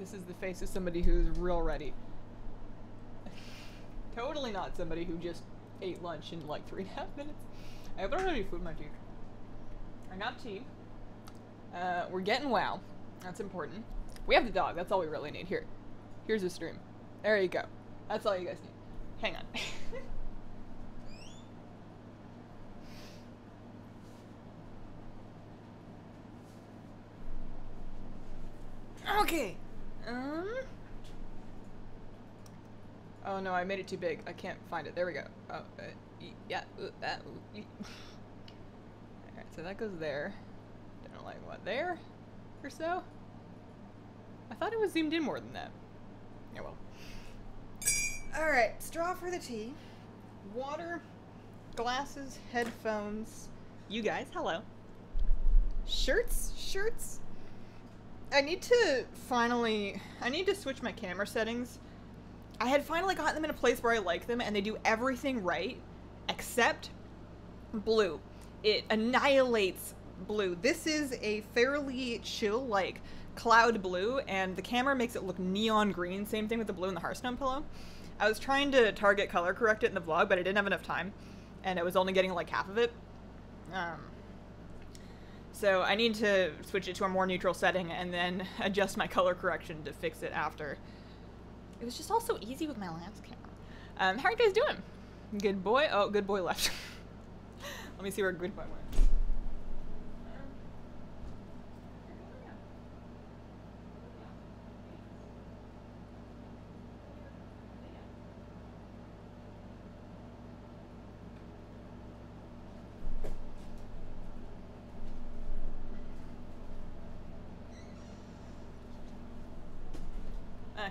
This is the face of somebody who's real ready. Totally not somebody who just ate lunch in like 3.5 minutes. I hope I don't have any food in my teeth. I got tea. We're getting WoW. That's important. We have the dog. That's all we really need. Here. Here's the stream. There you go. That's all you guys need. Hang on. Okay. Oh no, I made it too big. I can't find it. There we go. Oh, yeah. Alright, so that goes there. Don't know, like, what, there? Or so? I thought it was zoomed in more than that. Yeah, well. Alright, straw for the tea. Water. Glasses. Headphones. You guys, hello. Shirts? Shirts? I need to switch my camera settings. I had finally gotten them in a place where I like them, and they do everything right, except blue. It annihilates blue. This is a fairly chill, like, cloud blue, and the camera makes it look neon green. Same thing with the blue in the Hearthstone pillow. I was trying to target color correct it in the vlog, but I didn't have enough time, and I was only getting, like, half of it. So I need to switch it to a more neutral setting and then adjust my color correction to fix it after. It was just all so easy with my last camera. How are you guys doing? Good boy? Oh, good boy left. Let me see where good boy went.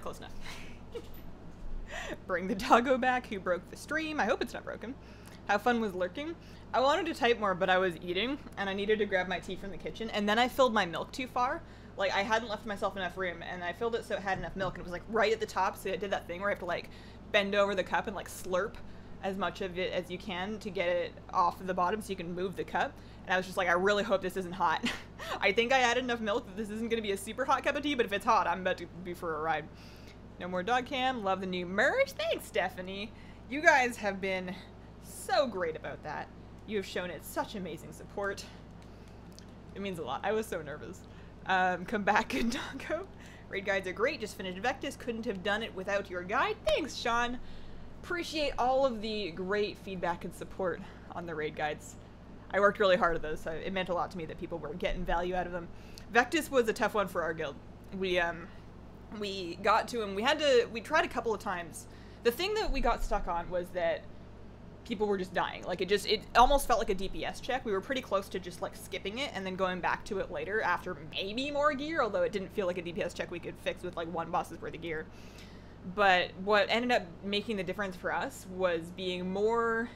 Close enough. Bring the doggo back who broke the stream. I hope it's not broken. How fun was lurking? I wanted to type more, but I was eating, and I needed to grab my tea from the kitchen, and then I filled my milk too far. Like, I hadn't left myself enough room, and I filled it so it had enough milk, and it was, like, right at the top, so I did that thing where I have to, like, bend over the cup and, like, slurp as much of it as you can to get it off the bottom so you can move the cup. And I was just like, I really hope this isn't hot. I think I added enough milk that this isn't going to be a super hot cup of tea, but if it's hot, I'm about to be for a ride. No more dog cam. Love the new merch. Thanks, Stephanie. You guys have been so great about that. You have shown it such amazing support. It means a lot. I was so nervous. Come back, good doggo. Raid guides are great. Just finished Vectis. Couldn't have done it without your guide. Thanks, Sean. Appreciate all of the great feedback and support on the raid guides. I worked really hard at those, so it meant a lot to me that people were getting value out of them. Vectis was a tough one for our guild. We got to him. We tried a couple of times. The thing that we got stuck on was that people were just dying. Like, it almost felt like a DPS check. We were pretty close to just, like, skipping it and then going back to it later after maybe more gear, although it didn't feel like a DPS check we could fix with, like, one boss's worth of gear. But what ended up making the difference for us was being more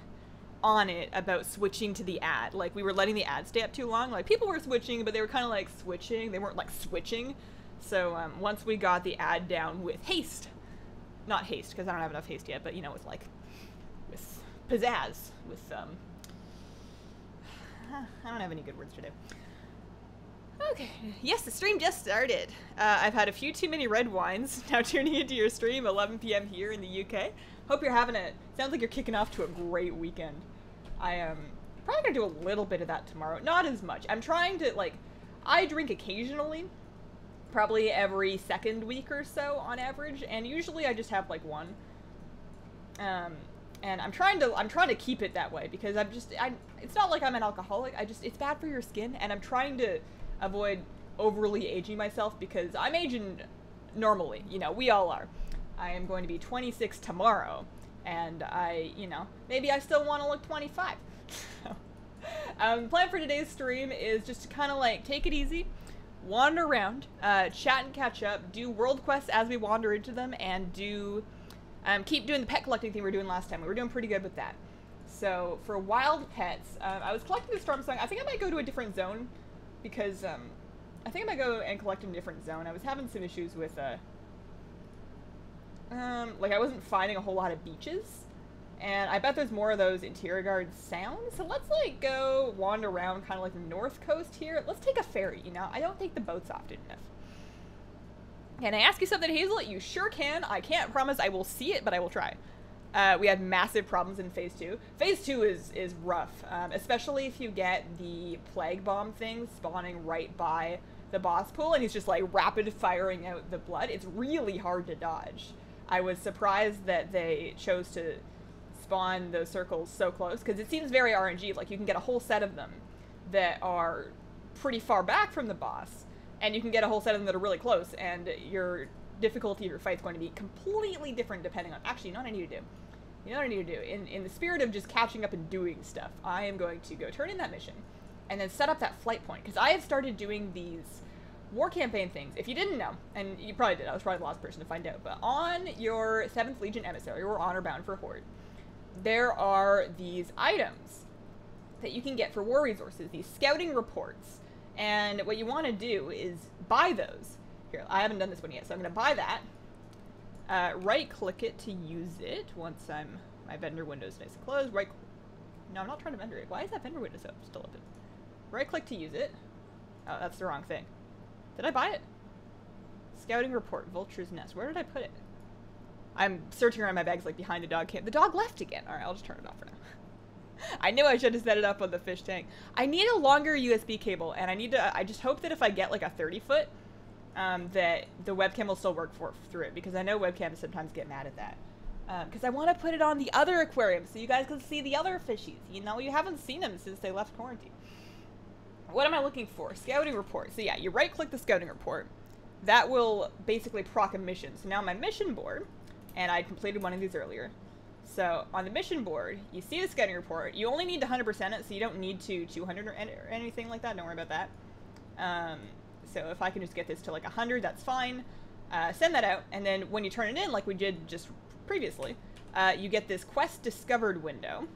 on it about switching to the ad. Like, we were letting the ad stay up too long. Like, people were switching, but they were kind of, like, switching. They weren't, like, switching. So, once we got the ad down with haste, not haste, because I don't have enough haste yet, but, you know, with, like, with pizzazz, with, I don't have any good words today. Okay, yes, the stream just started. I've had a few too many red wines, now tuning into your stream, 11 p.m. here in the UK. Hope you're having sounds like you're kicking off to a great weekend. I am probably gonna do a little bit of that tomorrow, not as much. I'm trying to, like, I drink occasionally, probably every second week or so on average, and usually I just have, like, one. And I'm trying to keep it that way, because it's not like I'm an alcoholic, it's bad for your skin, and I'm trying to avoid overly aging myself, because I'm aging normally, you know, we all are. I am going to be 26 tomorrow, and maybe I still want to look 25. Plan for today's stream is just to kind of, like, take it easy, wander around, chat and catch up, do world quests as we wander into them, and keep doing the pet collecting thing we were doing last time. We were doing pretty good with that. So, for wild pets, I was collecting the Storm Song. I think I might go to a different zone, because, I think I might go and collect in a different zone. I was having some issues with, like, I wasn't finding a whole lot of beaches, and I bet there's more of those interior guard sounds, so let's, like, go wander around kind of like the north coast here. Let's take a ferry, you know? I don't take the boats often enough. Can I ask you something, Hazel? You sure can. I can't promise I will see it, but I will try. We had massive problems in Phase 2. Phase 2 is rough, especially if you get the plague bomb thing spawning right by the boss pool, and he's just like rapid firing out the blood. It's really hard to dodge. I was surprised that they chose to spawn those circles so close, because it seems very RNG. Like, you can get a whole set of them that are pretty far back from the boss, and you can get a whole set of them that are really close, and your difficulty of your fight's going to be completely different depending on... Actually, you know what I need to do? You know what I need to do? In the spirit of just catching up and doing stuff, I am going to go turn in that mission, and then set up that flight point, because I have started doing these war campaign things. If you didn't know, and you probably did, I was probably the last person to find out, but on your 7th Legion Emissary, or Honor Bound for Horde, there are these items that you can get for war resources, these scouting reports, and what you want to do is buy those. Here, I haven't done this one yet, so I'm going to buy that. Right-click it to use it once my vendor window's nice and closed. No, I'm not trying to vendor it. Why is that vendor window still open? Right-click to use it. Oh, that's the wrong thing. Did I buy it? Scouting report, Vulture's Nest. Where did I put it? I'm searching around my bags like behind the dog cam. The dog left again. Alright, I'll just turn it off for now. I knew I should have set it up on the fish tank. I need a longer USB cable, and I just hope that if I get like a 30-foot, that the webcam will still work through it, because I know webcams sometimes get mad at that. Because I want to put it on the other aquarium so you guys can see the other fishies. You know, you haven't seen them since they left quarantine. What am I looking for? Scouting report. So yeah, you right-click the scouting report. That will basically proc a mission. So now my mission board, and I completed one of these earlier. So on the mission board, you see the scouting report. You only need to 100% it, so you don't need to 200 or anything like that. Don't worry about that. So if I can just get this to like 100, that's fine. Send that out, and then when you turn it in, like we did just previously, you get this quest discovered window.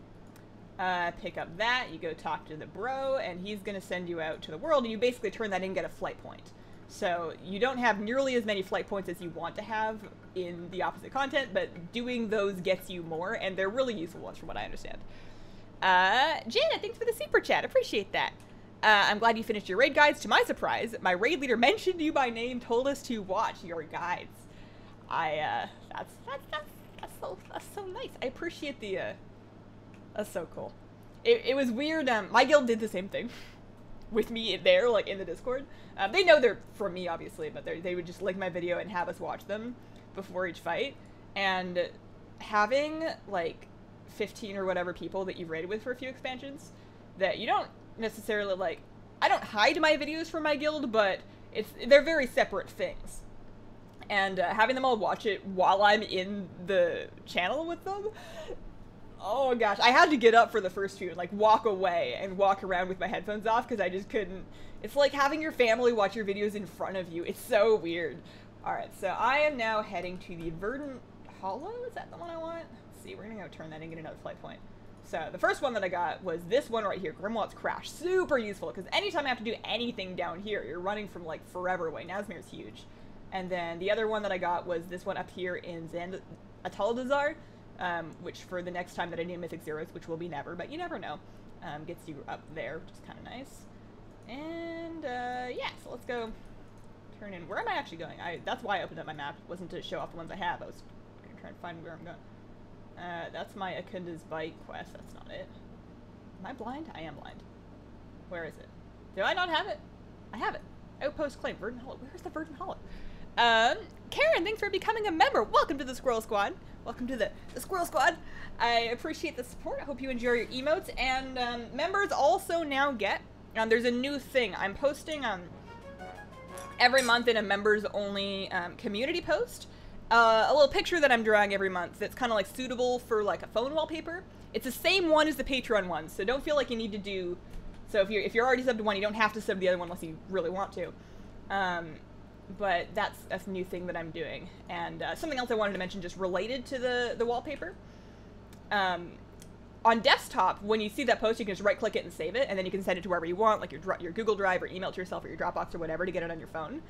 Pick up that, you go talk to the bro, and he's going to send you out to the world, and you basically turn that in and get a flight point. So you don't have nearly as many flight points as you want to have in the opposite content, but doing those gets you more, and they're really useful ones from what I understand. Janet, thanks for the super chat. Appreciate that. I'm glad you finished your raid guides. To my surprise, my raid leader mentioned you by name, told us to watch your guides. That's so nice. I appreciate the, that's so cool. It was weird. My guild did the same thing with me there, like in the Discord. They know they're from me, obviously, but they would just link my video and have us watch them before each fight. And having like 15 or whatever people that you've raided with for a few expansions that you don't necessarily like, I don't hide my videos from my guild, but they're very separate things. And having them all watch it while I'm in the channel with them, oh gosh, I had to get up for the first few and like walk away and walk around with my headphones off because I just couldn't. It's like having your family watch your videos in front of you. It's so weird. Alright, so I am now heading to the Verdant Hollow. Is that the one I want? Let's see, we're gonna go turn that and get another flight point. So the first one that I got was this one right here, Grimwald's Crash. Super useful, because anytime I have to do anything down here, you're running from like forever away. Nazmir's huge. And then the other one that I got was this one up here in Ataldazar, which for the next time that I do Mythic Zeros, which will be never, but you never know, gets you up there, which is kind of nice. And yeah, so let's go turn in. Where am I actually going? That's why I opened up my map. It wasn't to show off the ones I have. I was going to try and find where I'm going. That's my Akunda's Bite quest. That's not it. Am I blind? I am blind. Where is it? Do I not have it? I have it. Outpost claim. Verdant Hollow. Where's the Verdant Hollow? Karen, thanks for becoming a member. Welcome to the Squirrel Squad. Welcome to the Squirrel Squad. I appreciate the support. I hope you enjoy your emotes. And members also now get, there's a new thing. I'm posting every month in a members-only community post. A little picture that I'm drawing every month that's kind of like suitable for like a phone wallpaper. It's the same one as the Patreon one, so don't feel like you need to do. So if you're already subbed to one, you don't have to sub the other one unless you really want to. But that's a new thing that I'm doing. And something else I wanted to mention just related to the wallpaper. On desktop, when you see that post, you can just right-click it and save it, and then you can send it to wherever you want, like your Google Drive or email it to yourself or your Dropbox or whatever to get it on your phone.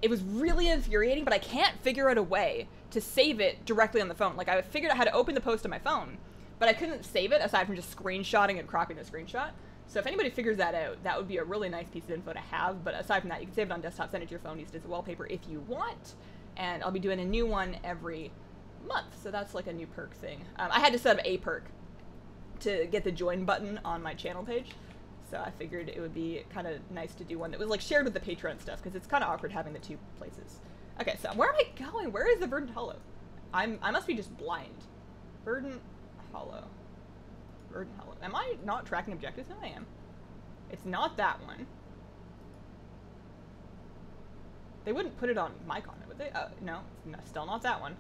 It was really infuriating, but I can't figure out a way to save it directly on the phone. Like, I figured out how to open the post on my phone, but I couldn't save it aside from just screenshotting and cropping the screenshot. So if anybody figures that out, that would be a really nice piece of info to have. But aside from that, you can save it on desktop, send it to your phone, use it as a wallpaper if you want. And I'll be doing a new one every month. So that's like a new perk thing. I had to set up a perk to get the join button on my channel page. So I figured it would be kind of nice to do one that was like shared with the Patreon stuff, because it's kind of awkward having the two places. Okay, so where am I going? Where is the Verdant Hollow? I must be just blind. Verdant Hollow. Verdant Hollow. Am I not tracking objectives? No, I am. It's not that one. They wouldn't put it on my comment, would they? No, still not that one.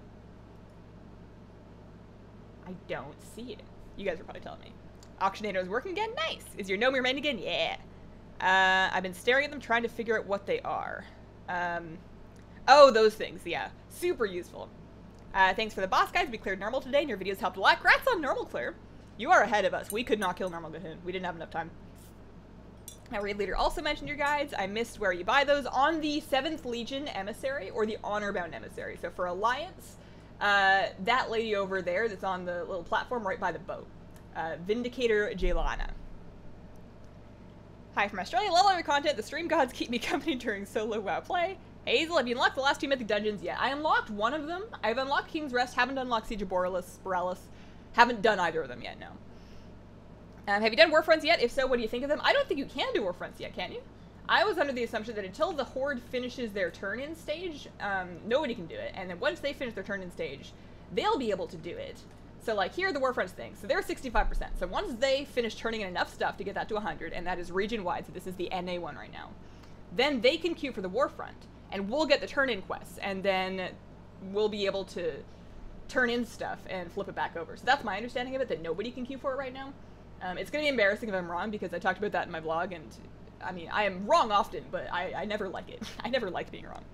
I don't see it. You guys are probably telling me. Auctionator is working again? Nice! Is your gnome remained again? Yeah! I've been staring at them trying to figure out what they are. Oh, those things, yeah. Super useful. Thanks for the boss, guys. We cleared normal today, and your videos helped a lot. Congrats on normal clear. You are ahead of us. We could not kill normal Gahoon. We didn't have enough time. Now, Raid Leader also mentioned your guides. I missed where you buy those. On the 7th Legion Emissary, or the Honor-Bound Emissary. So for Alliance, that lady over there that's on the little platform right by the boat. Vindicator Jaylana. Hi from Australia. Love all your content. The stream gods keep me company during solo WoW play. Hazel, have you unlocked the last 2 mythic dungeons yet? I unlocked one of them. I've unlocked King's Rest. Haven't unlocked Siege of Borealis. Haven't done either of them yet, no. Have you done Warfronts yet? If so, what do you think of them? I don't think you can do Warfronts yet, can you? I was under the assumption that until the Horde finishes their turn-in stage, nobody can do it. And then once they finish their turn-in stage, they'll be able to do it. So, like, here are the Warfronts things. So they're 65%. So once they finish turning in enough stuff to get that to 100, and that is region-wide, so this is the NA one right now, then they can queue for the Warfront. And we'll get the turn-in quests, and then we'll be able to turn in stuff and flip it back over. So that's my understanding of it, that nobody can queue for it right now. It's going to be embarrassing if I'm wrong, because I talked about that in my vlog, and, I mean, I am wrong often, but I never like it. I never like being wrong.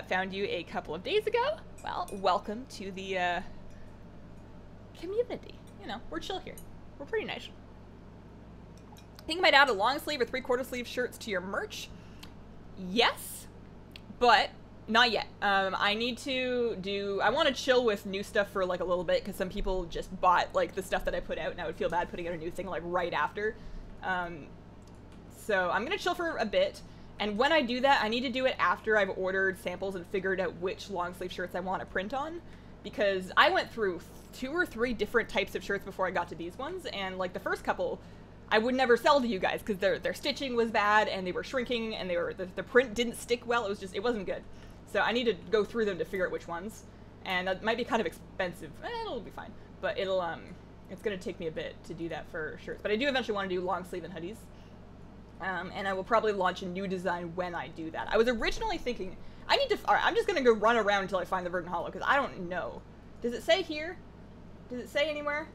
Found you a couple of days ago. Well, welcome to the, community. You know, we're chill here. We're pretty nice. Think you might add a long sleeve or 3/4 sleeve shirts to your merch? Yes, but not yet. I need to do, I want to chill with new stuff for like a little bit, because some people just bought like the stuff that I put out, and I would feel bad putting out a new thing like right after. So I'm gonna chill for a bit, and when I do that, I need to do it after I've ordered samples and figured out which long sleeve shirts I want to print on, because I went through 2 or 3 different types of shirts before I got to these ones, and like the first couple I would never sell to you guys because their stitching was bad, and they were shrinking, and they were the print didn't stick well. It wasn't good. So I need to go through them to figure out which ones, and that might be kind of expensive. It'll be fine, but it's gonna take me a bit to do that for shirts. But I do eventually want to do long sleeve and hoodies, and I will probably launch a new design when I do that. I was originally thinking alright, I'm just gonna go run around until I find the Verdant Hollow, because I don't know. Does it say here? Does it say anywhere?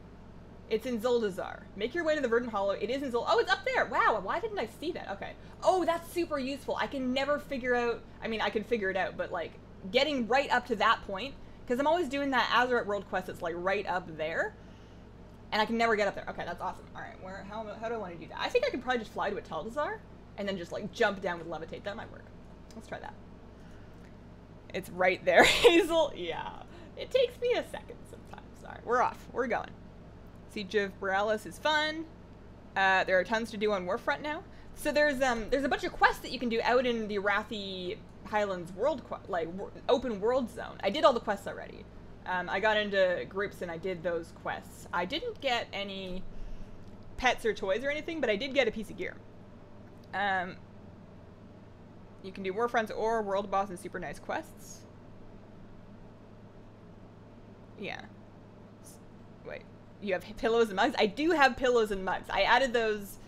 It's in Zuldazar. Make your way to the Verdant Hollow. It is in Oh, it's up there! Wow, why didn't I see that? Okay. Oh, that's super useful. I can never figure out, I mean, I can figure it out, but like, getting right up to that point, because I'm always doing that Azeroth World quest that's like right up there, and I can never get up there. Okay, that's awesome. Alright, how do I want to do that? I think I could probably just fly to a Teldazar, and then just like jump down with Levitate. That might work. Let's try that. It's right there, Hazel. Yeah. It takes me a second sometimes. Alright, we're off. We're going. Siege of Borealis is fun. There are tons to do on Warfront now. So there's a bunch of quests that you can do out in the Arathi Highlands open world zone. I did all the quests already. I got into groups and I did those quests. I didn't get any pets or toys or anything, but I did get a piece of gear. You can do Warfronts or World Boss and super nice quests. Yeah. Wait. You have pillows and mugs? I do have pillows and mugs. I added those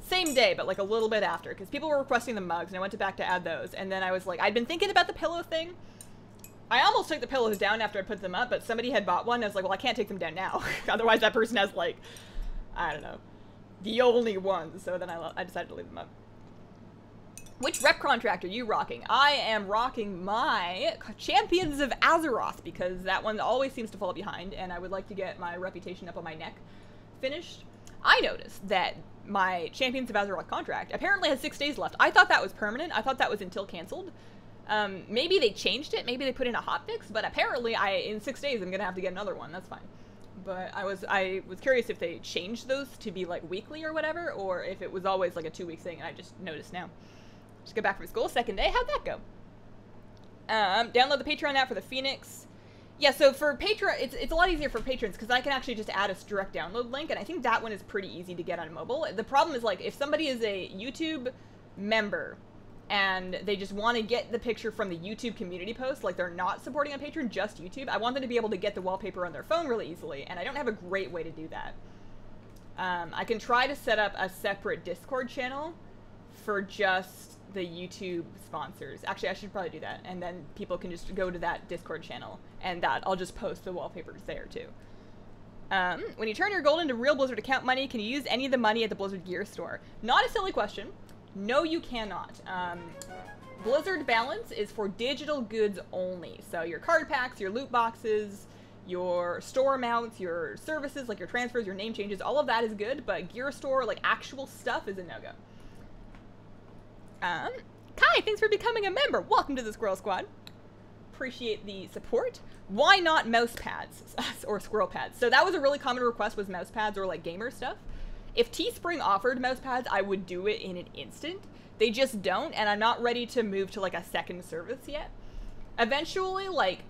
same day, but like a little bit after, because people were requesting the mugs, and I went back to add those, and then I was like, I'd been thinking about the pillow thing. I almost took the pillows down after I put them up, but somebody had bought one. I was like, well, I can't take them down now. Otherwise that person has like, I don't know, the only one. So then I decided to leave them up. Which rep contract are you rocking? I am rocking my Champions of Azeroth, because that one always seems to fall behind, and I would like to get my reputation up on my neck finished. I noticed that my Champions of Azeroth contract apparently has 6 days left. I thought that was permanent. I thought that was until canceled. Maybe they changed it. Maybe they put in a hotfix, but apparently in 6 days I'm going to have to get another one. That's fine. But I was curious if they changed those to be like weekly or whatever, or if it was always like a 2-week thing, and I just noticed now. Just got back from school, second day. How'd that go? Download the Patreon app for the Phoenix. Yeah, so for Patreon, it's a lot easier for patrons because I can actually just add a direct download link, and I think that one is pretty easy to get on mobile. The problem is, like, if somebody is a YouTube member and they just want to get the picture from the YouTube community post, like they're not supporting on Patreon, just YouTube, I want them to be able to get the wallpaper on their phone really easily, and I don't have a great way to do that. I can try to set up a separate Discord channel for just the YouTube sponsors. Actually, I should probably do that, and then people can just go to that Discord channel, and that I'll just post the wallpapers there too. When you turn your gold into real Blizzard account money, can you use any of the money at the Blizzard gear store? Not a silly question. No, you cannot. Blizzard balance is for digital goods only. So your card packs, your loot boxes, your store amounts, your services, like your transfers, your name changes, all of that is good, but gear store, like actual stuff, is a no-go. Kai, thanks for becoming a member. Welcome to the Squirrel Squad. Appreciate the support. Why not mouse pads or squirrel pads? So that was a really common request, was mouse pads or like gamer stuff. If Teespring offered mouse pads, I would do it in an instant. They just don't, and I'm not ready to move to like a second service yet. Eventually, like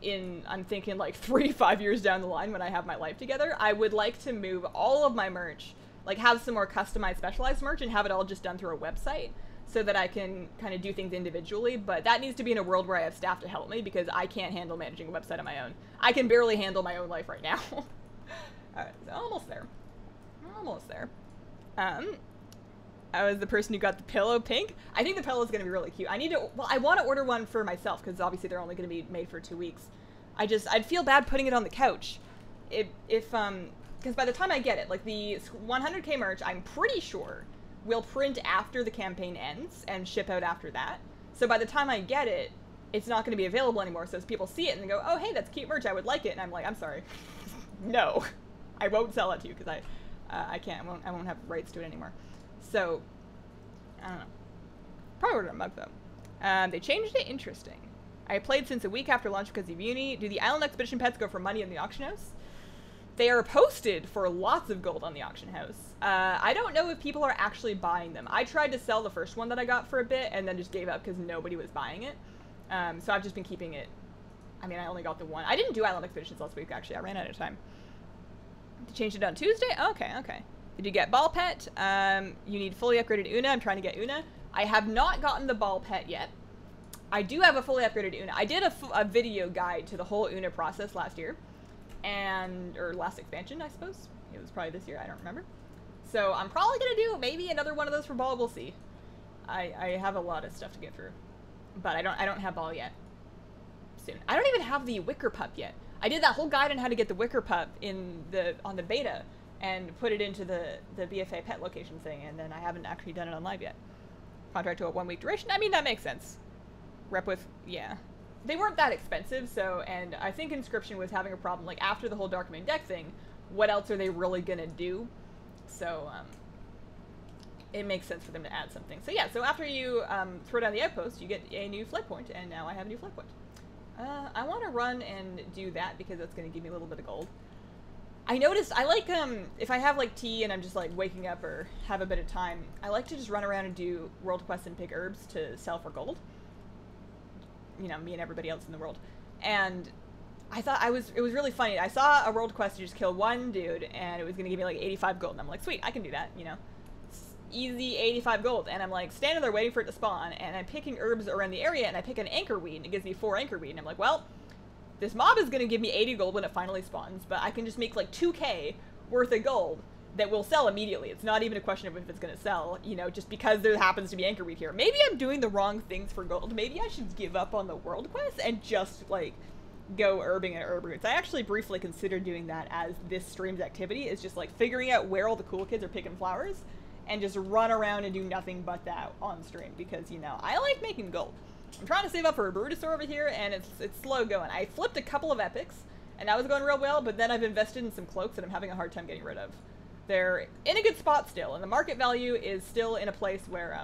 I'm thinking like 3 to 5 years down the line when I have my life together, I would like to move all of my merch, like have some more customized, specialized merch and have it all just done through a website, so that I can kind of do things individually, but that needs to be in a world where I have staff to help me because I can't handle managing a website on my own. I can barely handle my own life right now. Alright, so almost there. Almost there. I was the person who got the pillow pink. I think the pillow is going to be really cute. I want to order one for myself because obviously they're only going to be made for 2 weeks. I'd feel bad putting it on the couch. Because by the time I get it, like the 100K merch, I'm pretty sure will print after the campaign ends and ship out after that. So by the time I get it, it's not going to be available anymore. So as people see it and they go, oh, hey, that's cute merch, I would like it. And I'm like, I'm sorry. No, I won't sell it to you because I can't. I won't have rights to it anymore. So, I don't know. Probably ordered a mug though. They changed it. Interesting. I played since a week after launch because of uni. Do the Island Expedition pets go for money in the auction house? They are posted for lots of gold on the auction house. I don't know if people are actually buying them. I tried to sell the first one that I got for a bit and then just gave up because nobody was buying it. So I've just been keeping it. I mean, I only got the one. I didn't do Island Expeditions last week, actually. I ran out of time. They changed it on Tuesday? Okay, okay. Did you get Ball Pet? You need fully upgraded Una. I'm trying to get Una. I have not gotten the Ball Pet yet. I do have a fully upgraded Una. I did a video guide to the whole Una process last year. Or last expansion, I suppose. It was probably this year, I don't remember. So I'm probably gonna do maybe another one of those for Ball, we'll see. I have a lot of stuff to get through. But I don't have Ball yet. Soon. I don't even have the Wicker Pup yet. I did that whole guide on how to get the Wicker Pup on the beta and put it into the BFA pet location thing, and then I haven't actually done it on live yet. Contract to a 1-week duration? I mean, that makes sense. Rep with, yeah. They weren't that expensive, so, and I think Inscription was having a problem, like, after the whole Darkmane deck thing, what else are they really gonna do? So, it makes sense for them to add something. So yeah, so after you throw down the outpost, you get a new flight point, and now I have a new flight point. I want to run and do that because that's going to give me a little bit of gold. I noticed, I like, if I have, like, tea and I'm just, like, waking up or have a bit of time, I like to just run around and do world quests and pick herbs to sell for gold. You know, me and everybody else in the world. And I thought it was really funny. I saw a world quest to just kill one dude, and it was going to give me, like, 85 gold. And I'm like, sweet, I can do that, you know. Easy 85 gold, and I'm like standing there waiting for it to spawn, and I'm picking herbs around the area, and I pick an anchor weed, and it gives me 4 anchor weed, and I'm like, well, this mob is gonna give me 80 gold when it finally spawns, but I can just make like 2k worth of gold that will sell immediately. It's not even a question of if it's gonna sell, you know, just because there happens to be anchor weed here. Maybe I'm doing the wrong things for gold. Maybe I should give up on the world quest and just like go herbing and herb roots. I actually briefly considered doing that as this stream's activity, is just like figuring out where all the cool kids are picking flowers and just run around and do nothing but that on stream, because, you know, I like making gold. I'm trying to save up for a Brutosaur over here, and it's slow going. I flipped a couple of epics, and that was going real well, but then I've invested in some cloaks that I'm having a hard time getting rid of. They're in a good spot still, and the market value is still in a place where,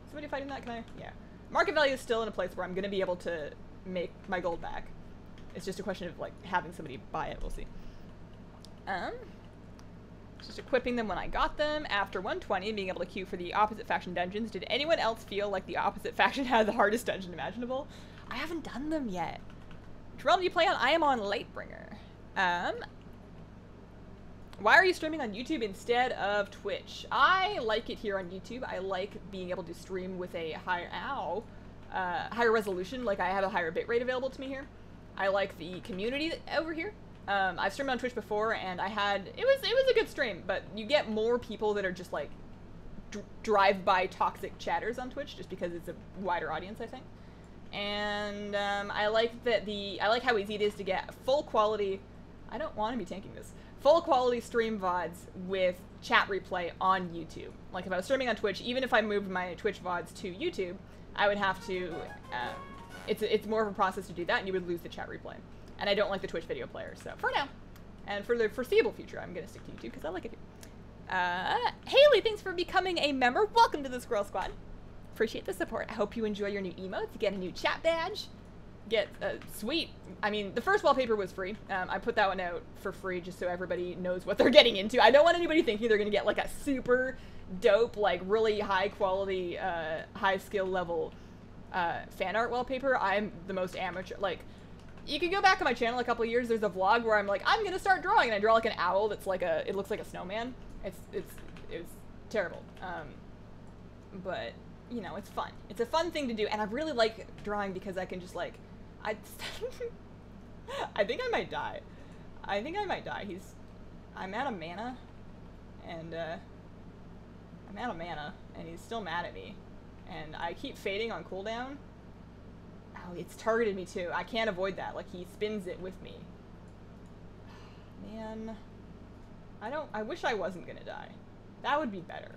somebody fighting that? Can I? Yeah. Market value is still in a place where I'm going to be able to make my gold back. It's just a question of, like, having somebody buy it. We'll see. Just equipping them when I got them. After 120, being able to queue for the opposite faction dungeons. Did anyone else feel like the opposite faction had the hardest dungeon imaginable? I haven't done them yet. Which realm do you play on? I am on Lightbringer. Why are you streaming on YouTube instead of Twitch? I like it here on YouTube. I like being able to stream with a higher resolution. Like, I have a higher bitrate available to me here. I like the community over here. I've streamed on Twitch before, and it was a good stream, but you get more people that are just like drive-by toxic chatters on Twitch, just because it's a wider audience, I think. And I like how easy it is to get full quality. I don't want to be tanking this. Full quality stream VODs with chat replay on YouTube. Like, if I was streaming on Twitch, even if I moved my Twitch VODs to YouTube, I would have to. It's more of a process to do that, and you would lose the chat replay. And I don't like the Twitch video player, so for now. And for the foreseeable future, I'm going to stick to YouTube because I like it here. Haley, thanks for becoming a member. Welcome to the Squirrel Squad. Appreciate the support. I hope you enjoy your new emotes. Get a new chat badge. Get sweet. I mean, the first wallpaper was free. I put that one out for free just so everybody knows what they're getting into. I don't want anybody thinking they're going to get like a super dope, like really high quality, high skill level fan art wallpaper. I'm the most amateur. Like, you can go back on my channel a couple of years. There's a vlog where I'm like, I'm gonna start drawing, and I draw like an owl that's like it looks like a snowman. It's terrible. But you know, it's fun. It's a fun thing to do, and I really like drawing because I can just like, I think I might die. I'm out of mana, and he's still mad at me, and I keep fading on cooldown. Oh, it's targeted me too. I can't avoid that. Like, he spins it with me. Man. I wish I wasn't gonna die. That would be better.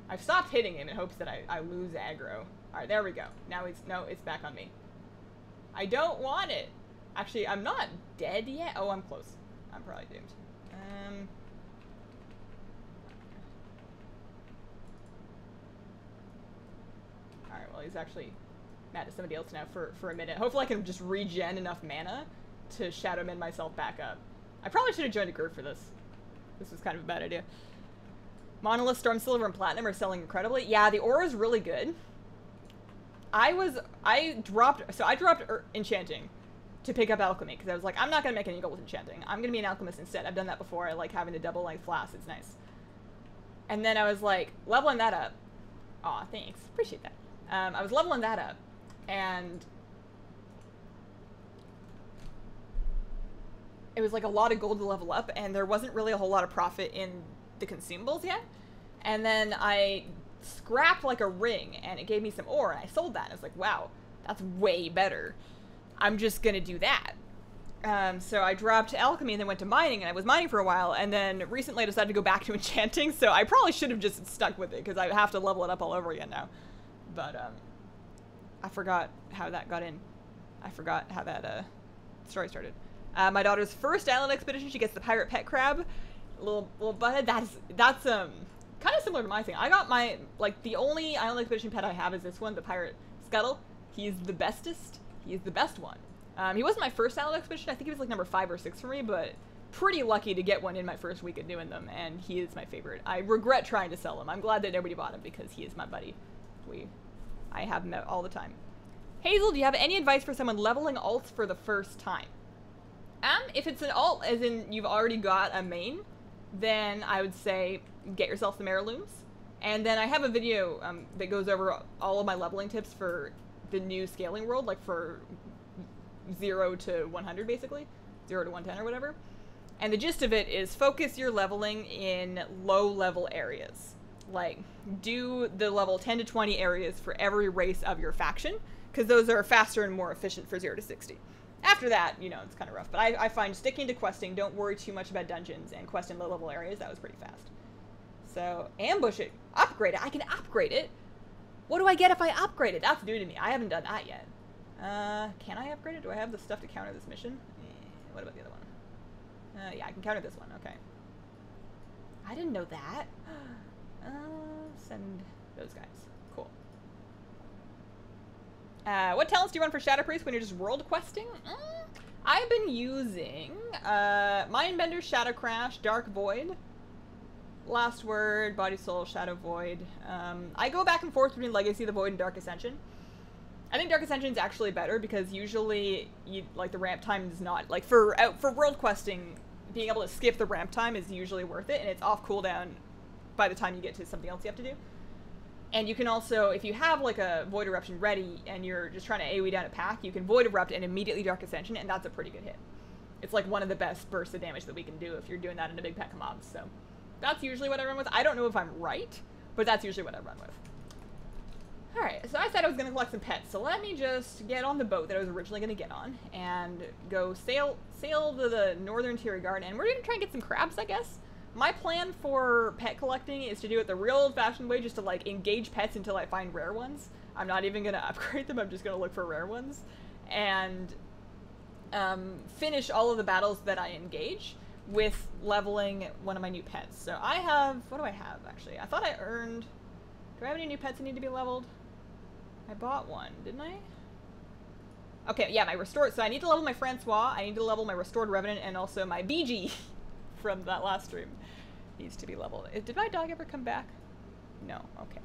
I've stopped hitting him in hopes that I lose aggro. Alright, there we go. Now it's back on me. I don't want it. Actually, I'm not dead yet. Oh, I'm close. I'm probably doomed. Alright, well, he's actually mad at somebody else now for a minute. Hopefully I can just regen enough mana to Shadow Mend myself back up. I probably should have joined a group for this. This was kind of a bad idea. Monolith, Storm Silver, and Platinum are selling incredibly. Yeah, the aura is really good. I dropped Enchanting to pick up Alchemy, because I was like, I'm not going to make any gold with Enchanting. I'm going to be an Alchemist instead. I've done that before. I like having a double length flask. It's nice. And then I was like, leveling that up. Aw, thanks. Appreciate that. I was leveling that up. And it was like a lot of gold to level up, and there wasn't really a whole lot of profit in the consumables yet. And then I scrapped like a ring, and it gave me some ore, and I sold that, and I was like, wow, that's way better. I'm just gonna do that. So I dropped alchemy and then went to mining, and I was mining for a while, and then recently I decided to go back to enchanting, so I probably should have just stuck with it, because I have to level it up all over again now. But, I forgot how that got in. I forgot how that, story started. My daughter's first island expedition, she gets the pirate pet crab. Little butthead. That's kind of similar to my thing. I got my, like, the only island expedition pet I have is this one, the pirate scuttle. He's the bestest. He's the best one. He wasn't my first island expedition. I think he was like number 5 or 6 for me, but pretty lucky to get one in my first week of doing them, and he is my favorite. I regret trying to sell him. I'm glad that nobody bought him because he is my buddy. I have him out all the time. Hazel, do you have any advice for someone leveling alts for the first time? If it's an alt, as in you've already got a main, then I would say get yourself some heirlooms. And then I have a video that goes over all of my leveling tips for the new scaling world, like for 0 to 100 basically, 0 to 110 or whatever. And the gist of it is focus your leveling in low level areas. Like, do the level 10 to 20 areas for every race of your faction, because those are faster and more efficient for 0 to 60. After that, you know, it's kind of rough. But I find sticking to questing, don't worry too much about dungeons, and quest in low-level areas, that was pretty fast. So, ambush it. Upgrade it. I can upgrade it. What do I get if I upgrade it? That's new to me. I haven't done that yet. Can I upgrade it? Do I have the stuff to counter this mission? What about the other one? Yeah, I can counter this one. Okay. I didn't know that. Send those guys. Cool. What talents do you run for Shadow Priest when you're just world questing? I've been using Mindbender, Shadow Crash, Dark Void, Last Word, Body Soul, Shadow Void. I go back and forth between Legacy of the Void and Dark Ascension. I think Dark Ascension is actually better because usually the ramp time is not like for world questing, being able to skip the ramp time is usually worth it, and it's off cooldown by the time you get to something else you have to do. And you can also, if you have like a Void Eruption ready and you're just trying to AoE down a pack, you can Void Erupt and immediately Dark Ascension, and that's a pretty good hit. It's like one of the best bursts of damage that we can do if you're doing that in a big pack of mobs. So that's usually what I run with. I don't know if I'm right, but that's usually what I run with. Alright, so I said I was going to collect some pets, so let me just get on the boat that I was originally going to get on and go sail to the northern Tier Garden, and we're going to try and get some crabs, I guess. My plan for pet collecting is to do it the real old-fashioned way, just to like engage pets until I find rare ones. I'm not even going to upgrade them, I'm just going to look for rare ones. And finish all of the battles that I engage with leveling one of my new pets. So I have, what do I have actually? I thought I earned, do I have any new pets that need to be leveled? I bought one, didn't I? Okay, yeah, my restored, so I need to level my Francois, I need to level my Restored Revenant, and also my BG from that last stream needs to be leveled. Did my dog ever come back? No, okay.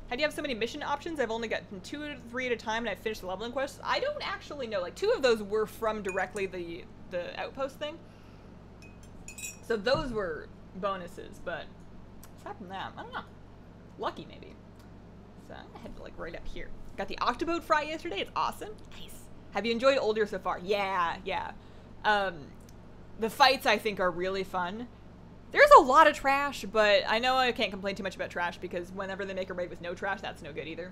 How do you have so many mission options? I've only gotten 2 to 3 at a time, and I've finished the leveling quests. I don't actually know, like 2 of those were from directly the outpost thing. So those were bonuses, but aside from that, I don't know. Lucky, maybe. So I'm gonna head to like right up here. Got the Octoboat Fry yesterday. It's awesome. Nice. Have you enjoyed Old Year so far? Yeah, yeah. The fights I think are really fun. There's a lot of trash, but I know I can't complain too much about trash because whenever they make a raid with no trash, that's no good either.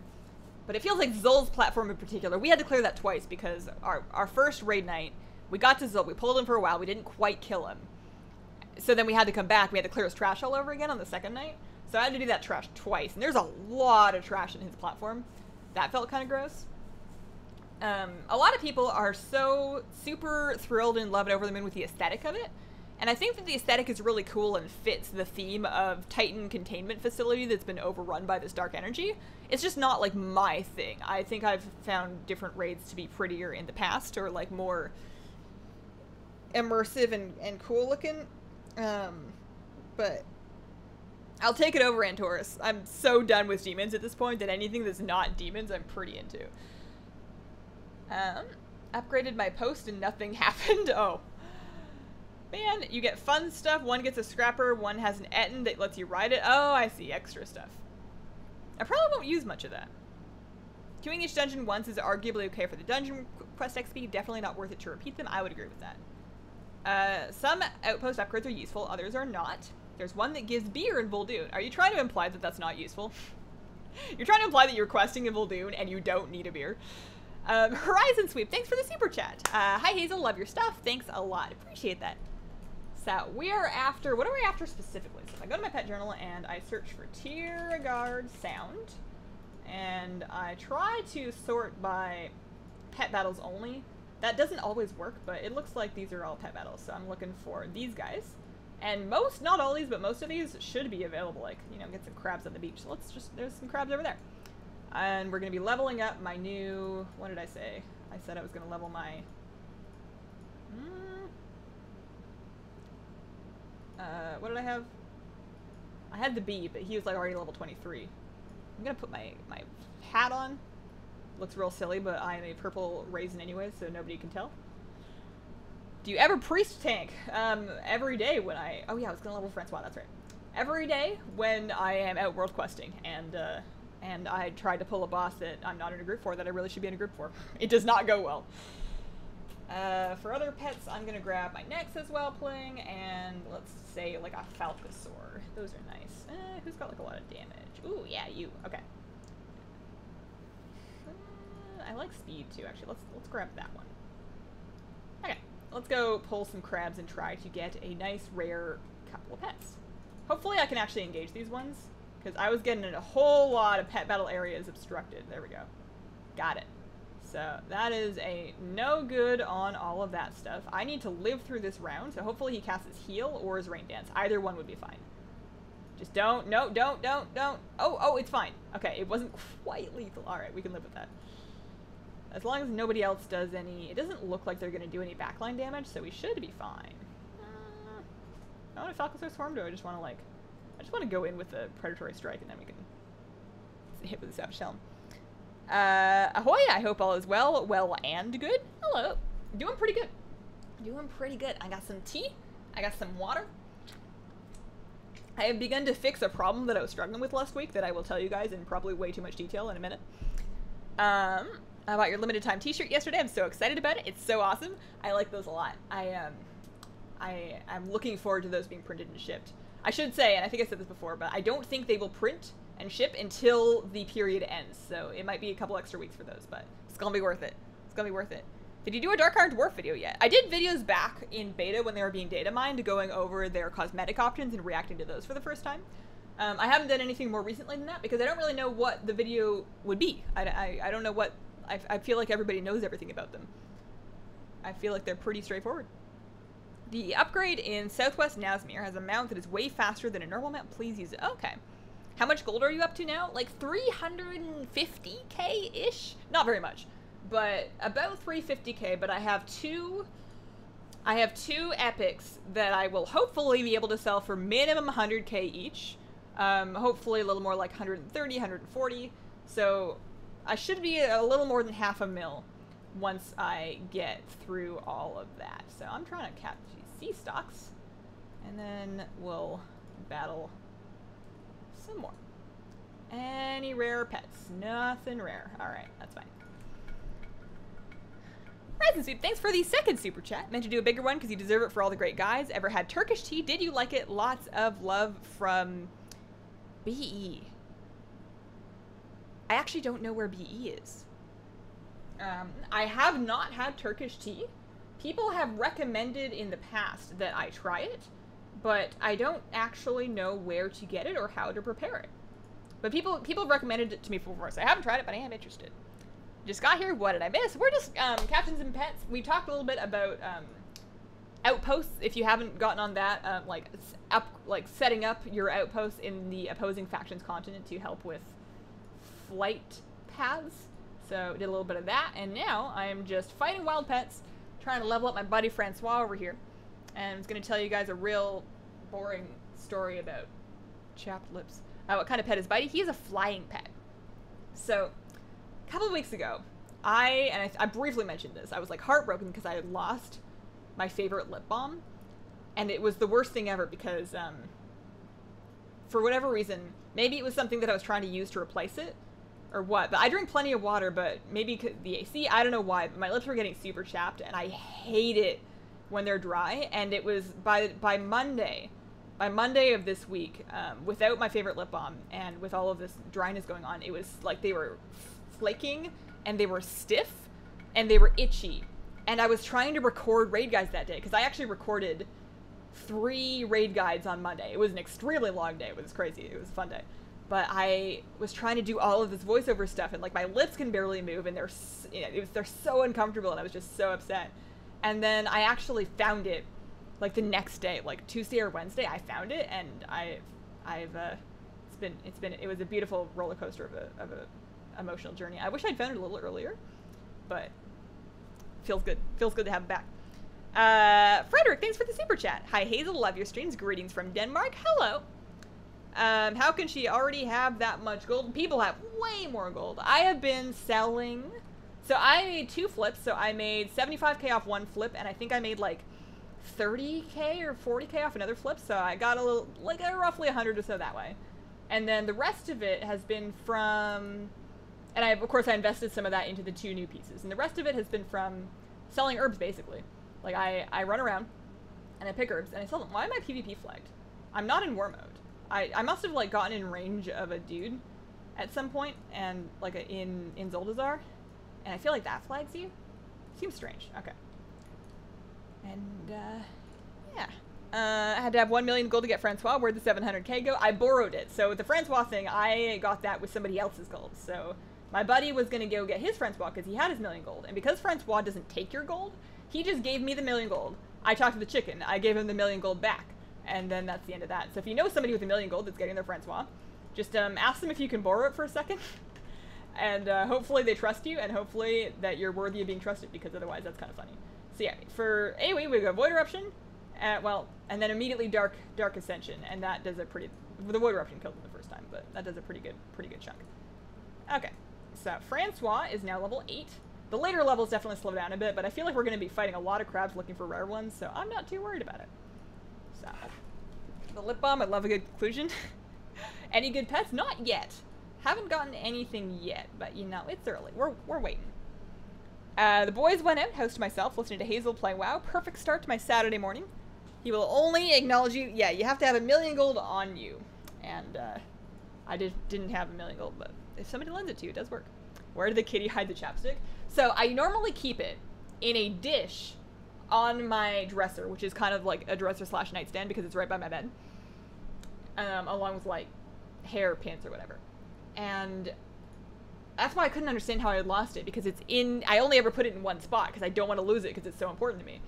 But it feels like Zul's platform in particular. We had to clear that twice because our first raid night, we got to Zul, we pulled him for a while, we didn't quite kill him. So then we had to come back, we had to clear his trash all over again on the second night. So I had to do that trash twice, and there's a lot of trash in his platform. That felt kind of gross. A lot of people are so super thrilled and love it over the moon with the aesthetic of it. And I think that the aesthetic is really cool and fits the theme of Titan containment facility that's been overrun by this dark energy. It's just not like my thing. I think I've found different raids to be prettier in the past, or like more immersive and cool looking. But I'll take it over Antorus. I'm so done with demons at this point that anything that's not demons I'm pretty into. Upgraded my post and nothing happened. Oh. Man, you get fun stuff. One gets a scrapper, one has an Etten that lets you ride it. Oh, I see. Extra stuff. I probably won't use much of that. Queuing each dungeon once is arguably okay for the dungeon quest XP. Definitely not worth it to repeat them. I would agree with that. Some outpost upgrades are useful, others are not. There's one that gives beer in Vol'dun. Are you trying to imply that that's not useful? You're trying to imply that you're questing in Vol'dun and you don't need a beer. Horizon Sweep, thanks for the super chat. Hi Hazel, love your stuff. Thanks a lot. Appreciate that. So we are after, what are we after specifically? So if I go to my pet journal and I search for Tier Guard Sound, and I try to sort by pet battles only, that doesn't always work, but it looks like these are all pet battles. So I'm looking for these guys. And most, not all these, but most of these should be available, like, you know, get some crabs on the beach. So let's just, there's some crabs over there. And we're going to be leveling up my new, what did I say? I said I was going to level my, what did I have? I had the bee, but he was like already level 23. I'm going to put my hat on. Looks real silly, but I am a purple raisin anyway, so nobody can tell. Do you ever priest tank? Every day when I, oh yeah, I was going to level Francois, that's right. Every day when I am out world questing, and I tried to pull a boss that I'm not in a group for, that I really should be in a group for. It does not go well. For other pets, I'm gonna grab my Nex as well playing, and let's say like a Falcosaur. Those are nice. Who's got like a lot of damage? Ooh, yeah, you. Okay. I like speed too, actually. Let's grab that one. Okay, let's go pull some crabs and try to get a nice rare couple of pets. Hopefully I can actually engage these ones, because I was getting a whole lot of pet battle areas obstructed. There we go. Got it. So that is a no good on all of that stuff. I need to live through this round, so hopefully he casts his heal or his rain dance. Either one would be fine. Just don't, no, don't. Oh, it's fine. Okay, it wasn't quite lethal. Alright, we can live with that. As long as nobody else does any... It doesn't look like they're going to do any backline damage, so we should be fine. I want to Falcosaur Swarm, do I just want to, like... I just want to go in with a Predatory Strike, and then we can hit with the Savage Helm. Ahoy! I hope all is well. Well and good. Hello. Doing pretty good. Doing pretty good. I got some tea. I got some water. I have begun to fix a problem that I was struggling with last week that I will tell you guys in probably way too much detail in a minute. I bought your limited time t-shirt yesterday. I'm so excited about it. It's so awesome. I like those a lot. I'm looking forward to those being printed and shipped. I should say, and I think I said this before, but I don't think they will print and ship until the period ends. So it might be a couple extra weeks for those, but it's gonna be worth it. It's gonna be worth it. Did you do a Dark Iron Dwarf video yet? I did videos back in beta when they were being data mined, going over their cosmetic options and reacting to those for the first time. I haven't done anything more recently than that because I don't really know what the video would be. I don't know what... I feel like everybody knows everything about them. I feel like they're pretty straightforward. The upgrade in Southwest Nazmir has a mount that is way faster than a normal mount. Please use it. Okay. How much gold are you up to now? Like 350k-ish? Not very much, but about 350k, but I have two epics that I will hopefully be able to sell for minimum 100k each. Hopefully a little more like 130, 140. So I should be a little more than half a mil once I get through all of that. So I'm trying to catch these sea stocks, and then we'll battle some more. Any rare pets? Nothing rare. Alright, that's fine. Rise and Sweep, thanks for the second super chat. Meant to do a bigger one because you deserve it for all the great guys. Ever had Turkish tea? Did you like it? Lots of love from BE. I actually don't know where BE is. I have not had Turkish tea. People have recommended in the past that I try it, but I don't actually know where to get it or how to prepare it. But people have recommended it to me before, so I haven't tried it, but I am interested. Just got here. What did I miss? We're just Captains and Pets. We talked a little bit about outposts. If you haven't gotten on that, like setting up your outposts in the opposing faction's continent to help with flight paths. So did a little bit of that, and now I am just fighting wild pets, trying to level up my buddy Francois over here, and I'm going to tell you guys a real boring story about chapped lips. What kind of pet is Bitey? He is a flying pet. So a couple of weeks ago, I briefly mentioned this. I was like heartbroken because I had lost my favorite lip balm, and it was the worst thing ever because for whatever reason, maybe it was something that I was trying to use to replace it, or what, but I drink plenty of water, but maybe the AC, I don't know why, but my lips were getting super chapped, and I hate it when they're dry, and it was by Monday of this week, without my favorite lip balm, and with all of this dryness going on, it was like they were flaking, and they were stiff, and they were itchy, and I was trying to record raid guides that day, because I actually recorded 3 raid guides on Monday. It was an extremely long day. It was crazy. It was a fun day. But I was trying to do all of this voiceover stuff, and like my lips can barely move, and they're so uncomfortable, and I was just so upset. And then I actually found it, like the next day, like Tuesday or Wednesday, I found it, and it was a beautiful roller coaster of a emotional journey. I wish I'd found it a little earlier, but feels good. Feels good to have it back. Frederick, thanks for the super chat. Hi Hazel, love your streams. Greetings from Denmark. Hello. How can she already have that much gold? People have way more gold. I have been selling... So I made 2 flips. So I made 75k off one flip, and I think I made like 30k or 40k off another flip. So I got a little, like roughly 100 or so that way. And then the rest of it has been from... And of course I invested some of that into the 2 new pieces. And the rest of it has been from selling herbs, basically. Like I run around, and I pick herbs, and I sell them. Why am I PvP flagged? I'm not in war mode. I must have like gotten in range of a dude at some point, and like in Zoldazar, and I feel like that flags you. Seems strange. Okay. And yeah, I had to have 1 million gold to get Francois. Where'd the 700k go? I borrowed it. So the Francois thing, I got that with somebody else's gold. So my buddy was gonna go get his Francois because he had his 1 million gold, and because Francois doesn't take your gold, he just gave me the 1 million gold. I talked to the chicken. I gave him the 1 million gold back. And then that's the end of that. So if you know somebody with 1 million gold that's getting their Francois, just ask them if you can borrow it for a second. And hopefully they trust you, and hopefully that you're worthy of being trusted, because otherwise that's kind of funny. So yeah, for AoE we go Void Eruption, and then immediately Dark Ascension, and that does a pretty... The Void Eruption killed them the first time, but that does a pretty good chunk. Okay, so Francois is now level 8. The later levels definitely slow down a bit, but I feel like we're going to be fighting a lot of crabs looking for rare ones, so I'm not too worried about it. So, the lip balm, I love a good conclusion. Any good pets? Not yet. Haven't gotten anything yet, but you know, it's early. We're waiting. The boys went out, house to myself, listening to Hazel play WoW. Perfect start to my Saturday morning. He will only acknowledge you. Yeah, you have to have 1,000,000 gold on you. And, I didn't have 1,000,000 gold, but if somebody lends it to you, it does work. Where did the kitty hide the chapstick? So I normally keep it in a dish on my dresser, which is kind of like a dresser / nightstand because it's right by my bed, along with like hairpins or whatever. And that's why I couldn't understand how I had lost it, because I only ever put it in one spot because I don't want to lose it because it's so important to me.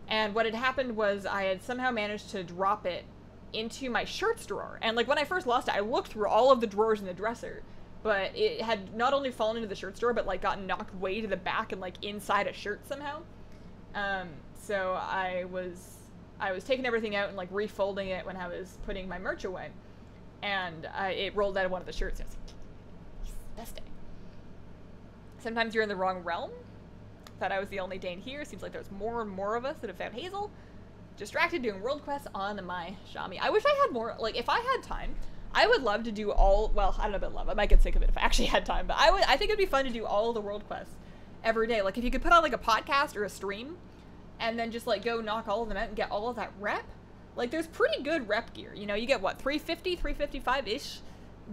And what had happened was I had somehow managed to drop it into my shirts drawer. And like when I first lost it, I looked through all of the drawers in the dresser, but it had not only fallen into the shirts drawer, but like gotten knocked way to the back and like inside a shirt somehow. So I was taking everything out and like refolding it when I was putting my merch away, and it rolled out of one of the shirts. And I was like, best day. Sometimes you're in the wrong realm. Thought I was the only Dane here. Seems like there's more and more of us that have found Hazel. Distracted doing world quests on my Xiaomi. I wish I had more, like if I had time, I would love to do all, well, I don't know about love, I might get sick of it if I actually had time, but I think it'd be fun to do all the world quests every day. Like if you could put on like a podcast or a stream and then just like go knock all of them out and get all of that rep. Like there's pretty good rep gear, you know, you get what, 350, 355-ish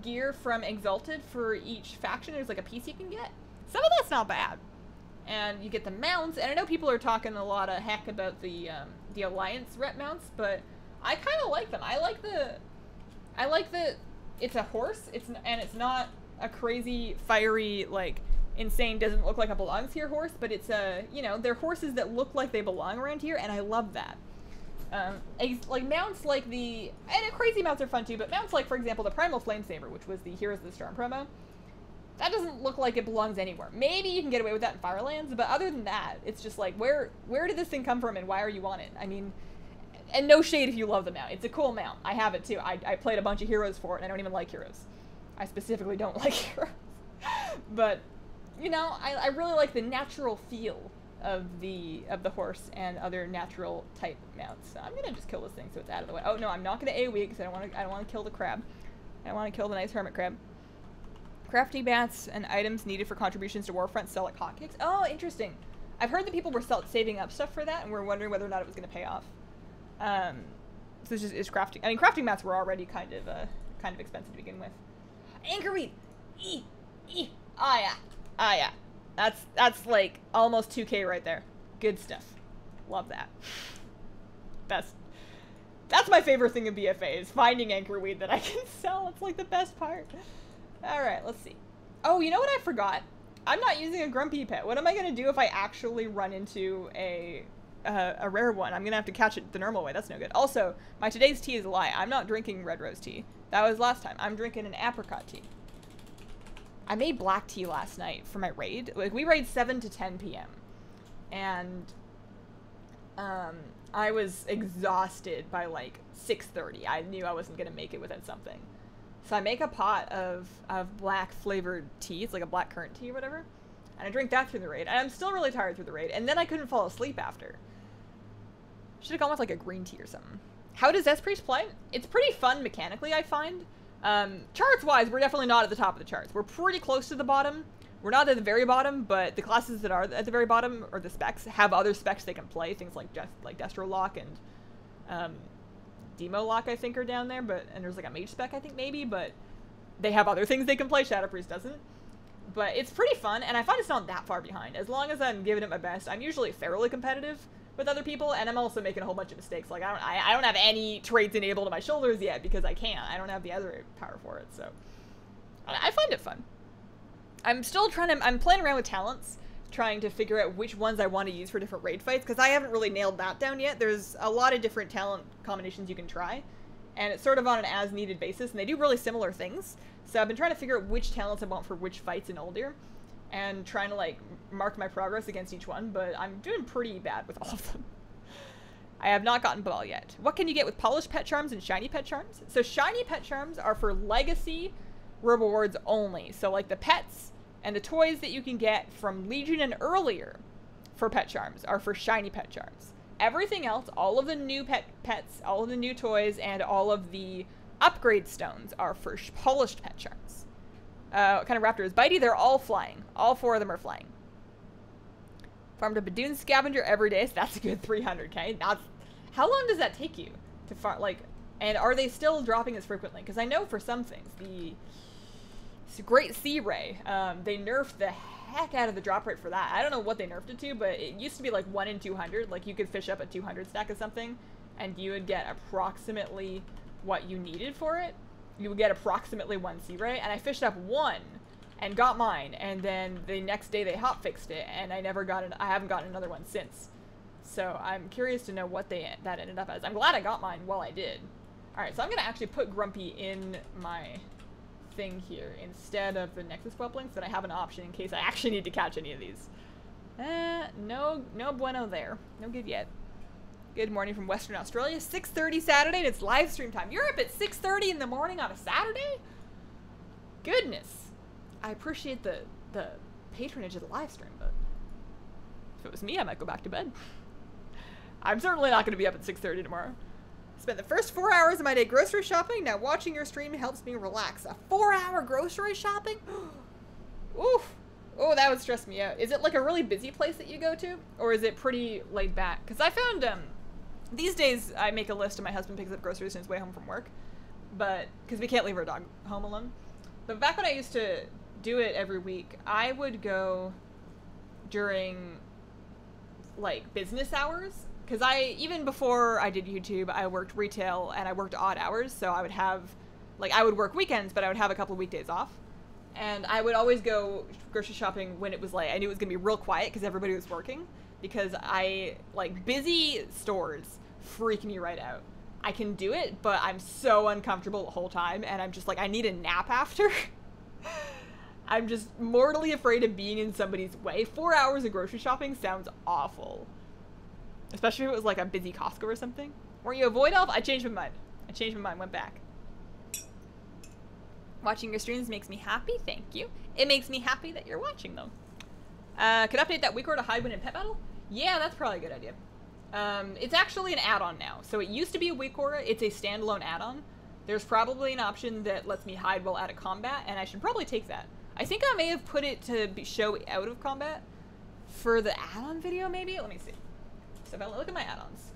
gear from Exalted for each faction. There's like a piece you can get. Some of that's not bad. And you get the mounts, and I know people are talking a lot of heck about the Alliance rep mounts, but I kind of like them. I like the, it's a horse, and it's not a crazy, fiery, like, insane, doesn't look like it belongs here horse, but it's a, you know, they're horses that look like they belong around here, and I love that. Like, mounts like the, and crazy mounts are fun too, but mounts like, for example, the Primal Flamesaber, which was the Heroes of the Storm promo, that doesn't look like it belongs anywhere. Maybe you can get away with that in Firelands, but other than that, it's just like, where did this thing come from and why are you on it? I mean, and no shade if you love the mount. It's a cool mount. I have it too. I played a bunch of heroes for it, and I don't even like heroes. I specifically don't like heroes. But, you know, I really like the natural feel of the horse and other natural type mounts. So I'm gonna just kill this thing so it's out of the way. Oh no, I'm not gonna AoE because I don't want to kill the crab. I want to kill the nice hermit crab. Crafting bats and items needed for contributions to Warfront sell like hotcakes. Oh, interesting. I've heard that people were saving up stuff for that, and we're wondering whether or not it was going to pay off. So this is crafting. I mean, crafting mats were already kind of expensive to begin with. Anchorweed. Ah yeah. That's like almost 2K right there. Good stuff. Love that. That's my favorite thing in BFA is finding anchorweed that I can sell. It's like the best part. Alright, let's see. Oh, you know what I forgot? I'm not using a grumpy pet. What am I going to do if I actually run into a rare one? I'm going to have to catch it the normal way. That's no good. Also, my today's tea is a lie. I'm not drinking red rose tea. That was last time. I'm drinking an apricot tea. I made black tea last night for my raid. Like, we raid 7 to 10 p.m. And I was exhausted by like 6:30. I knew I wasn't going to make it without something. So I make a pot of black flavored tea. It's like a black currant tea or whatever. And I drink that through the raid. And I'm still really tired through the raid. And then I couldn't fall asleep after. Should have gone with like a green tea or something. How does Espriest play? It's pretty fun mechanically, I find. Charts-wise, we're definitely not at the top of the charts. We're pretty close to the bottom. We're not at the very bottom, but the classes that are at the very bottom, or the specs, have other specs they can play. Things like Destro Lock and Demo Lock, I think, are down there, and there's like a Mage spec, I think, maybe, but they have other things they can play. Shadow Priest doesn't. But it's pretty fun, and I find it's not that far behind. As long as I'm giving it my best, I'm usually fairly competitive with other people, and I'm also making a whole bunch of mistakes. Like, I don't have any traits enabled to my shoulders yet, because I can't. I don't have the other power for it, so I find it fun. I'm still I'm playing around with talents, trying to figure out which ones I want to use for different raid fights, because I haven't really nailed that down yet. There's a lot of different talent combinations you can try, and it's sort of on an as-needed basis, and they do really similar things. So I've been trying to figure out which talents I want for which fights in Uldir, and trying to, like, mark my progress against each one, but I'm doing pretty bad with all of them. I have not gotten Ball yet. What can you get with polished pet charms and shiny pet charms? So shiny pet charms are for legacy rewards only. So like the pets and the toys that you can get from Legion and earlier for pet charms are for shiny pet charms. Everything else, all of the new pets, all of the new toys, and all of the upgrade stones are for polished pet charms. What kind of raptor is Bitey? They're all flying. All 4 of them are flying. Farmed a Badoon scavenger every day, so that's a good 300k. That's, how long does that take you to farm, like, and are they still dropping as frequently? Because I know for some things, the Great Sea Ray, they nerfed the heck out of the drop rate for that. I don't know what they nerfed it to, but it used to be like 1 in 200. Like, you could fish up a 200 stack of something, and you would get approximately what you needed for it. You would get approximately 1 Sea Ray, and I fished up 1 and got mine, and then the next day they hot fixed it, and I never got it. I haven't gotten another one since. So I'm curious to know what that ended up as. I'm glad I got mine while I did. All right, so I'm gonna actually put Grumpy in my thing here instead of the Nexus Whelplings, so that I have an option in case I actually need to catch any of these. No bueno there. No good yet. Good morning from Western Australia. 6:30 Saturday, and it's live stream time. You're up at 6:30 in the morning on a Saturday? Goodness. I appreciate the patronage of the live stream, but if it was me, I might go back to bed. I'm certainly not going to be up at 6:30 tomorrow. Spent the first 4 hours of my day grocery shopping. Now watching your stream helps me relax. A 4-hour grocery shopping? Oof. Oh, that would stress me out. Is it like a really busy place that you go to? Or is it pretty laid back? Because I found, these days I make a list and my husband picks up groceries on his way home from work. But, because we can't leave our dog home alone. But back when I used to do it every week, I would go during, like, business hours. Because even before I did YouTube, I worked retail and I worked odd hours. So I would have, like, I would work weekends, but I would have a couple of weekdays off. And I would always go grocery shopping when it was like, I knew it was going to be real quiet because everybody was working. Because like, busy stores freak me right out. I can do it, but I'm so uncomfortable the whole time. And I'm just like, I need a nap after. I'm just mortally afraid of being in somebody's way. 4 hours of grocery shopping sounds awful. Especially if it was like a busy Costco or something. Weren't you a Void Elf? I changed my mind. Went back. Watching your streams makes me happy. Thank you. It makes me happy that you're watching them. Could update that week or to hide when in pet battle? Yeah, that's probably a good idea. It's actually an add-on now. So it used to be a weak aura. It's a standalone add-on. There's probably an option that lets me hide while out of combat, and I should probably take that. I think I may have put it to show out of combat for the add-on video, maybe? Let me see. So if I look at my add-ons.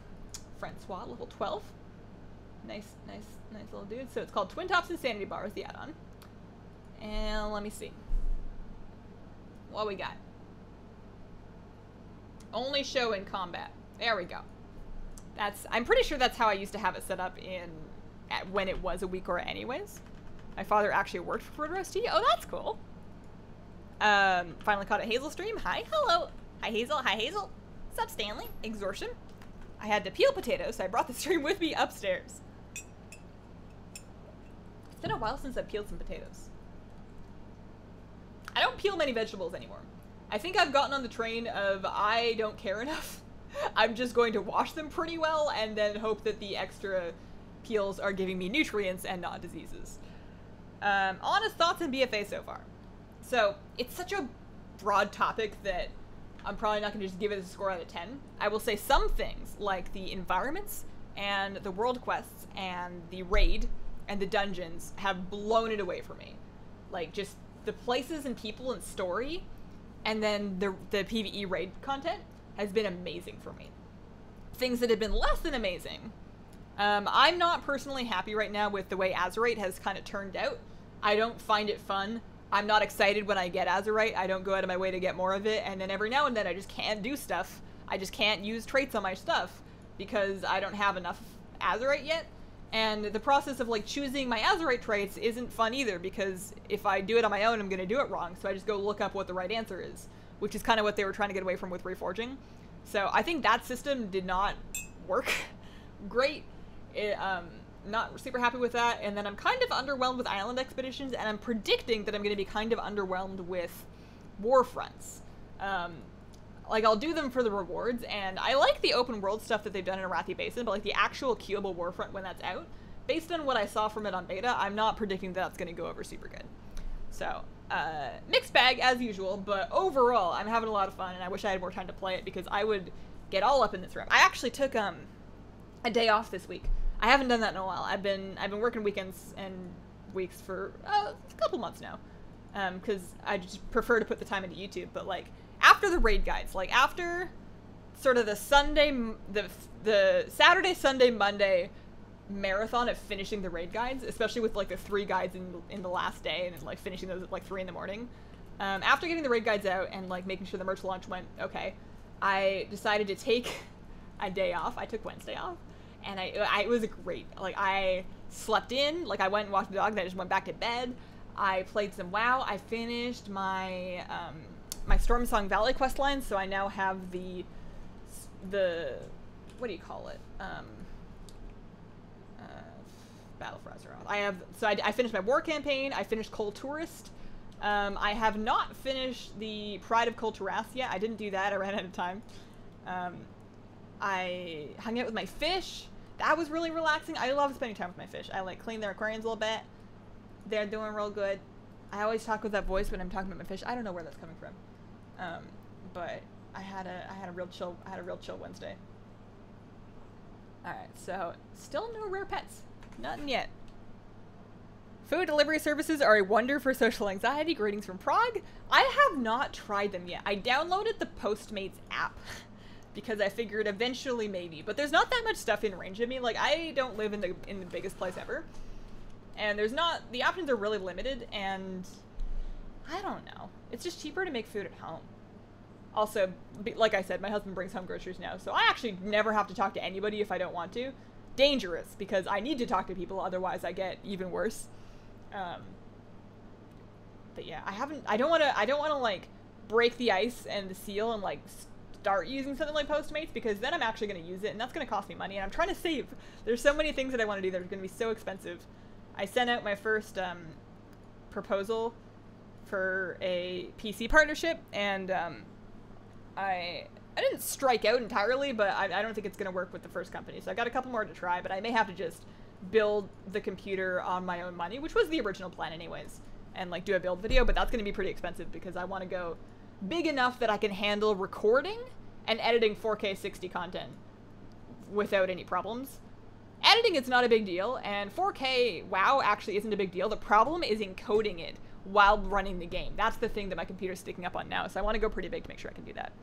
Francois, level 12. Nice little dude. So it's called Twin Tops Insanity Bar is the add-on. And let me see. What we got? Only show in combat. There we go. I'm pretty sure that's how I used to have it set up when it was a weak aura anyways. My father actually worked for Roasty. Oh, that's cool. Finally caught a Hazel stream. Hi, hello. Hi, Hazel. Hi, Hazel. What's up, Stanley? Exortion. I had to peel potatoes, so I brought the stream with me upstairs. It's been a while since I've peeled some potatoes. I don't peel many vegetables anymore. I think I've gotten on the train of I don't care enough. I'm just going to wash them pretty well and then hope that the extra peels are giving me nutrients and not diseases. Honest thoughts on BFA so far. So, it's such a broad topic that I'm probably not going to just give it a score out of 10. I will say some things, like the environments and the world quests and the raid and the dungeons have blown it away for me. Like, just the places and people and story, and then the PvE raid content has been amazing for me. Things that have been less than amazing. I'm not personally happy right now with the way Azerite has kind of turned out. I don't find it fun. I'm not excited when I get Azerite. I don't go out of my way to get more of it, and then every now and then I just can't do stuff. I just can't use traits on my stuff because I don't have enough Azerite yet. And the process of like choosing my Azerite traits isn't fun either, because if I do it on my own, I'm going to do it wrong. So I just go look up what the right answer is, which is kind of what they were trying to get away from with reforging. So I think that system did not work great. not super happy with that. And then I'm kind of underwhelmed with island expeditions, and I'm predicting that I'm going to be kind of underwhelmed with war fronts. Like, I'll do them for the rewards, and I like the open world stuff that they've done in Arathi Basin, but like the actual queuable warfront when that's out, based on what I saw from it on beta, I'm not predicting that's going to go over super good. So, mixed bag as usual, but overall, I'm having a lot of fun, and I wish I had more time to play it because I would get all up in this room. I actually took a day off this week. I haven't done that in a while. I've been working weekends and weeks for a couple months now, because I just prefer to put the time into YouTube. But like after the raid guides, like after sort of the Sunday, the Saturday, Sunday, Monday marathon of finishing the raid guides, especially with like the 3 guides in the last day and like finishing those at like 3 in the morning. After getting the raid guides out and like making sure the merch launch went okay, I decided to take a day off. I took Wednesday off, and it was great. Like I slept in, like I went and walked the dog, then I just went back to bed. I played some WoW. I finished my my Storm Song Valley quest line, so I now have the what do you call it? Battle for Azeroth. I finished my war campaign. I finished Coal Tourist. I have not finished the Pride of Kulturath yet. I didn't do that. I ran out of time. I hung out with my fish. That was really relaxing. I love spending time with my fish. I like clean their aquariums a little bit. They're doing real good. I always talk with that voice when I'm talking about my fish. I don't know where that's coming from. But I had a real chill Wednesday. All right, so still no rare pets. Nothing yet. Food delivery services are a wonder for social anxiety. Greetings from Prague. I have not tried them yet. I downloaded the Postmates app because I figured eventually maybe, but there's not that much stuff in range of me. Like I don't live in the biggest place ever, and the options are really limited, and I don't know. It's just cheaper to make food at home. Also, like I said, my husband brings home groceries now, so I actually never have to talk to anybody if I don't want to. Dangerous, because I need to talk to people, otherwise I get even worse. But yeah, I don't want to like break the ice and the seal and like start using something like Postmates, because then I'm actually going to use it, and that's going to cost me money, and I'm trying to save. There's so many things that I want to do that are going to be so expensive. I sent out my first proposal for a PC partnership, and I didn't strike out entirely, but I don't think it's going to work with the first company. So I've got a couple more to try, but I may have to just build the computer on my own money, which was the original plan anyways, and like do a build video, but that's going to be pretty expensive because I want to go big enough that I can handle recording and editing 4K 60 content without any problems. Editing is not a big deal, and 4K WoW actually isn't a big deal. The problem is encoding it while running the game. That's the thing that my computer's sticking up on now, so I want to go pretty big to make sure I can do that.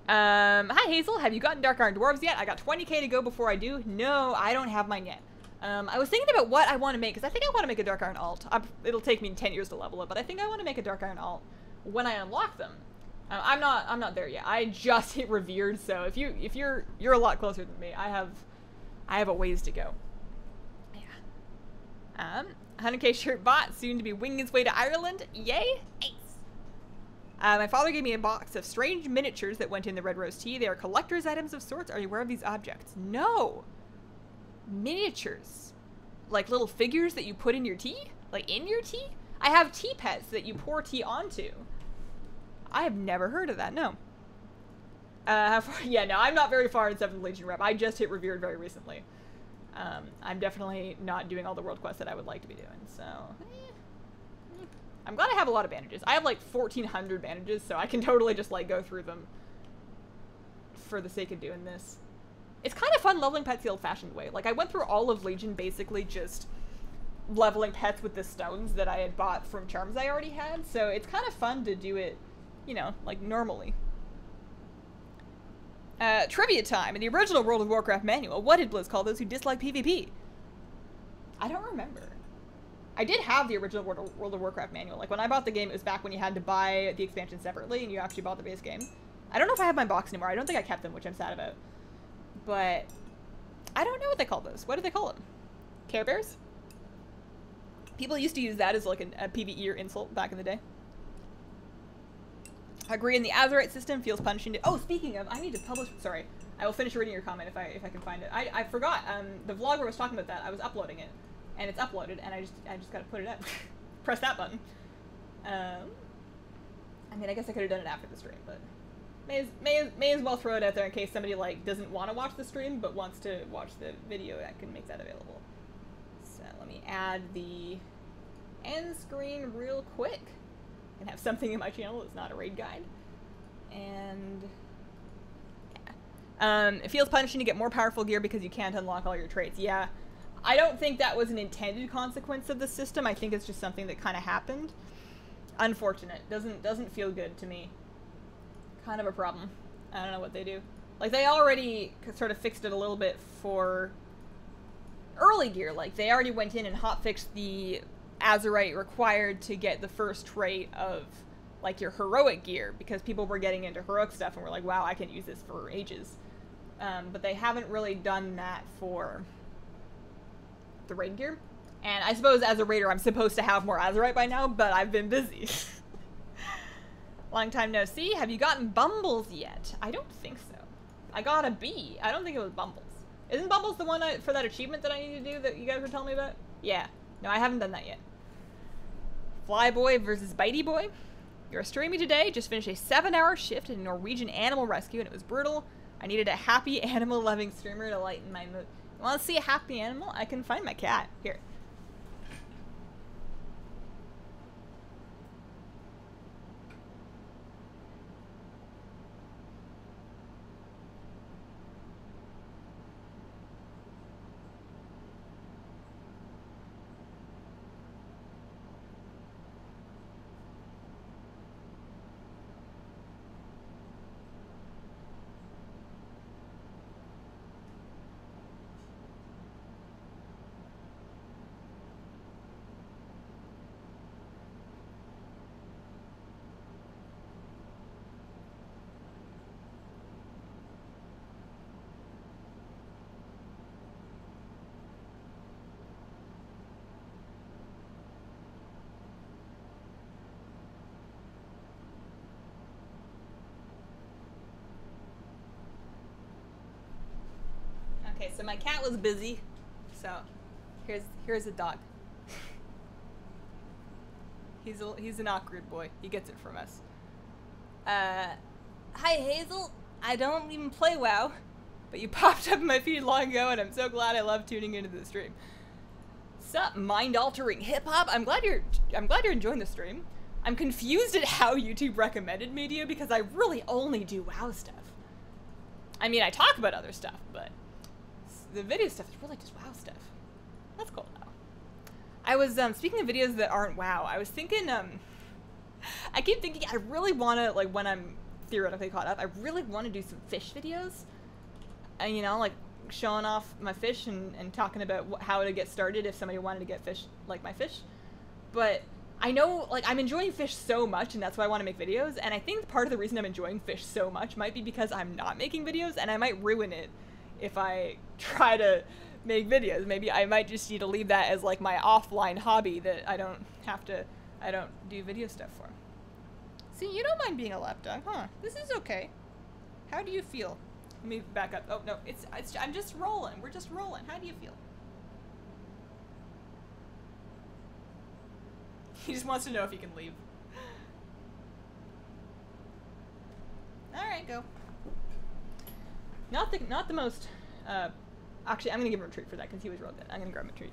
Hi Hazel, have you gotten Dark Iron Dwarves yet? I got 20k to go before I do. No, I don't have mine yet. I was thinking about what I want to make, because I think I want to make a Dark Iron alt. It'll take me 10 years to level it, but I think I want to make a Dark Iron alt when I unlock them. I'm not there yet. I just hit Revered, so if you're a lot closer than me. I have a ways to go. Yeah. 100k shirt bot, soon to be winging his way to Ireland. Yay! Ace. My father gave me a box of strange miniatures that went in the red rose tea. They are collector's items of sorts. Are you aware of these objects? No. Miniatures. Like little figures that you put in your tea? Like in your tea? I have tea pets that you pour tea onto. I have never heard of that, no. Yeah, no, I'm not very far in 7th Legion rep. I just hit Revered very recently. I'm definitely not doing all the world quests that I would like to be doing, so... I'm glad I have a lot of bandages. I have like 1,400 bandages, so I can totally just like go through them for the sake of doing this. It's kind of fun leveling pets the old-fashioned way. Like I went through all of Legion basically just leveling pets with the stones that I had bought from charms I already had, so it's kind of fun to do it, you know, like normally. Trivia time. In the original World of Warcraft manual, what did Blizz call those who dislike PvP? I don't remember. I did have the original World of Warcraft manual. Like, when I bought the game, it was back when you had to buy the expansion separately, and you actually bought the base game. I don't know if I have my box anymore. I don't think I kept them, which I'm sad about. But I don't know what they call those. What do they call them? Care Bears? People used to use that as, like, a PvE or insult back in the day. I agree, and the Azerite system feels punishing to— Oh, speaking of, I need to publish— Sorry. I will finish reading your comment if I can find it. I forgot, the vlogger was talking about that. I was uploading it, and it's uploaded, and I just gotta put it up. Press that button. I mean, I guess I could have done it after the stream, but may as well throw it out there in case somebody, like, doesn't want to watch the stream, but wants to watch the video. I can make that available. So let me add the end screen real quick and have something in my channel that's not a raid guide. And yeah. It feels punishing to get more powerful gear because you can't unlock all your traits. Yeah, I don't think that was an intended consequence of the system. I think it's just something that kind of happened. Unfortunate. Doesn't feel good to me. Kind of a problem. I don't know what they do. Like, they already sort of fixed it a little bit for early gear. Like, they already went in and hotfixed the Azurite required to get the first trait of, like, your heroic gear, because people were getting into heroic stuff and were like, wow, I can use this for ages. But they haven't really done that for the raid gear. And I suppose as a raider, I'm supposed to have more Azurite by now, but I've been busy. Long time no see. Have you gotten Bumbles yet? I don't think so. I got a B. I don't think it was Bumbles. Isn't Bumbles the one for that achievement that I need to do that you guys were telling me about? Yeah. No, I haven't done that yet. Flyboy versus Bitey Boy. You're streaming today. Just finished a 7-hour shift in Norwegian animal rescue, and it was brutal. I needed a happy animal-loving streamer to lighten my mood. You want to see a happy animal? I can find my cat. Here. Okay, so my cat was busy, so here's a dog. He's an awkward boy. He gets it from us. Hi Hazel. I don't even play WoW, but you popped up in my feed long ago, and I'm so glad. I love tuning into the stream. Sup, mind-altering hip-hop? I'm glad you're enjoying the stream. I'm confused at how YouTube recommended me to you because I really only do WoW stuff. I mean, I talk about other stuff, but the video stuff is really just WoW stuff. That's cool though. I was, speaking of videos that aren't WoW, I was thinking, I keep thinking I really want to, like, when I'm theoretically caught up, I really want to do some fish videos. And, you know, like, showing off my fish and talking about how to get started if somebody wanted to get fish like my fish. But I know, like, I'm enjoying fish so much, and that's why I want to make videos, and I think part of the reason I'm enjoying fish so much might be because I'm not making videos, and I might ruin it if I try to make videos. Maybe I might just need to leave that as, like, my offline hobby that I don't do video stuff for. See, you don't mind being a lapdog, huh? This is okay. How do you feel? Let me back up. Oh, no, I'm just rolling. We're just rolling. How do you feel? He just wants to know if he can leave. Alright, go. Not the most, actually, I'm gonna give him a treat for that, because he was real good. I'm gonna grab him a treat.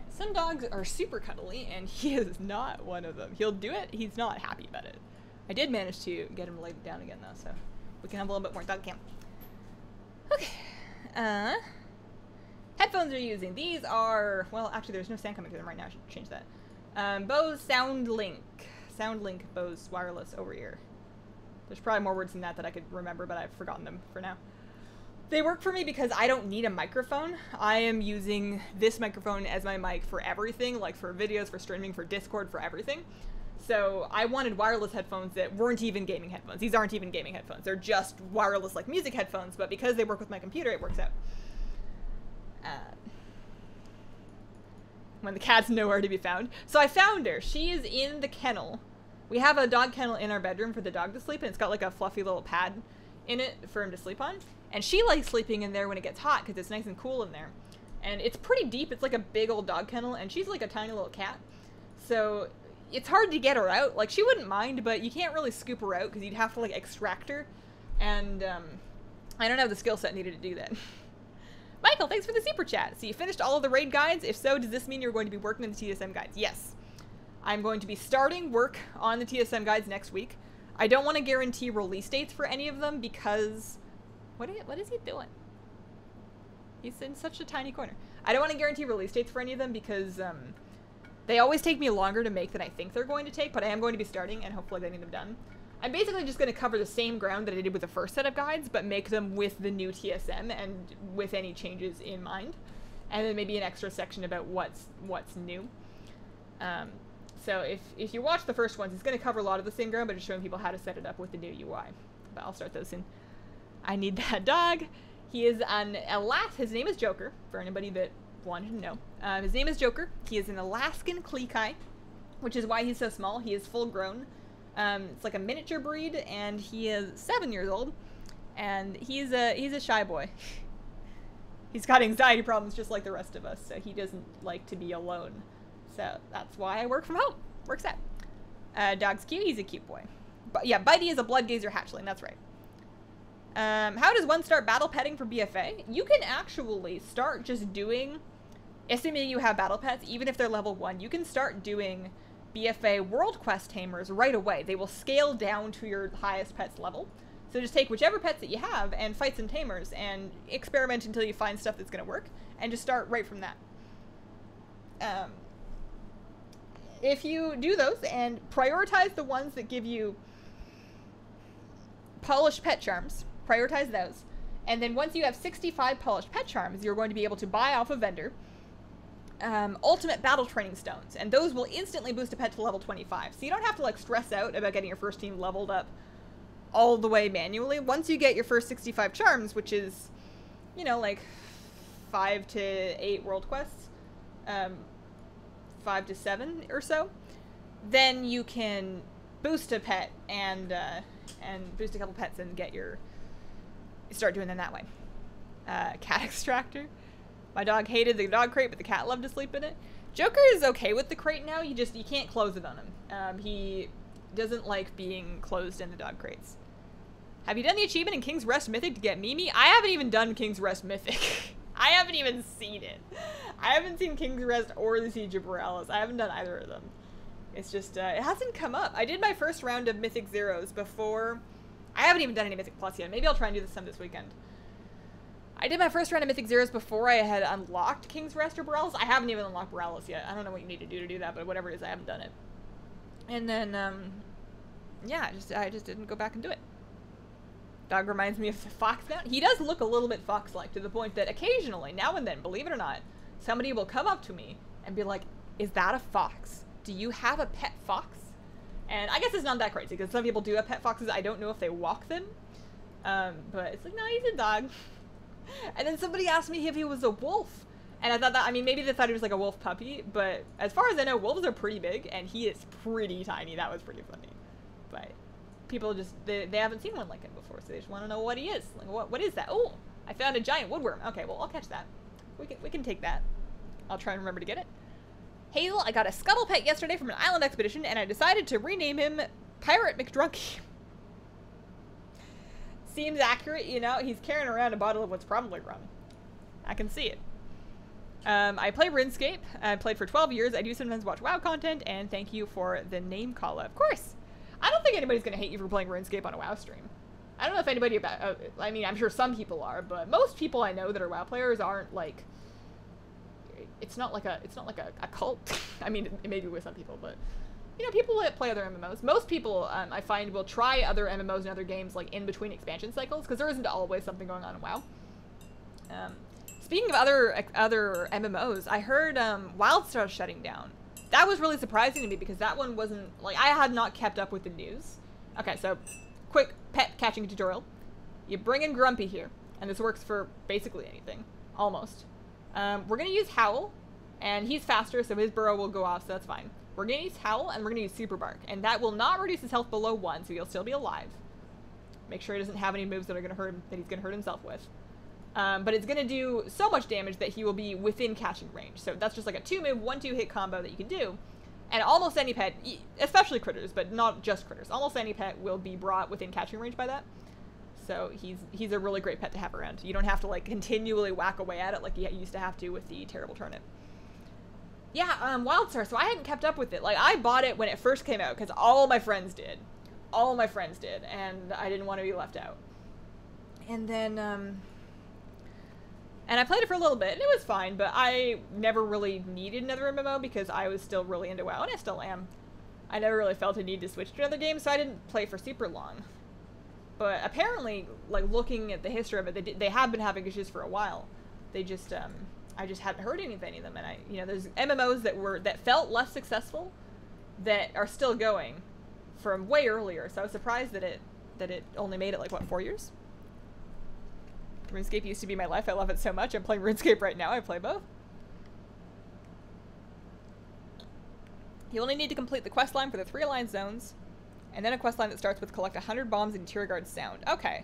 Some dogs are super cuddly, and he is not one of them. He'll do it, he's not happy about it. I did manage to get him laid down again, though, so we can have a little bit more dog cam. Okay. Headphones are using. These are, well, actually, there's no sound coming through them right now. I should change that. Bose SoundLink. SoundLink Bose wireless over ear. There's probably more words than that I could remember, but I've forgotten them for now. They work for me because I don't need a microphone. I am using this microphone as my mic for everything, like for videos, for streaming, for Discord, for everything. So I wanted wireless headphones that weren't even gaming headphones. These aren't even gaming headphones. They're just wireless like music headphones, but because they work with my computer, it works out. When the cat's nowhere to be found. So I found her. She is in the kennel. We have a dog kennel in our bedroom for the dog to sleep, and it's got like a fluffy little pad in it for him to sleep on. And she likes sleeping in there when it gets hot because it's nice and cool in there. And it's pretty deep. It's like a big old dog kennel, and she's like a tiny little cat. So it's hard to get her out. Like, she wouldn't mind, but you can't really scoop her out because you'd have to like extract her. And I don't have the skill set needed to do that. Michael, thanks for the super chat. So you finished all of the raid guides? If so, does this mean you're going to be working on the TSM guides? Yes. I'm going to be starting work on the TSM guides next week. I don't want to guarantee release dates for any of them because... What is he doing? He's in such a tiny corner. I don't want to guarantee release dates for any of them because they always take me longer to make than I think they're going to take, but I am going to be starting and hopefully getting them done. I'm basically just going to cover the same ground that I did with the first set of guides, but make them with the new TSM and with any changes in mind. And then maybe an extra section about what's new. So if you watch the first ones, it's going to cover a lot of the same ground, but just showing people how to set it up with the new UI. But I'll start those soon. I need that dog. He is an his name is Joker, for anybody that wanted to know. His name is Joker. He is an Alaskan Klekai, which is why he's so small. He is full grown. It's like a miniature breed, and he is 7 years old, and he's a shy boy. He's got anxiety problems just like the rest of us, so he doesn't like to be alone. So that's why I work from home. Works out. Dog's cute. He's a cute boy. But yeah, Bitey is a blood gazer hatchling. That's right. How does one start battle petting for BFA? You can actually start just doing, assuming you have battle pets, even if they're level 1, you can start doing BFA World Quest tamers right away. They will scale down to your highest pet's level. So just take whichever pets that you have and fight some tamers and experiment until you find stuff that's going to work and just start right from that. If you do those and prioritize the ones that give you polished pet charms, prioritize those. And then once you have 65 polished pet charms, you're going to be able to buy off a vendor ultimate battle training stones, and those will instantly boost a pet to level 25. So you don't have to like stress out about getting your first team leveled up all the way manually. Once you get your first 65 charms, which is, you know, like 5 to 8 world quests, 5 to 7 or so, then you can boost a pet and boost a couple pets and get your, start doing them that way. Cat extractor. My dog hated the dog crate, but the cat loved to sleep in it. Joker is okay with the crate now. You can't close it on him. He doesn't like being closed in the dog crates. Have you done the achievement in King's Rest Mythic to get Mimi? I haven't even done King's Rest Mythic. I haven't even seen it. I haven't seen King's Rest or the Siege of Borealis. I haven't done either of them. It's just, it hasn't come up. I did my first round of Mythic Zeros before. I haven't even done any Mythic Plus yet. Maybe I'll try and do some this weekend. I did my first round of Mythic Zeros before I had unlocked King's Rest or Borealis. I haven't even unlocked Borealis yet. I don't know what you need to do that, but whatever it is, I haven't done it. And then, yeah, I just didn't go back and do it. Dog reminds me of the fox now. He does look a little bit fox-like, to the point that occasionally, now and then, believe it or not, somebody will come up to me and be like, is that a fox? Do you have a pet fox? And I guess it's not that crazy, because some people do have pet foxes. I don't know if they walk them. But it's like, no, he's a dog. And then somebody asked me if he was a wolf. And I thought that, I mean, maybe they thought he was like a wolf puppy, but as far as I know, wolves are pretty big, and he is pretty tiny. That was pretty funny. But people just, they haven't seen one like him before, so they just want to know what he is. Like, what is that? Oh, I found a giant woodworm. Okay, well, I'll catch that. We can take that. I'll try and remember to get it. Hazel, I got a scuttle pet yesterday from an island expedition, and I decided to rename him Pirate McDrunky. Seems accurate, you know? He's carrying around a bottle of what's probably rum. I can see it. I play RuneScape. I played for 12 years. I do sometimes watch WoW content, and thank you for the name call out. Of course. I don't think anybody's going to hate you for playing RuneScape on a WoW stream. I don't know if anybody about... I mean, I'm sure some people are, but most people I know that are WoW players aren't, like... It's not like a cult. I mean, it may be with some people, but... You know, people that play other MMOs. Most people, I find, will try other MMOs and other games, like, in between expansion cycles, because there isn't always something going on in WoW. Speaking of other MMOs, I heard WildStar's shutting down. That was really surprising to me because that one wasn't, like, I had not kept up with the news. Okay, so quick pet catching tutorial. You bring in Grumpy here, and this works for basically anything, almost. We're gonna use Howl, and he's faster, so his burrow will go off, so that's fine. We're gonna use Howl, and we're gonna use Super Bark, and that will not reduce his health below 1, so he'll still be alive. Make sure he doesn't have any moves that are gonna hurt him, that he's gonna hurt himself with. But it's gonna do so much damage that he will be within catching range. So that's just like a 2-move, 1-2 hit combo that you can do. And almost any pet, especially critters, but not just critters, almost any pet will be brought within catching range by that. So he's a really great pet to have around. You don't have to like continually whack away at it like you used to have to with the terrible turnip. Yeah, Wildstar, so I hadn't kept up with it. Like, I bought it when it first came out, because all my friends did. All my friends did, and I didn't want to be left out. And then, and I played it for a little bit, and it was fine, but I never really needed another MMO because I was still really into WoW, and I still am. I never really felt a need to switch to another game, so I didn't play for super long. But apparently, like, looking at the history of it, they have been having issues for a while. They just, I just hadn't heard anything of them, and you know, there's MMOs that felt less successful that are still going from way earlier, so I was surprised that it only made it, like, what, 4 years? RuneScape used to be my life. I love it so much. I'm playing RuneScape right now. I play both. You only need to complete the quest line for the 3 aligned zones, and then a quest line that starts with collect 100 bombs in Tier Guard Sound. Okay.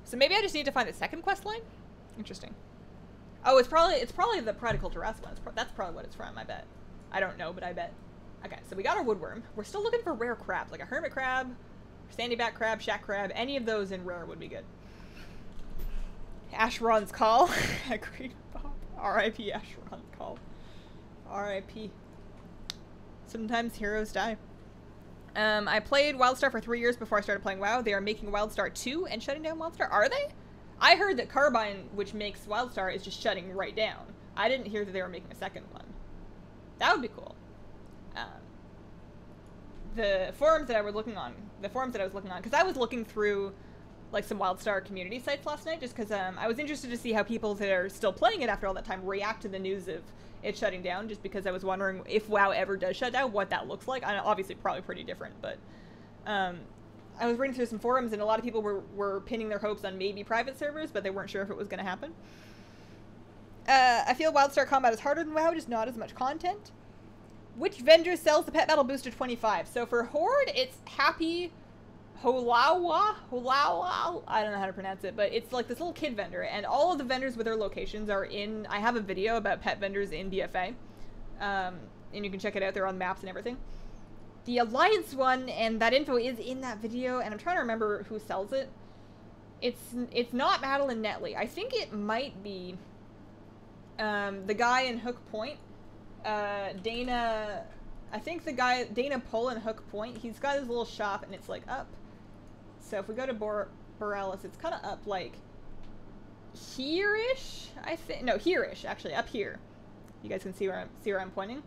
So maybe I just need to find the second quest line? Interesting. Oh, it's probably the Prodigal Duress one. That's probably what it's from, I bet. I don't know, but I bet. Okay, so we got our woodworm. We're still looking for rare crabs, like a hermit crab, sandyback crab, shack crab. Any of those in rare would be good. Asheron's Call. Agreed, Bob. R.I.P. Asheron's Call. R.I.P. Sometimes heroes die. I played Wildstar for 3 years before I started playing WoW. They are making Wildstar 2 and shutting down Wildstar. Are they? I heard that Carbine, which makes Wildstar, is just shutting right down. I didn't hear that they were making a second one. That would be cool. The forums that I was looking on, because I was looking through like some Wildstar community sites last night, just because I was interested to see how people that are still playing it after all that time react to the news of it shutting down, just because I was wondering if WoW ever does shut down, what that looks like. I know, obviously probably pretty different, but I was reading through some forums and a lot of people were pinning their hopes on maybe private servers, but they weren't sure if it was going to happen. I feel Wildstar combat is harder than WoW, just not as much content. Which vendor sells the pet battle booster 25? So for Horde, it's Happy Holawa? I don't know how to pronounce it, but it's like this little kid vendor, and all of the vendors with their locations are in, I have a video about pet vendors in BFA, and you can check it out there on maps and everything. The Alliance one, and that info is in that video, and I'm trying to remember who sells it. It's not Madeline Netley. I think it might be the guy in Hook Point. Dana, I think the guy, Dana Pull in Hook Point, he's got his little shop, and it's like up. So if we go to Borealis, it's kind of up like here-ish, I think. No, here-ish, actually, up here. You guys can see where I'm pointing.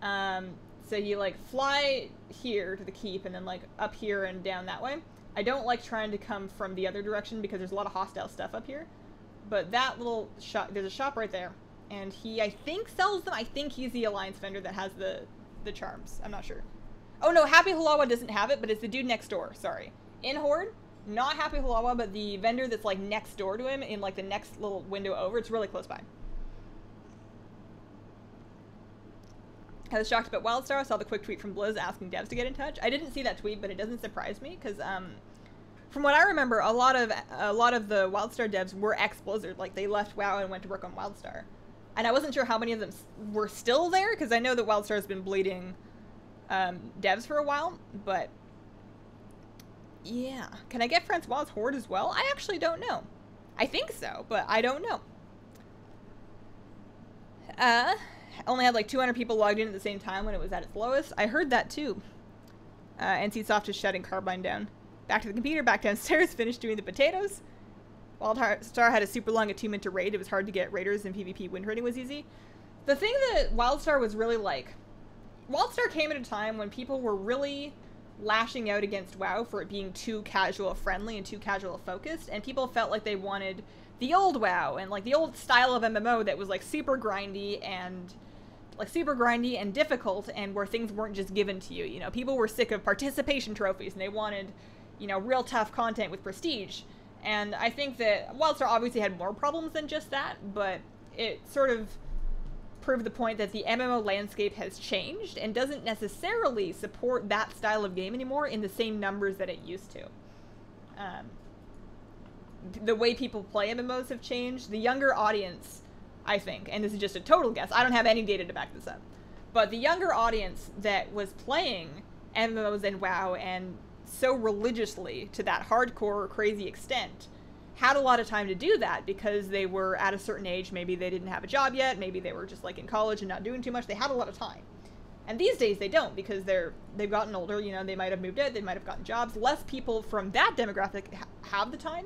So you like fly here to the keep and then like up here and down that way. I don't like trying to come from the other direction because there's a lot of hostile stuff up here. But that little shop, there's a shop right there. And he, I think, sells them. I think he's the Alliance vendor that has the charms. I'm not sure. Oh no, Happy Hulawa doesn't have it, but it's the dude next door. Sorry. In Horde, not Happy Hulawa, but the vendor that's like next door to him in like the next little window over. It's really close by. I was shocked about Wildstar. I saw the quick tweet from Blizz asking devs to get in touch. I didn't see that tweet, but it doesn't surprise me because from what I remember, a lot of the Wildstar devs were ex-Blizzard. Like they left WoW and went to work on Wildstar. And I wasn't sure how many of them were still there, because I know that Wildstar has been bleeding devs for a while, but yeah. Can I get Francois' Horde as well? I actually don't know. I think so, but I don't know. Only had like 200 people logged in at the same time when it was at its lowest. I heard that too. NCSoft is shutting Carbine down. Back to the computer, back downstairs, finished doing the potatoes. Wildstar had a super long attunement to raid. It was hard to get raiders, and PvP win raiding was easy. The thing that Wildstar was really like, Wildstar came at a time when people were really lashing out against WoW for it being too casual friendly and too casual focused, and people felt like they wanted the old WoW and like the old style of MMO that was like super grindy and like super grindy and difficult, and where things weren't just given to you. You know, people were sick of participation trophies and they wanted, you know, real tough content with prestige. And I think that Wildstar obviously had more problems than just that, but it sort of proved the point that the MMO landscape has changed and doesn't necessarily support that style of game anymore in the same numbers that it used to. The way people play MMOs have changed. The younger audience, I think, and this is just a total guess, I don't have any data to back this up, but the younger audience that was playing MMOs and WoW and so religiously to that hardcore crazy extent had a lot of time to do that because they were at a certain age. Maybe they didn't have a job yet, maybe they were just like in college and not doing too much. They had a lot of time. And these days they don't, because they've gotten older, you know, they might have moved out, they might have gotten jobs. Less people from that demographic have the time.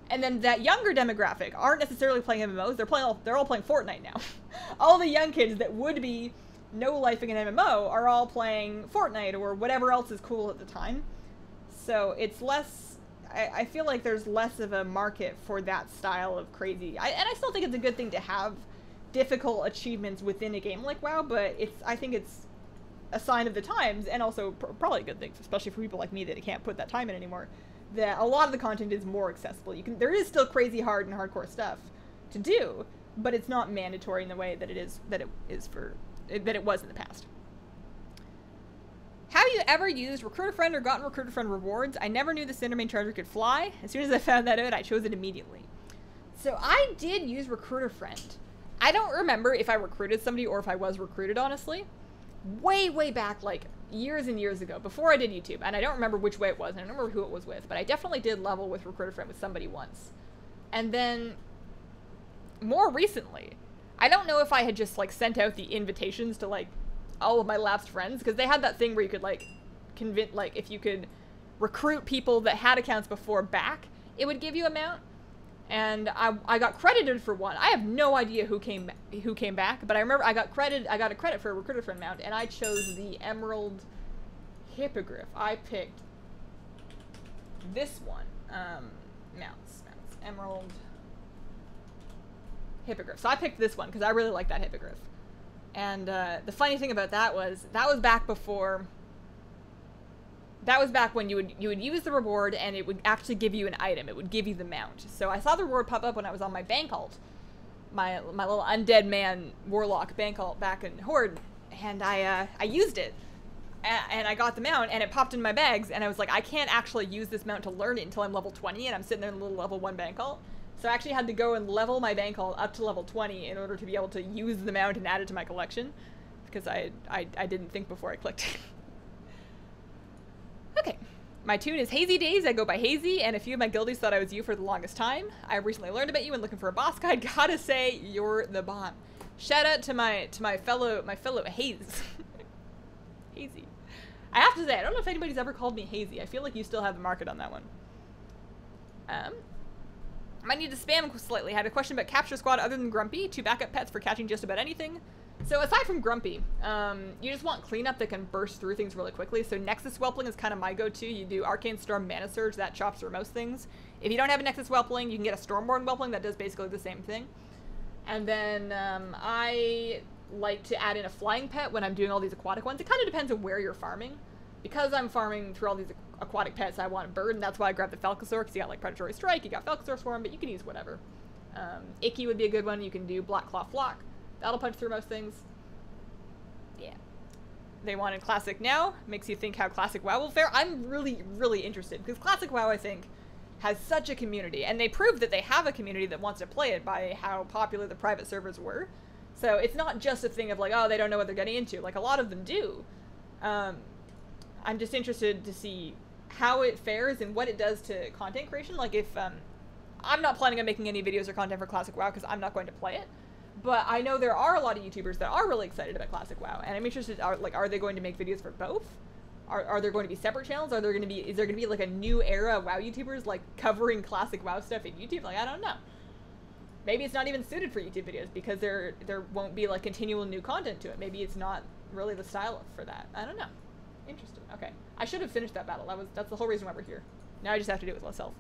And then that younger demographic aren't necessarily playing MMOs, they're all playing Fortnite now. All the young kids that would be no-lifing an MMO are all playing Fortnite or whatever else is cool at the time. So it's less, I feel like there's less of a market for that style of crazy. And I still think it's a good thing to have difficult achievements within a game like WoW, but I think it's a sign of the times, and also probably a good thing, especially for people like me that can't put that time in anymore, that a lot of the content is more accessible. There is still crazy hard and hardcore stuff to do, but it's not mandatory in the way that it was in the past. Have you ever used Recruiter Friend or gotten Recruiter Friend rewards? I never knew the Cindermain charger could fly. As soon as I found that out, I chose it immediately. So I did use Recruiter Friend. I don't remember if I recruited somebody or if I was recruited, honestly. Way back, like years and years ago, before I did YouTube, and I don't remember which way it was, and I don't remember who it was with, but I definitely did level with Recruiter Friend with somebody once. And then, more recently, I don't know if I had just, like, sent out the invitations to, like, all of my lapsed friends, because they had that thing where you could, like, if you could recruit people that had accounts before back, it would give you a mount. And I got credited for one. I have no idea who came back, but I remember I got a credit for a Recruiter Friend mount, and I chose the Emerald Hippogriff. I picked this one. Mounts. Emerald Hippogriff. So I picked this one because I really like that Hippogriff. And the funny thing about that was back before. That was back when you would use the reward and it would actually give you an item. It would give you the mount. So I saw the reward pop up when I was on my bank alt, my little undead man warlock bank alt back in Horde, and I used it, and I got the mount, and it popped in my bags, and I was like, I can't actually use this mount to learn it until I'm level 20, and I'm sitting there in a little level 1 bank alt. So I actually had to go and level my bank alt up to level 20 in order to be able to use the mount and add it to my collection, because I didn't think before I clicked. Okay, my tune is Hazy Days. I go by Hazy, and a few of my guildies thought I was you for the longest time. I recently learned about you and looking for a boss guide. Gotta say, you're the bomb. Shout out to my fellow Haze. Hazy. I have to say, I don't know if anybody's ever called me Hazy. I feel like you still have the market on that one. Might need to spam slightly. I had a question about Capture Squad other than Grumpy. 2 backup pets for catching just about anything. So aside from Grumpy, you just want cleanup that can burst through things really quickly. So Nexus Whelpling is kind of my go-to. You do Arcane Storm Mana Surge, that chops through most things. If you don't have a Nexus Whelpling, you can get a Stormborn Whelpling that does basically the same thing. And then I like to add in a flying pet when I'm doing all these aquatic ones. It kind of depends on where you're farming. Because I'm farming through all these aquatic pets, I want a bird, and that's why I grabbed the Falcosaur, because you got like Predatory Strike, you got Falcosaur Swarm, but you can use whatever. Icky would be a good one. You can do Black Claw Flock. That'll punch through most things. Yeah. They wanted Classic now. Makes you think how Classic WoW will fare. I'm really interested, because Classic WoW, I think, has such a community, and they proved that they have a community that wants to play it by how popular the private servers were. So it's not just a thing of like, oh, they don't know what they're getting into. Like, a lot of them do. I'm just interested to see how it fares and what it does to content creation. Like, if I'm not planning on making any videos or content for Classic WoW because I'm not going to play it, but I know there are a lot of YouTubers that are really excited about Classic WoW, and I'm interested. Are they going to make videos for both? Are there going to be separate channels? Is there going to be like a new era of WoW YouTubers like covering Classic WoW stuff in YouTube? Like, I don't know. Maybe it's not even suited for YouTube videos because there won't be like continual new content to it. Maybe it's not really the style for that. I don't know. Interesting. Okay. I should have finished that battle. That's the whole reason why we're here. Now I just have to do it with less health.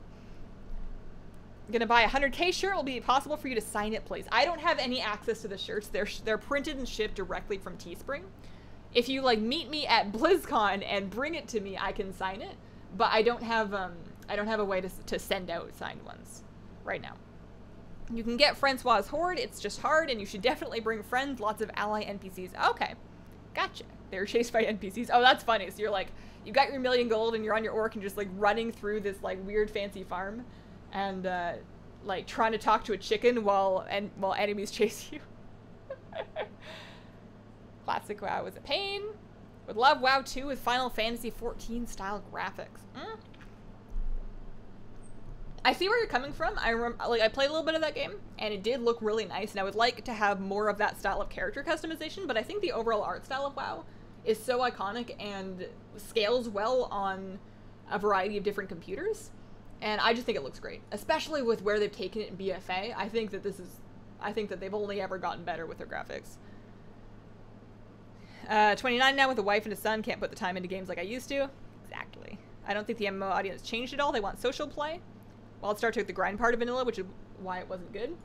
Gonna buy a 100K shirt. Will be possible for you to sign it, please? I don't have any access to the shirts. They're printed and shipped directly from Teespring. If you like meet me at BlizzCon and bring it to me, I can sign it. But I don't have a way to send out signed ones right now. You can get Francois' Horde. It's just hard, and you should definitely bring friends. Lots of ally NPCs. Okay, gotcha. They're chased by NPCs. Oh, that's funny. So you're like, you got your 1,000,000 gold, and you're on your orc, and just like running through this like weird fancy farm, and like trying to talk to a chicken while enemies chase you. Classic WoW was a pain. Would love WoW 2 with Final Fantasy 14 style graphics. I see where you're coming from. I played a little bit of that game, and it did look really nice, and I would like to have more of that style of character customization, but I think the overall art style of WoW is so iconic and scales well on a variety of different computers, and I just think it looks great, especially with where they've taken it in BFA. I think that they've only ever gotten better with their graphics. 29 now with a wife and a son, can't put the time into games like I used to. Exactly. I don't think the MMO audience changed at all. They want social play. WildStar took the grind part of vanilla, which is why it wasn't good.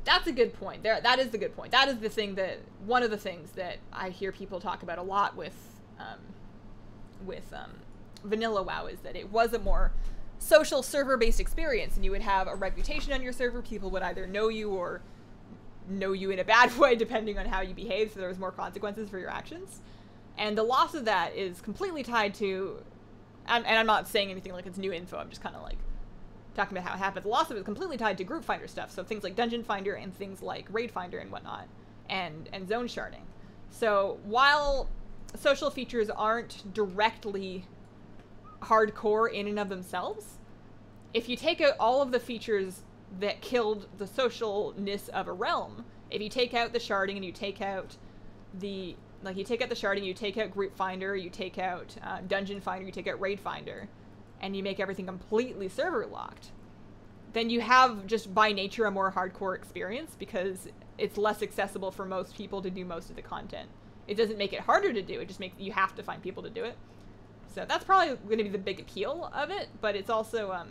That's a good point. That is the good point. That is the thing that, one of the things that I hear people talk about a lot with vanilla WoW is that it was a more social server-based experience, and you would have a reputation on your server. People would either know you or know you in a bad way, depending on how you behave, so there was more consequences for your actions. And the loss of that is completely tied to, and I'm not saying anything like it's new info, I'm just kind of like talking about how it happened. The loss of it is completely tied to group finder stuff, so things like Dungeon Finder and things like Raid Finder and whatnot, and zone sharding. So while social features aren't directly hardcore in and of themselves, if you take out all of the features that killed the socialness of a realm, if you take out the sharding and you take out the, like, you take out the sharding, you take out group finder, you take out dungeon finder, you take out raid finder, and you make everything completely server locked, then you have just by nature a more hardcore experience because it's less accessible for most people to do most of the content. It doesn't make it harder to do, it just makes you have to find people to do it. So that's probably going to be the big appeal of it, but it's also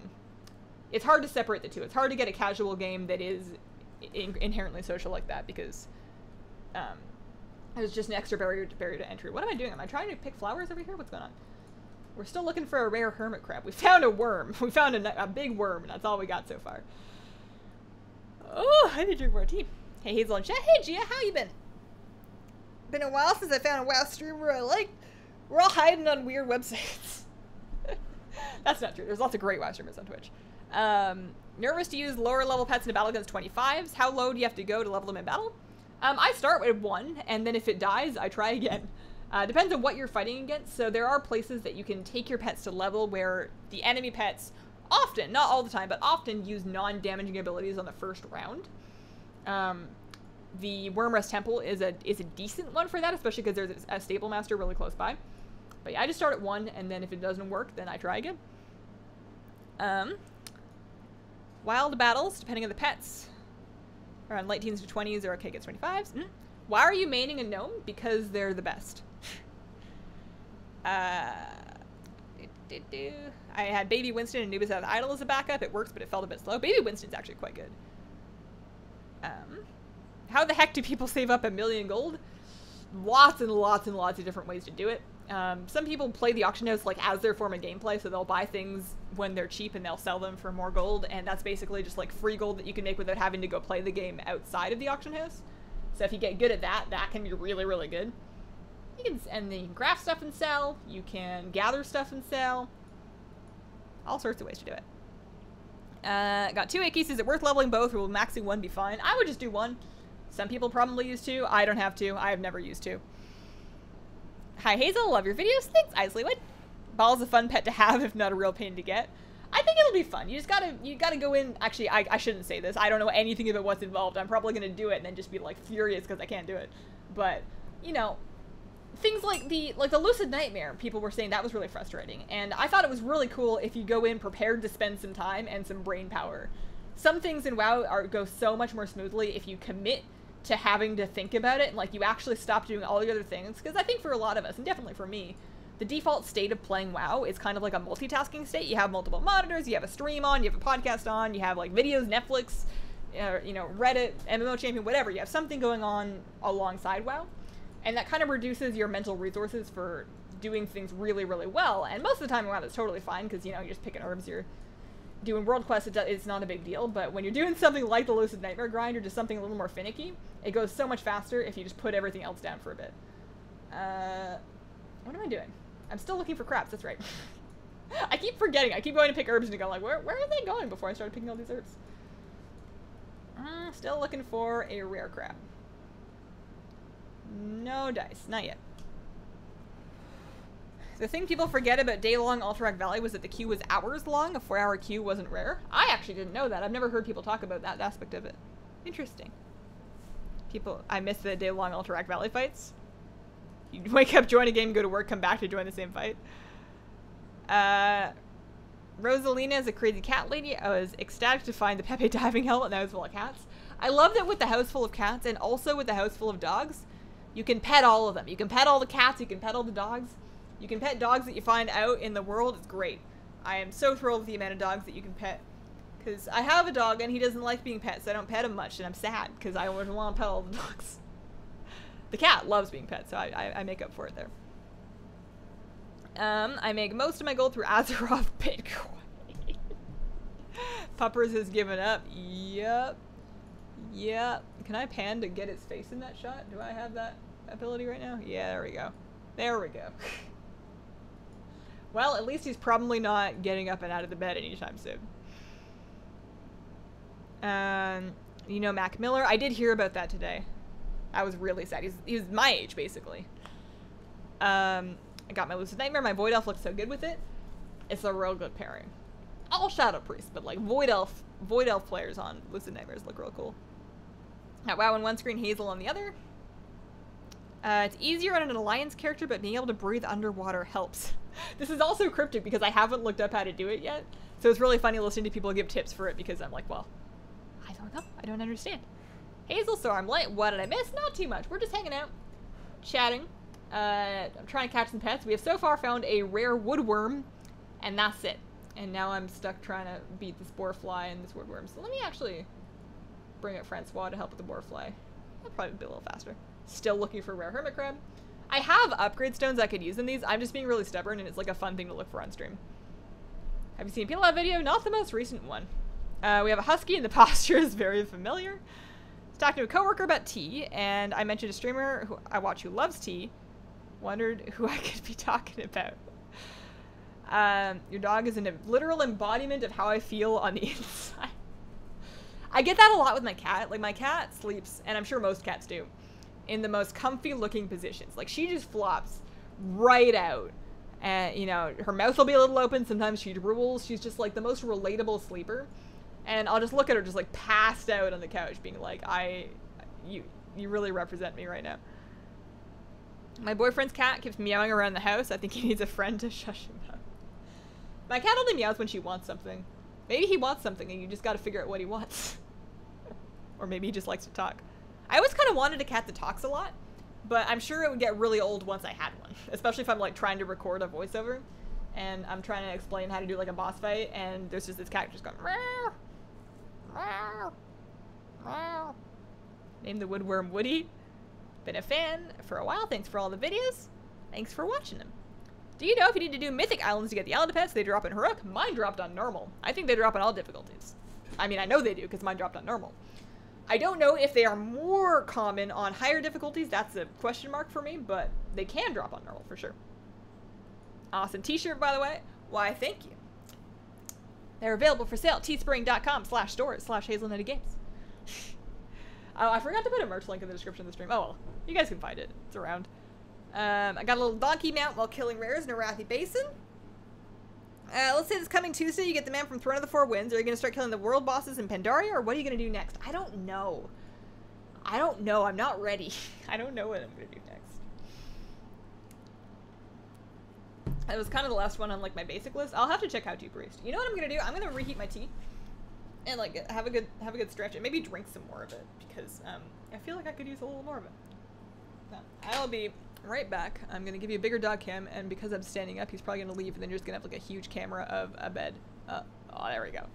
it's hard to separate the two. It's hard to get a casual game that is inherently social like that because there's just an extra barrier to entry. What am I doing? Am I trying to pick flowers over here? What's going on? We're still looking for a rare hermit crab. We found a worm. We found a big worm, and that's all we got so far. Oh, I need to drink more tea. Hey, Hazel and chat. Hey, Gia, how you been? Been a while since I found a WoW streamer I like. We're all hiding on weird websites. That's not true. There's lots of great WoW streamers on Twitch. Nervous to use lower level pets in a battle against 25s. How low do you have to go to level them in battle? I start with 1, and then if it dies, I try again. Depends on what you're fighting against. So there are places that you can take your pets to level where the enemy pets often, not all the time, but often use non-damaging abilities on the first round. The Wormrest Temple is a decent one for that, especially because there's a stable master really close by. But yeah, I just start at 1, and then if it doesn't work, then I try again. Wild battles, depending on the pets. Around late teens to 20s or okay against 25s. Why are you maining a gnome? Because they're the best. I had Baby Winston and Anubis out of Idol as a backup. It works, but it felt a bit slow. Baby Winston's actually quite good. How the heck do people save up 1,000,000 gold? Lots and lots and lots of different ways to do it. Some people play the auction house like as their form of gameplay, so they'll buy things when they're cheap and they'll sell them for more gold, and that's basically just like free gold that you can make without having to go play the game outside of the auction house. So if you get good at that, that can be really, really good. And then you can craft stuff and sell. You can gather stuff and sell. All sorts of ways to do it. Got 2 Akis. Is it worth leveling both, or will maxing 1 be fine? I would just do 1. Some people probably use 2. I don't have to. I have never used 2. Hi Hazel, love your videos. Thanks, Isleywood. Ball's a fun pet to have, if not a real pain to get. I think it'll be fun. You just gotta go in. Actually, I shouldn't say this. I don't know anything about what's involved. I'm probably gonna do it and then just be like furious because I can't do it. But you know, things like the Lucid Nightmare, people were saying that was really frustrating, and I thought it was really cool if you go in prepared to spend some time and some brain power. Some things in WoW go so much more smoothly if you commit to having to think about it, and like you actually stop doing all the other things, because I think for a lot of us, and definitely for me, the default state of playing WoW is kind of like a multitasking state. You have multiple monitors, you have a stream on, you have a podcast on, you have like videos, Netflix, you know, Reddit, MMO Champion, whatever. You have something going on alongside WoW. And that kind of reduces your mental resources for doing things really, really well. And most of the time in WoW that's totally fine because, you know, you're just picking herbs, you're doing world quests, it's not a big deal. But when you're doing something like the Lucid Nightmare grind or just something a little more finicky, it goes so much faster if you just put everything else down for a bit. What am I doing? I'm still looking for crabs, that's right. I keep forgetting. I keep going to pick herbs and go like, where are they going before I started picking all these herbs? Still looking for a rare crab. No dice, not yet. The thing people forget about day-long Alterac Valley was that the queue was hours long. A 4-hour queue wasn't rare. I actually didn't know that. I've never heard people talk about that aspect of it. Interesting. I miss the day-long Alterac Valley fights. You wake up, join a game, go to work, come back to join the same fight. Rosalina is a crazy cat lady. I was ecstatic to find the Pepe diving helmet in the house full of cats. I love that with the house full of cats and also with the house full of dogs, you can pet all of them. You can pet all the cats, you can pet all the dogs. You can pet dogs that you find out in the world. It's great. I am so thrilled with the amount of dogs that you can pet. Because I have a dog and he doesn't like being pet, so I don't pet him much, and I'm sad because I always want to pet all the dogs. The cat loves being pet, so I make up for it there. I make most of my gold through Azeroth Bitcoin. Puppers has given up. Yep. Yep. Can I pan to get its face in that shot? Do I have that ability right now? Yeah, there we go. There we go. Well, at least he's probably not getting up and out of the bed anytime soon. You know Mac Miller? I did hear about that today. I was really sad. He was my age, basically. I got my Lucid Nightmare. My Void Elf looks so good with it. It's a real good pairing. All Shadow Priest, but like Void Elf players on Lucid Nightmares look real cool. Got WoW on one screen, Hazel on the other. It's easier on an Alliance character, but being able to breathe underwater helps. This is also cryptic because I haven't looked up how to do it yet. So it's really funny listening to people give tips for it because I'm like, well, I don't know. I don't understand. Hazel Stormlight, what did I miss? Not too much. We're just hanging out, chatting. I'm trying to catch some pets. We have so far found a rare woodworm, and that's it. And now I'm stuck trying to beat the spore fly and this woodworm. So let me actually bring up Francois to help with the boar fly. That'll probably be a little faster. Still looking for rare hermit crab. I have upgrade stones I could use in these. I'm just being really stubborn, and it's like a fun thing to look for on stream. Have you seen Peel Out video? Not the most recent one. We have a husky, and the posture is very familiar. I was talking to a coworker about tea, and I mentioned a streamer who I watch who loves tea. Wondered who I could be talking about. Your dog is a literal embodiment of how I feel on the inside. I get that a lot with my cat. Like, my cat sleeps, and I'm sure most cats do, in the most comfy looking positions. Like, she just flops right out. And, you know, her mouth will be a little open. Sometimes she drools. She's just, like, the most relatable sleeper. And I'll just look at her just, like, passed out on the couch, being like, you really represent me right now. My boyfriend's cat keeps meowing around the house. I think he needs a friend to shush him up. My cat only meows when she wants something. Maybe he wants something and you just gotta figure out what he wants. Or maybe he just likes to talk. I always kind of wanted a cat that talks a lot, but I'm sure it would get really old once I had one. Especially if I'm like trying to record a voiceover and I'm trying to explain how to do like a boss fight and there's just this cat just going meow, meow, meow. Name the woodworm Woody. Been a fan for a while. Thanks for all the videos. Thanks for watching them. Do you know if you need to do Mythic Islands to get the Island pets, they drop in Heroic? Mine dropped on normal. I think they drop on all difficulties. I mean, I know they do because mine dropped on normal. I don't know if they are more common on higher difficulties. That's a question mark for me, but they can drop on normal for sure. Awesome t-shirt, by the way. Why, thank you. They're available for sale at teespring.com/stores/Hazelnuttygames. Oh, I forgot to put a merch link in the description of the stream. Oh well, you guys can find it. It's around. I got a little donkey mount while killing rares in Arathi Basin. Let's say this coming Tuesday, you get the man from Throne of the Four Winds. Are you going to start killing the world bosses in Pandaria, or what are you going to do next? I don't know. I don't know. I'm not ready. I don't know what I'm going to do next. That was kind of the last one on like my basic list. I'll have to check How to Priest. You know what I'm going to do? I'm going to reheat my tea and like have a good stretch and maybe drink some more of it because I feel like I could use a little more of it. No, I'll be Right back. I'm gonna give you a bigger dog cam, and because I'm standing up, he's probably gonna leave, and then you're just gonna have like a huge camera of a bed. Oh, there we go.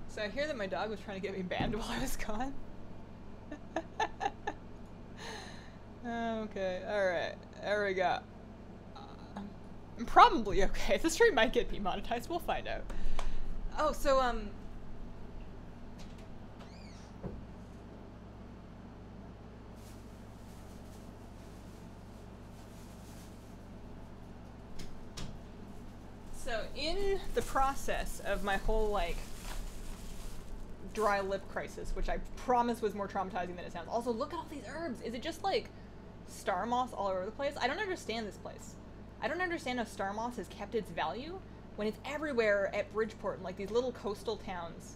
So I hear that my dog was trying to get me banned while I was gone. Okay, alright. There we go. I'm probably okay. The stream might get demonetized. We'll find out. Oh, so, So, in the process of my whole, like, dry lip crisis, which I promise was more traumatizing than it sounds. Also, look at all these herbs. Is it just, like, star moss all over the place? I don't understand this place. I don't understand how star moss has kept its value when it's everywhere at Bridgeport and, like, these little coastal towns.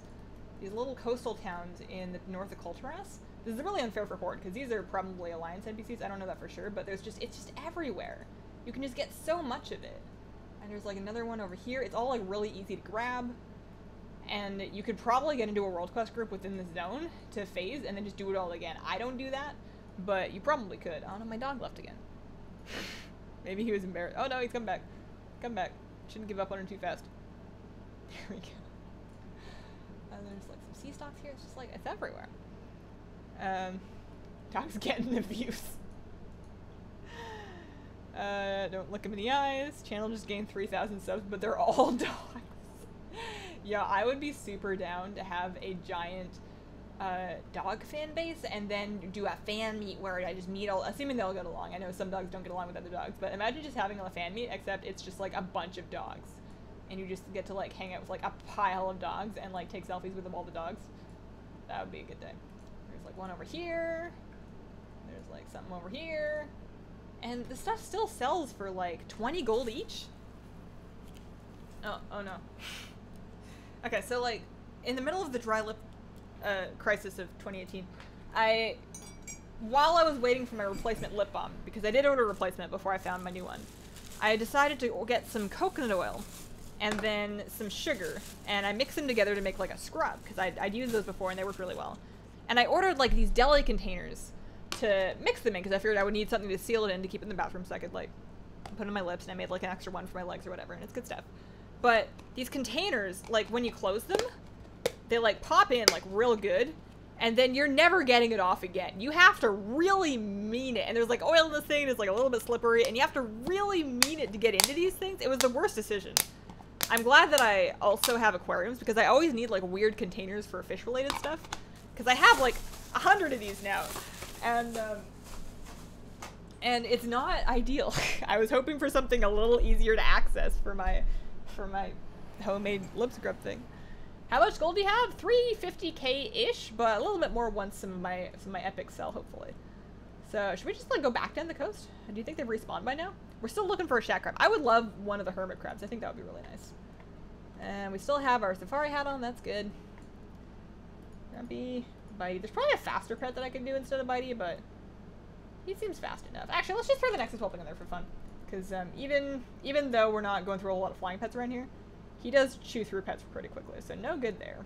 These little coastal towns in the north of Culturas. This is really unfair for Horde, because these are probably Alliance NPCs. I don't know that for sure, but it's just everywhere. You can just get so much of it. And there's, like, another one over here. It's all, like, really easy to grab. And you could probably get into a world quest group within the zone to phase and then just do it all again. I don't do that, but you probably could. Oh no, my dog left again. Maybe he was embarrassed. Oh no, he's come back. Come back. Shouldn't give up on him too fast. There we go. And there's like some sea stocks here. It's just like, it's everywhere. Dog's getting abuse. Don't look him in the eyes. Channel just gained 3,000 subs, but they're all dogs. Yeah, I would be super down to have a giant dog fan base and then do a fan meet where I just meet all, assuming they all get along. I know some dogs don't get along with other dogs, but imagine just having a fan meet, except it's just like a bunch of dogs. And you just get to like hang out with like a pile of dogs and like take selfies with them, all the dogs. That would be a good day. There's like one over here. There's like something over here. And the stuff still sells for like 20 gold each. Oh no. Okay, so like in the middle of the dry lip crisis of 2018, while I was waiting for my replacement lip balm, because I did order a replacement before I found my new one, I decided to get some coconut oil and then some sugar, and I mixed them together to make like a scrub, because I'd used those before and they worked really well. And I ordered like these deli containers to mix them in, because I figured I would need something to seal it in to keep it in the bathroom so I could like put it on my lips, and I made like an extra one for my legs or whatever, and it's good stuff. But these containers, like when you close them, they like pop in like real good, and then you're never getting it off again. You have to really mean it. And there's like oil in this thing, it's like a little bit slippery, and you have to really mean it to get into these things. It was the worst decision. I'm glad that I also have aquariums, because I always need like weird containers for fish related stuff. Because I have like 100 of these now. And it's not ideal. I was hoping for something a little easier to access for my homemade lip scrub thing. How much gold do you have? 350k-ish, but a little bit more once some of my epics sell, hopefully. So should we just like go back down the coast? Do you think they've respawned by now? We're still looking for a shack crab. I would love one of the hermit crabs. I think that would be really nice. And we still have our safari hat on. That's good. Grumpy, Bitey. There's probably a faster pet that I could do instead of Bitey, but he seems fast enough. Actually, let's just throw the Nexus Whelping in there for fun. Because even though we're not going through a lot of flying pets around here, he does chew through pets pretty quickly, so no good there.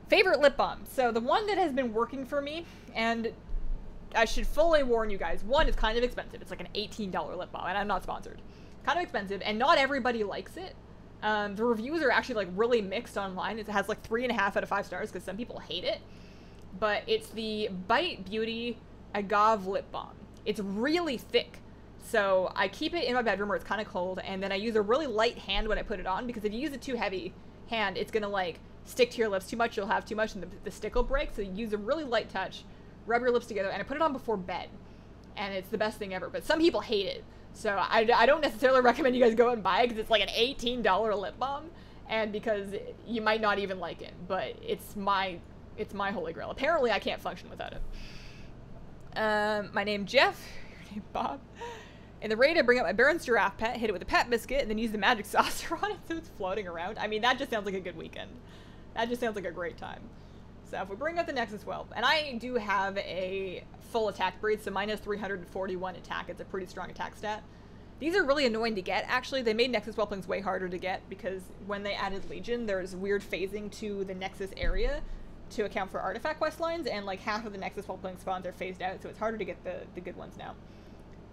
Favorite lip balm. So the one that has been working for me, and I should fully warn you guys, one, it's kind of expensive. It's like an $18 lip balm, and I'm not sponsored. Kind of expensive, and not everybody likes it. The reviews are actually like really mixed online. It has like 3.5 out of 5 stars because some people hate it. But it's the Bite Beauty Agave Lip Balm. It's really thick. So I keep it in my bedroom where it's kind of cold, and then I use a really light hand when I put it on, because if you use a too heavy hand, it's going to like stick to your lips too much, you'll have too much, and the stick will break. So you use a really light touch, rub your lips together, and I put it on before bed. And it's the best thing ever, but some people hate it. So I don't necessarily recommend you guys go and buy it, because it's like an $18 lip balm, and because you might not even like it, but it's my holy grail. Apparently I can't function without it. My name Jeff, your name Bob. In the raid, I bring up my Baron's giraffe pet, hit it with a pet biscuit, and then use the magic saucer on it so it's floating around. I mean, that just sounds like a good weekend. That just sounds like a great time. So if we bring up the Nexus Whelp, and I do have a full attack breed, so mine is 341 attack. It's a pretty strong attack stat. These are really annoying to get, actually. They made Nexus Whelplings way harder to get, because when they added Legion, there's weird phasing to the Nexus area to account for artifact quest lines, and like half of the Nexus Whelpling spawns are phased out, so it's harder to get the good ones now.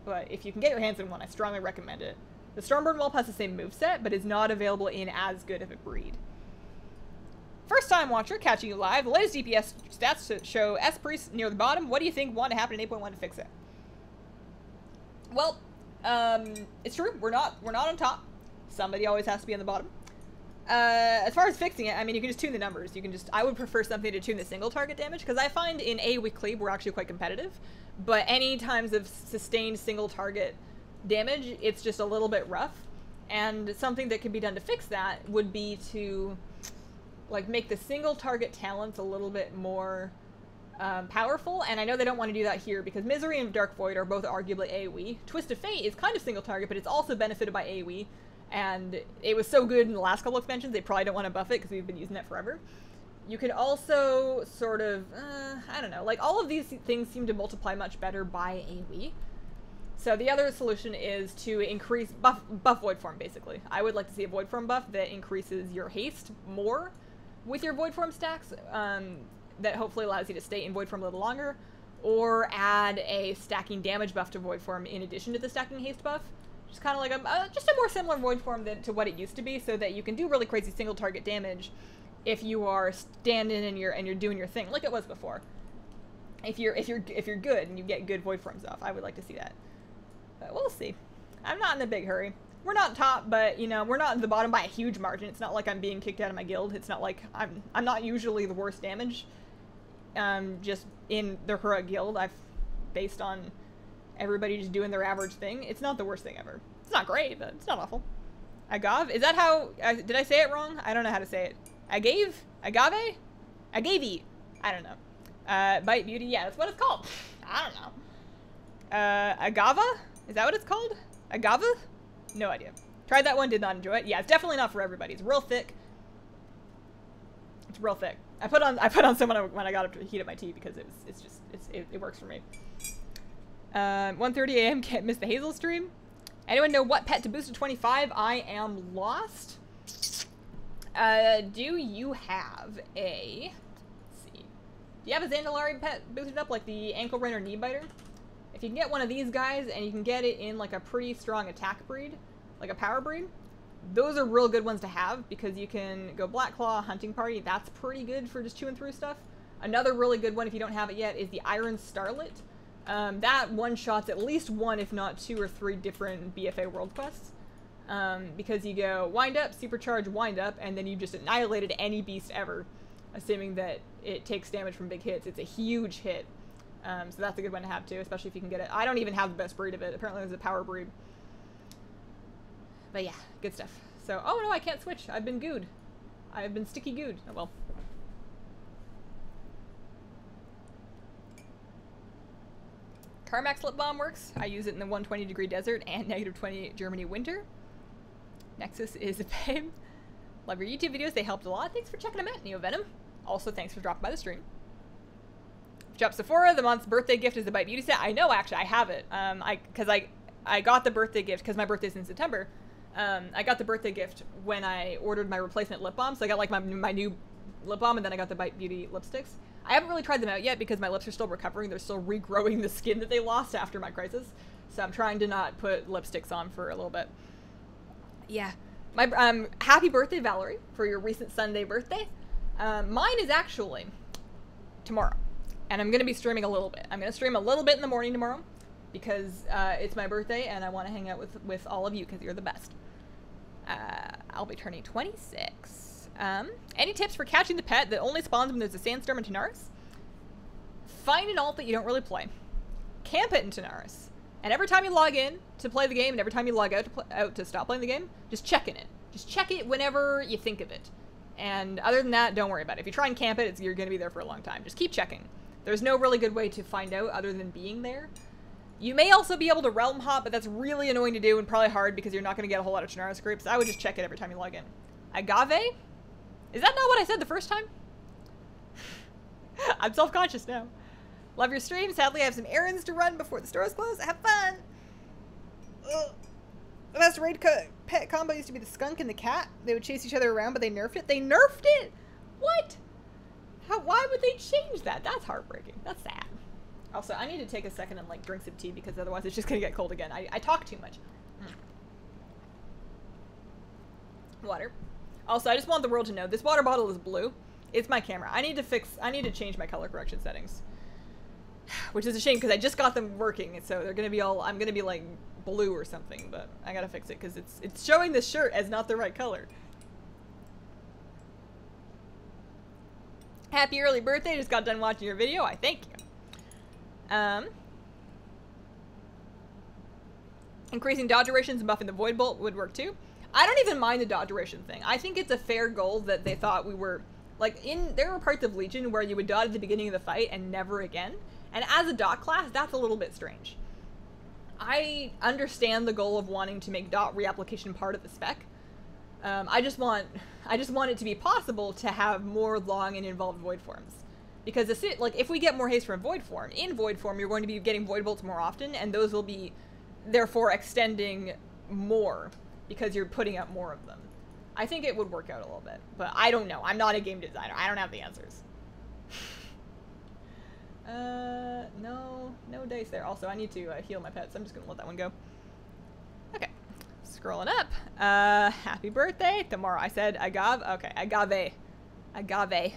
But if you can get your hands on one, I strongly recommend it. The Stormburn Whelp has the same moveset, but is not available in as good of a breed. First time watcher, catching you live. The latest DPS stats show S-Priest near the bottom. What do you think want to happen in 8.1 to fix it? Well, it's true. We're not on top. Somebody always has to be on the bottom. As far as fixing it, I mean, you can just tune the numbers. I would prefer something to tune the single target damage, because I find in AoE Cleave we're actually quite competitive. But any times of sustained single target damage, it's just a little bit rough. And something that could be done to fix that would be to like make the single target talents a little bit more powerful. And I know they don't want to do that here, because Misery and Dark Void are both arguably AoE. Twist of Fate is kind of single target, but it's also benefited by AoE. And it was so good in the last couple expansions, they probably don't want to buff it because we've been using it forever. You could also sort of, I don't know, like all of these things seem to multiply much better by AoE. So the other solution is to increase buff Void Form, basically. I would like to see a Void Form buff that increases your haste more with your Void Form stacks, that hopefully allows you to stay in Void Form a little longer, or add a stacking damage buff to Void Form in addition to the stacking haste buff. Just kind of like just a more similar Void Form to what it used to be, so that you can do really crazy single target damage if you are standing and you're doing your thing like it was before. If you're good and you get good Void Forms off, I would like to see that. But we'll see. I'm not in a big hurry. We're not top, but you know, we're not at the bottom by a huge margin. It's not like I'm being kicked out of my guild. It's not like I'm not usually the worst damage. Just in the Hura guild, based on everybody just doing their average thing. It's not the worst thing ever. It's not great, but it's not awful. Agave? Is that how, did I say it wrong? I don't know how to say it. Agave? Agave? Agave? I don't know. Bite Beauty? Yeah, that's what it's called. I don't know. Agava? Is that what it's called? Agave? No idea. Tried that one, did not enjoy it. Yeah, it's definitely not for everybody. It's real thick. It's real thick. I put on some when I got up to heat up my tea, because it works for me. 1:30 a.m. Can't miss the Hazel stream. Anyone know what pet to boost to 25? I am lost. Do you have a... Let's see. Do you have a Zandalari pet boosted up, like the Ankle Rain or Knee Biter? If you can get one of these guys, and you can get it in like a pretty strong attack breed, like a power breed, those are real good ones to have because you can go Black Claw, Hunting Party. That's pretty good for just chewing through stuff. Another really good one, if you don't have it yet, is the Iron Starlet. That one-shots at least one, if not 2 or 3 different BFA world quests. Because you go Wind Up, Supercharge, Wind Up, and then you just annihilated any beast ever, assuming that it takes damage from big hits. It's a huge hit. So that's a good one to have too, especially if you can get it. I don't even have the best breed of it. Apparently there's a power breed. But yeah, good stuff. So, oh no, I can't switch. I've been gooed. I've been sticky gooed. Oh well. Carmax Lip Balm works. I use it in the 120-degree desert and -20 Germany winter. Nexus is a babe. Love your YouTube videos. They helped a lot. Thanks for checking them out, Neo Venom. Also, thanks for dropping by the stream. Shop Sephora, the month's birthday gift is the Bite Beauty set. I know, actually, I have it. Because I got the birthday gift, because my birthday's in September. I got the birthday gift when I ordered my replacement lip balm. So I got like my new lip balm, and then I got the Bite Beauty lipsticks. I haven't really tried them out yet because my lips are still recovering. They're still regrowing the skin that they lost after my crisis. So I'm trying to not put lipsticks on for a little bit. Yeah. My happy birthday, Valerie, for your recent Sunday birthday. Mine is actually tomorrow. And I'm going to be streaming a little bit. I'm going to stream a little bit in the morning tomorrow because it's my birthday and I want to hang out with all of you because you're the best. I'll be turning 26. Any tips for catching the pet that only spawns when there's a sandstorm in Tanaris? Find an alt that you don't really play. Camp it in Tanaris. And every time you log in to play the game and every time you log out to stop playing the game, just check in it. Just check it whenever you think of it. And other than that, don't worry about it. If you try and camp it, you're going to be there for a long time. Just keep checking. There's no really good way to find out other than being there. You may also be able to realm hop, but that's really annoying to do and probably hard because you're not going to get a whole lot of Tanaris groups. I would just check it every time you log in. Agave? Is that not what I said the first time? I'm self-conscious now. Love your stream. Sadly, I have some errands to run before the stores close. Have fun! Ugh. The best raid pet combo used to be the skunk and the cat. They would chase each other around, but they nerfed it. They nerfed it? What? Why would they change that? That's heartbreaking. That's sad. Also, I need to take a second and like drink some tea because otherwise it's just gonna get cold again. I talk too much. Water. Also, I just want the world to know this water bottle is blue. It's my camera. I need to change my color correction settings. Which is a shame because I just got them working, so they're gonna be all, I'm gonna be like blue or something, but I gotta fix it because it's showing the shirt as not the right color. Happy early birthday, just got done watching your video. I thank you. Increasing dodge durations and buffing the void bolt would work too. I don't even mind the dodge duration thing. I think it's a fair goal that they thought we were, like, there were parts of Legion where you would dodge at the beginning of the fight and never again. And as a dot class, that's a little bit strange. I understand the goal of wanting to make dot reapplication part of the spec. I just want it to be possible to have more long and involved void forms. Because if we get more haste from void form, in void form you're going to be getting void bolts more often, and those will be therefore extending more because you're putting out more of them. I think it would work out a little bit, but I don't know. I'm not a game designer. I don't have the answers. No dice there. Also, I need to heal my pets. I'm just gonna let that one go. Okay, scrolling up. Happy birthday. Tomorrow I said agave. Okay, agave. Agave.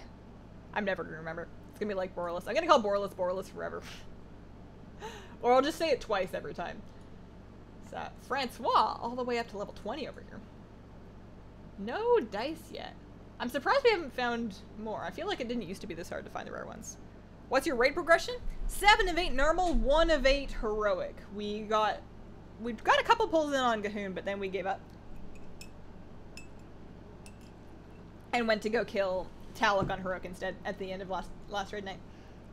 I'm never gonna remember. It's gonna be like Borrelus. I'm gonna call Borrelus forever. Or I'll just say it twice every time. So, Francois, all the way up to level 20 over here. No dice yet. I'm surprised we haven't found more. I feel like it didn't used to be this hard to find the rare ones. What's your raid progression? 7 of 8 normal, 1 of 8 heroic. We got a couple pulls in on Gahoon, but then we gave up. And went to go kill Talok on heroic instead at the end of last raid night.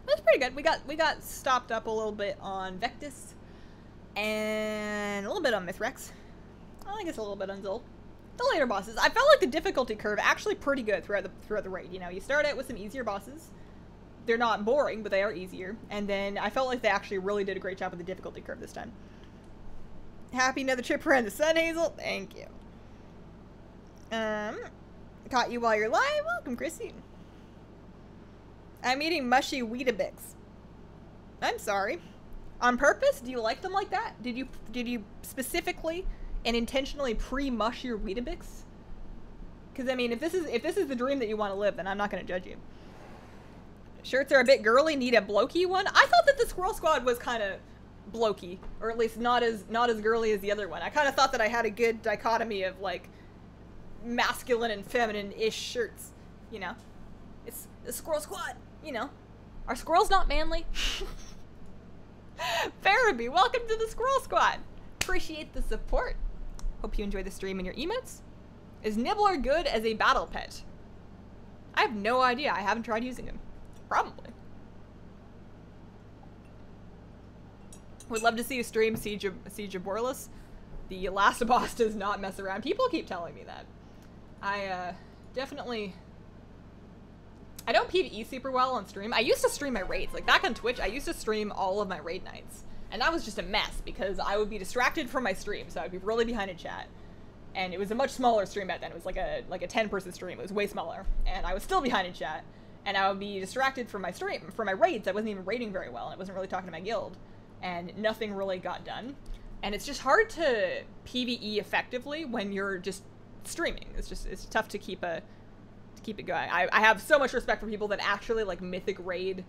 That's pretty good. We got stopped up a little bit on Vectis. And a little bit on Mithrax. I guess a little bit on Zol. The later bosses, I felt like the difficulty curve actually pretty good throughout the raid. You know, you start out with some easier bosses. They're not boring, but they are easier. And then I felt like they actually really did a great job with the difficulty curve this time. Happy another trip around the sun, Hazel. Thank you. Caught you while you're live. Welcome, Chrissy. I'm eating mushy Weetabix. I'm sorry. On purpose? Do you like them like that? Did you specifically and intentionally pre-mush your Weetabix? Because, I mean, if this is the dream that you want to live, then I'm not going to judge you. Shirts are a bit girly, need a blokey one. I thought that the Squirrel Squad was kind of blokey, or at least not as girly as the other one. I kind of thought that I had a good dichotomy of, like, masculine and feminine-ish shirts, you know? It's the Squirrel Squad, you know? Are squirrels not manly? Farabee, welcome to the Squirrel Squad. Appreciate the support. Hope you enjoy the stream and your emotes. Is Nibbler good as a battle pet? I have no idea. I haven't tried using him. Probably. Would love to see you stream Siege of Borlus. The last boss does not mess around. People keep telling me that. I definitely... I don't PvE super well on stream. I used to stream my raids. Like, back on Twitch, I used to stream all of my raid nights. And that was just a mess, because I would be distracted from my stream, so I'd be really behind in chat. And it was a much smaller stream back then. It was like a 10-person stream. It was way smaller. And I was still behind in chat. And I would be distracted from my stream, from my raids. I wasn't even raiding very well, and I wasn't really talking to my guild. And nothing really got done. And it's just hard to PvE effectively when you're just streaming. It's tough to keep it going. I have so much respect for people that actually, like, mythic raid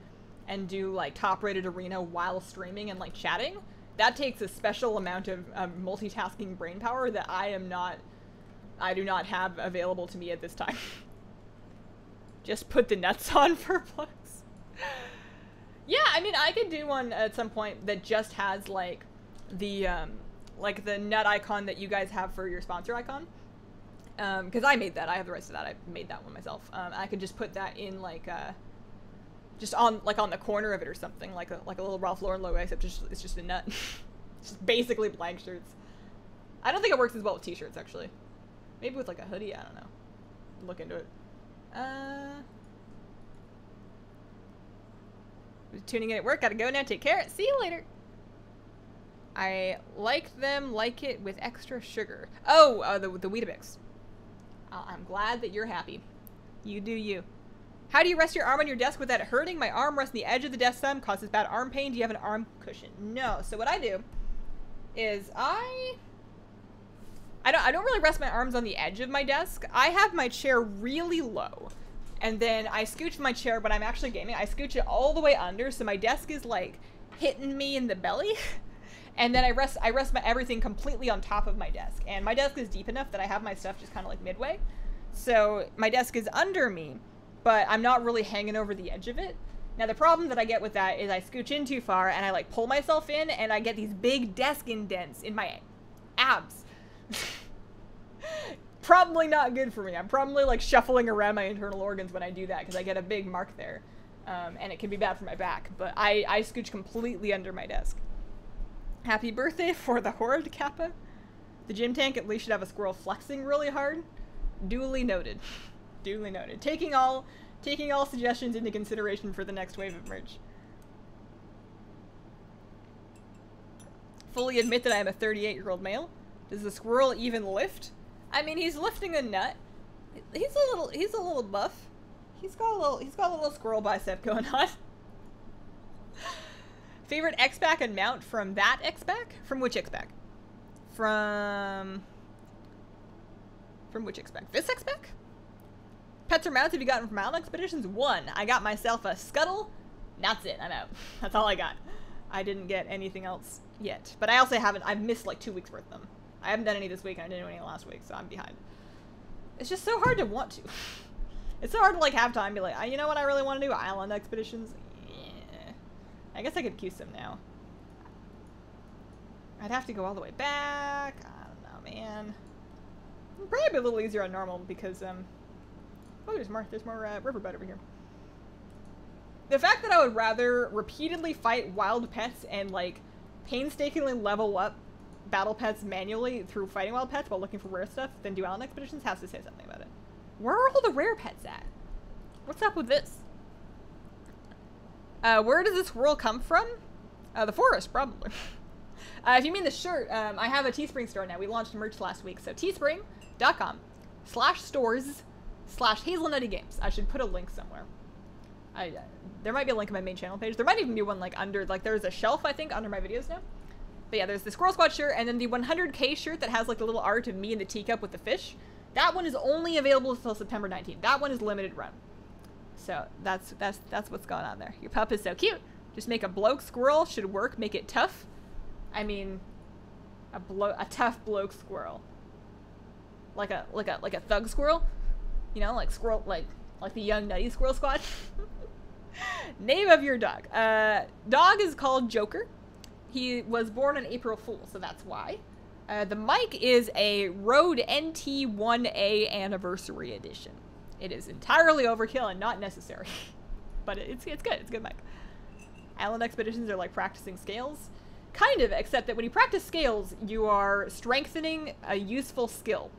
and do, like, top-rated arena while streaming and, like, chatting. That takes a special amount of multitasking brain power that I do not have available to me at this time. Just put the nuts on for plugs. Yeah, I mean, I could do one at some point that just has, like, the nut icon that you guys have for your sponsor icon. Because I made that. I have the rights to that. I made that one myself. I could just put that in, like, just on the corner of it or something, like a little Ralph Lauren logo, except it's just a nut. It's just basically blank shirts. I don't think it works as well with t-shirts, actually. Maybe with, like, a hoodie. I don't know. Look into it. Tuning in at work. Gotta go now. Take care. See you later. I like it with extra sugar. Oh, the Weetabix. I'm glad that you're happy. You do you. How do you rest your arm on your desk without it hurting? My arm rests on the edge of the desk some, causes bad arm pain. Do you have an arm cushion? No. So what I do is I don't really rest my arms on the edge of my desk. I have my chair really low. And then I scooch my chair when I'm actually gaming. I scooch it all the way under, so my desk is, like, hitting me in the belly. And then I rest my everything completely on top of my desk. And my desk is deep enough that I have my stuff just kind of, like, midway. So my desk is under me, but I'm not really hanging over the edge of it. Now, the problem that I get with that is I scooch in too far, and I, like, pull myself in, and I get these big desk indents in my abs. Probably not good for me. I'm probably, like, shuffling around my internal organs when I do that, because I get a big mark there. And it can be bad for my back. But I scooch completely under my desk. Happy birthday for the Horde Kappa. The gym tank at least should have a squirrel flexing really hard. Duly noted. Duly noted. Taking all suggestions into consideration for the next wave of merch. Fully admit that I am a 38-year-old male. Does the squirrel even lift? I mean, he's lifting a nut. He's a little buff. He's got a little squirrel bicep going on. Favorite X-Pack and mount from that X-Pack? From which X-Pack? From which X-Pack? This X-Pack? Pets or mounts have you gotten from Island Expeditions? 1. I got myself a scuttle. That's it. I'm out. That's all I got. I didn't get anything else yet. But I also haven't. I've missed like 2 weeks worth of them. I haven't done any this week, and I didn't do any last week, so I'm behind. It's just so hard to want to. It's so hard to, like, have time and be like, you know what I really want to do? Island Expeditions? Yeah. I guess I could queue some now. I'd have to go all the way back. I don't know, man. It'd probably be a little easier on normal because, oh, there's more riverbed over here. The fact that I would rather repeatedly fight wild pets and, like, painstakingly level up battle pets manually through fighting wild pets while looking for rare stuff than do Island Expeditions has to say something about it. Where are all the rare pets at? What's up with this? Where does this world come from? The forest, probably. If you mean the shirt, I have a Teespring store now. We launched merch last week, so teespring.com/stores/Hazelnuttygames. I should put a link somewhere. There might be a link on my main channel page. There might even be one, like, under, like, there's a shelf, I think, under my videos now. But yeah, there's the Squirrel Squad shirt, and then the 100K shirt that has like the little art of me in the teacup with the fish. That one is only available until September 19th. That one is limited run. So that's what's going on there. Your pup is so cute. Just make a bloke squirrel, should work. Make it tough. I mean, a tough bloke squirrel. Like a thug squirrel, you know, like squirrel, like the Young Nutty Squirrel Squad. Name of your dog. Dog is called Joker. He was born on April Fool, so that's why. The mic is a Rode NT1A Anniversary Edition. It is entirely overkill and not necessary, but it's good. It's a good mic. Island expeditions are like practicing scales, kind of, except that when you practice scales, you are strengthening a useful skill.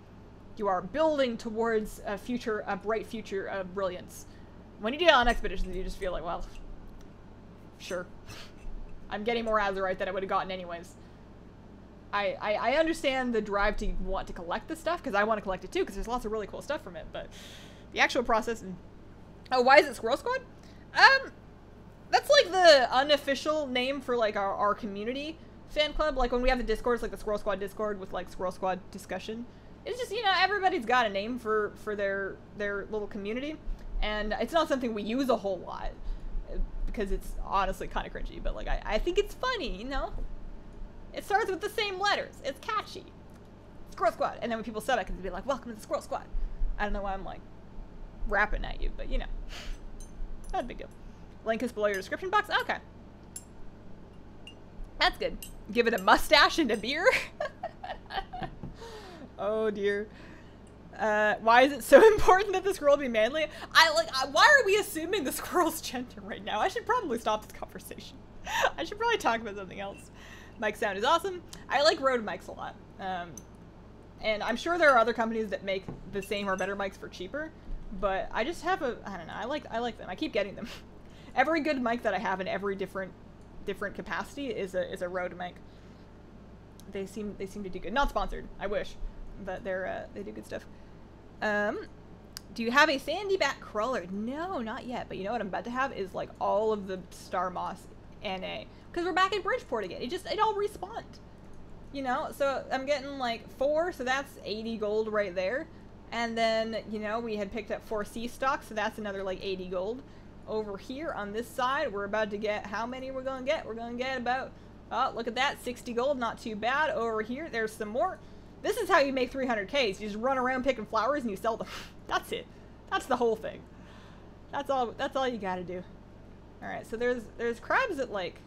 You are building towards a bright future of brilliance. When you do on expeditions, you just feel like, well, sure. I'm getting more Azurite than I would have gotten anyways. I understand the drive to want to collect this stuff, because I want to collect it too, because there's lots of really cool stuff from it, but the actual process and... Oh, why is it Squirrel Squad? That's like the unofficial name for like our community fan club. Like when we have the Discords, like the Squirrel Squad Discord with like Squirrel Squad discussion. It's just, you know, everybody's got a name for their little community, and it's not something we use a whole lot because it's honestly kind of cringy, but like I think it's funny, you know? It starts with the same letters. It's catchy. Squirrel Squad. And then when people sub it, can be like, welcome to the Squirrel Squad. I don't know why I'm like rapping at you, but you know. Not a big deal. Link is below your description box. Okay. That's good. Give it a mustache and a beer. Oh dear. Why is it so important that the squirrel be manly? Why are we assuming the squirrel's gender right now? I should probably stop this conversation. I should probably talk about something else. Mic sound is awesome. I like Rode mics a lot. And I'm sure there are other companies that make the same or better mics for cheaper, but I just have I don't know, I like them. I keep getting them. Every good mic that I have in every different capacity is a Rode mic. They seem to do good. Not sponsored, I wish, but they do good stuff. Do you have a sandy back crawler? No, not yet. But you know what I'm about to have is like all of the Star Moss NA, because we're back in Bridgeport again. It all respawned, you know. So I'm getting like 4, so that's 80 gold right there. And then, you know, we had picked up 4 sea stocks, so that's another like 80 gold. Over here on this side, we're about to get, how many we're gonna get? We're gonna get about, oh, look at that, 60 gold, not too bad. Over here, there's some more. This is how you make 300Ks. You just run around picking flowers and you sell them. That's it. That's the whole thing. That's all you gotta do. Alright, so there's crabs at like,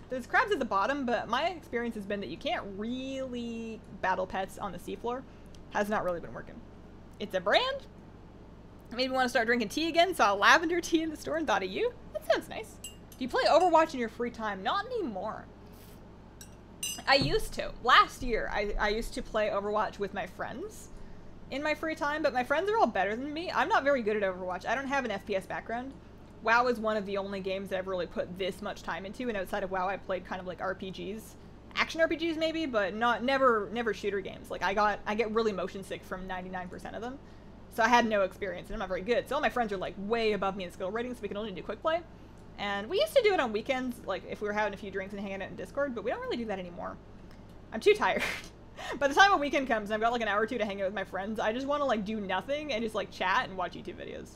there's crabs at the bottom, but my experience has been that you can't really battle pets on the seafloor. Has not really been working. It's a brand. Maybe want to start drinking tea again. Saw lavender tea in the store and thought of you. That sounds nice. Do you play Overwatch in your free time? Not anymore. I used to. Last year, I used to play Overwatch with my friends in my free time, but my friends are all better than me. I'm not very good at Overwatch. I don't have an FPS background. WoW is one of the only games that I've really put this much time into, and outside of WoW, I played kind of like RPGs. Action RPGs maybe, but never shooter games. Like I get really motion sick from 99% of them. So I had no experience, and I'm not very good. So all my friends are like way above me in skill ratings, so we can only do quick play. And we used to do it on weekends, like if we were having a few drinks and hanging out in Discord, but we don't really do that anymore. I'm too tired. By the time a weekend comes and I've got like an hour or two to hang out with my friends, I just want to like do nothing and just like chat and watch YouTube videos.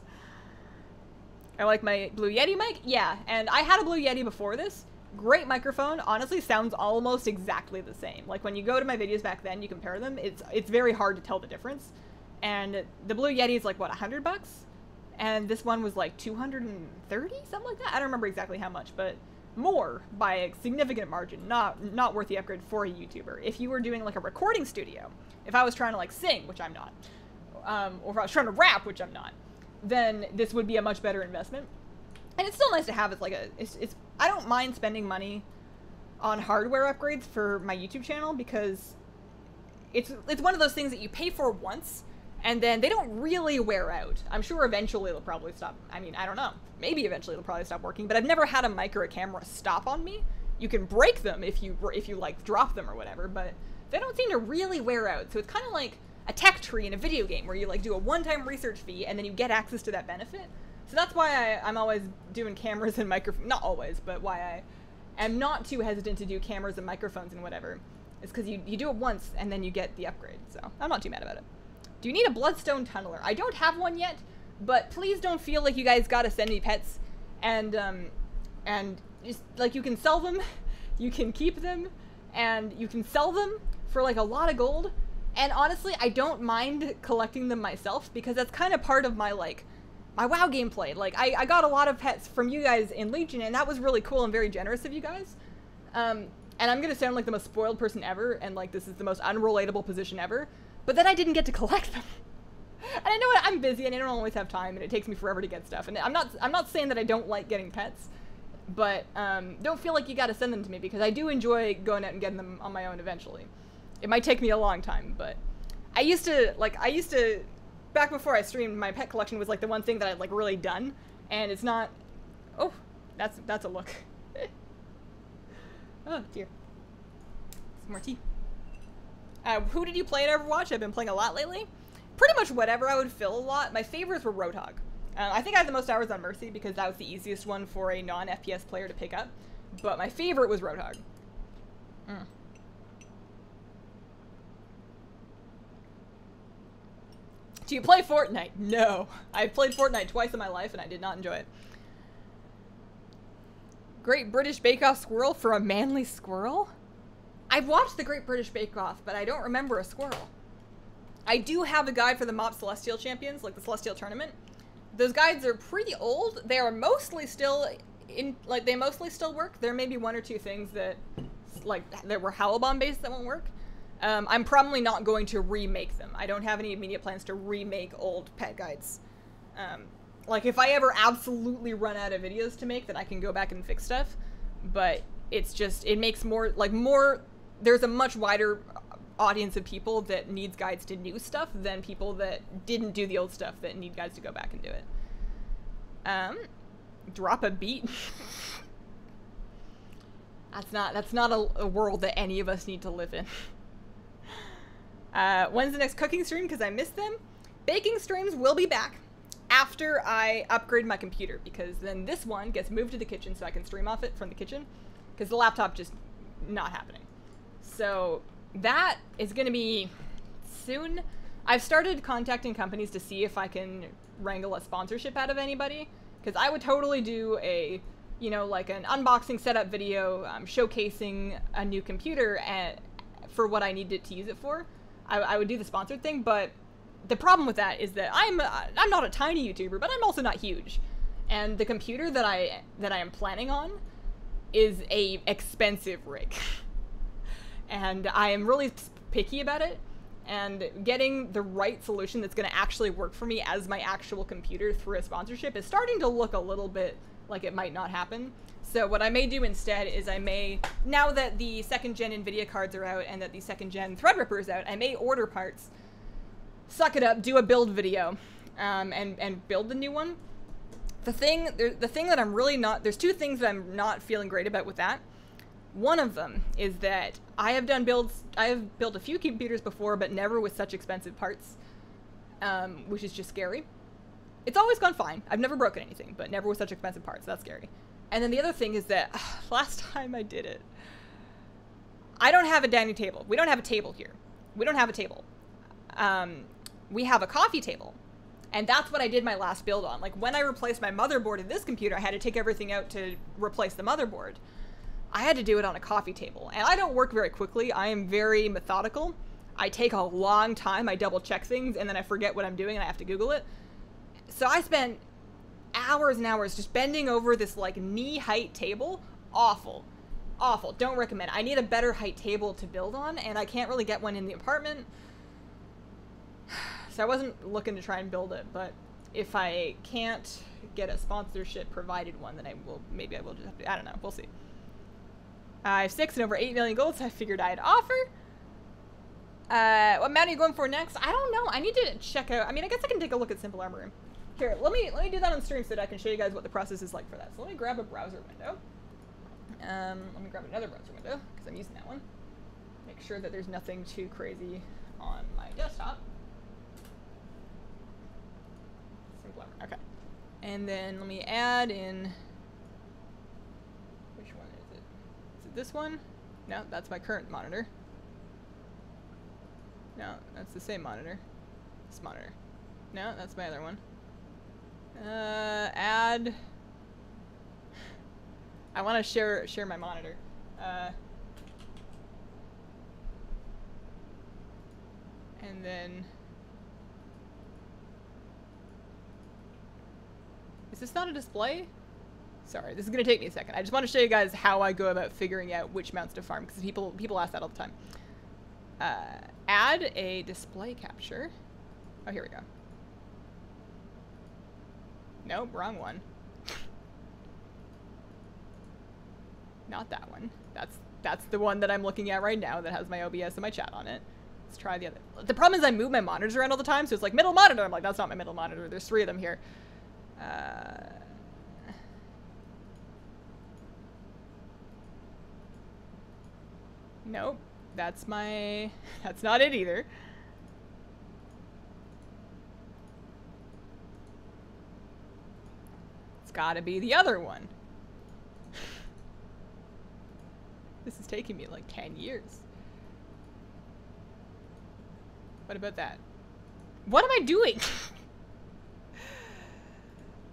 I like my Blue Yeti mic. Yeah, and I had a Blue Yeti before this. Great microphone. Honestly, sounds almost exactly the same. Like when you go to my videos back then, you compare them. It's very hard to tell the difference. And the Blue Yeti is like, what, $100? And this one was like 230, something like that. I don't remember exactly how much, but more by a significant margin. Not worth the upgrade for a YouTuber. If you were doing like a recording studio, if I was trying to like sing, which I'm not, or if I was trying to rap, which I'm not, then this would be a much better investment. And it's still nice to have. It's like I don't mind spending money on hardware upgrades for my YouTube channel, because it's one of those things that you pay for once, and then they don't really wear out. I'm sure eventually it'll probably stop. I mean, I don't know. Maybe eventually it'll probably stop working, but I've never had a mic or a camera stop on me. You can break them if you like drop them or whatever, but they don't seem to really wear out. So it's kind of like a tech tree in a video game where you like do a one-time research fee and then you get access to that benefit. So that's why I'm always doing cameras and microphones. Not always, but why I am not too hesitant to do cameras and microphones and whatever. It's because you do it once and then you get the upgrade, so I'm not too mad about it. Do you need a bloodstone tunneler? I don't have one yet, but please don't feel like you guys gotta send me pets, and just, like, you can sell them, you can keep them, and you can sell them for, like, a lot of gold, and honestly, I don't mind collecting them myself, because that's kind of part of my, like, my WoW gameplay. Like, I got a lot of pets from you guys in Legion, and that was really cool and very generous of you guys. And I'm gonna sound like the most spoiled person ever, and like this is the most unrelatable position ever, but then I didn't get to collect them. And I know I'm busy and I don't always have time, and it takes me forever to get stuff. And I'm not saying that I don't like getting pets, but don't feel like you gotta send them to me, because I do enjoy going out and getting them on my own eventually. It might take me a long time, but I used to, back before I streamed, my pet collection was like the one thing that I'd like really done, and it's not, oh, that's a look. Oh dear. Some more tea. Who did you play in Overwatch? I've been playing a lot lately. Pretty much whatever I would fill a lot. My favorites were Roadhog. I think I had the most hours on Mercy because that was the easiest one for a non-FPS player to pick up. But my favorite was Roadhog. Do you play Fortnite? No. I've played Fortnite twice in my life and I did not enjoy it. Great British Bake Off squirrel for a manly squirrel? I've watched the Great British Bake Off, but I don't remember a squirrel. I do have a guide for the Mop Celestial Champions, like the Celestial Tournament. Those guides are pretty old. They are mostly still in, like, they mostly still work. There may be one or two things that, like, that were Howlbomb based that won't work. I'm probably not going to remake them. I don't have any immediate plans to remake old pet guides. Like, if I ever absolutely run out of videos to make, then I can go back and fix stuff. But it's just, it makes more, like, there's a much wider audience of people that needs guides to new stuff than people that didn't do the old stuff that need guides to go back and do it. Drop a beat? That's not a world that any of us need to live in. When's the next cooking stream? Because I missed them. Baking streams will be back after I upgrade my computer, because then this one gets moved to the kitchen so I can stream off it from the kitchen, because the laptop just not happening. So that is going to be soon. I've started contacting companies to see if I can wrangle a sponsorship out of anybody, because I would totally do a, you know, like an unboxing setup video showcasing a new computer and for what I needed to use it for. I would do the sponsored thing, but the problem with that is that I'm not a tiny YouTuber, but I'm also not huge. And the computer that I am planning on is a expensive rig. And I am really picky about it, and getting the right solution that's going to actually work for me as my actual computer through a sponsorship is starting to look a little bit like it might not happen. So what I may do instead is I may, now that the 2nd gen NVIDIA cards are out and that the 2nd gen Threadripper is out, I may order parts, suck it up, do a build video, and build the new one. The thing that I'm really not, there's two things that I'm not feeling great about with that. One of them is that I have built a few computers before, but never with such expensive parts, which is just scary. It's always gone fine. I've never broken anything, but never with such expensive parts. That's scary. And then the other thing is that last time I did it, I don't have a dining table. We don't have a table here. We don't have a table. We have a coffee table. And that's what I did my last build on. Like, when I replaced my motherboard in this computer, I had to take everything out to replace the motherboard. I had to do it on a coffee table. And I don't work very quickly. I am very methodical. I take a long time. I double check things, and then I forget what I'm doing, and I have to Google it. So I spent hours and hours just bending over this, like, knee-height table. Awful. Awful. Don't recommend. I need a better height table to build on, and I can't really get one in the apartment. So I wasn't looking to try and build it, but if I can't get a sponsorship provided one, then maybe I will just have to, I don't know, we'll see. I have 6 and over 8 million gold, so I figured I'd offer. What mount are you going for next? I don't know. I need to check out, I mean, I guess I can take a look at Simple Armor Room. Here, let me do that on stream so that I can show you guys what the process is like for that. So let me grab a browser window. Let me grab another browser window, because I'm using that one. Make sure that there's nothing too crazy on my desktop. Simple Armor, okay. And then let me add in, which one is it? this one? No, that's my current monitor. No, that's the same monitor. This monitor. No, that's my other one. Add. I want to share my monitor. And then. Is this not a display? Sorry, this is gonna take me a second. I just want to show you guys how I go about figuring out which mounts to farm, because people ask that all the time. Add a display capture. Oh, here we go. Nope, wrong one. Not that one. That's the one that I'm looking at right now that has my OBS and my chat on it. Let's try the other. The problem is I move my monitors around all the time, so it's like middle monitor. I'm like, that's not my middle monitor. There's 3 of them here. Nope. That's not it either. It's gotta be the other one. This is taking me like 10 years. What about that? What am I doing?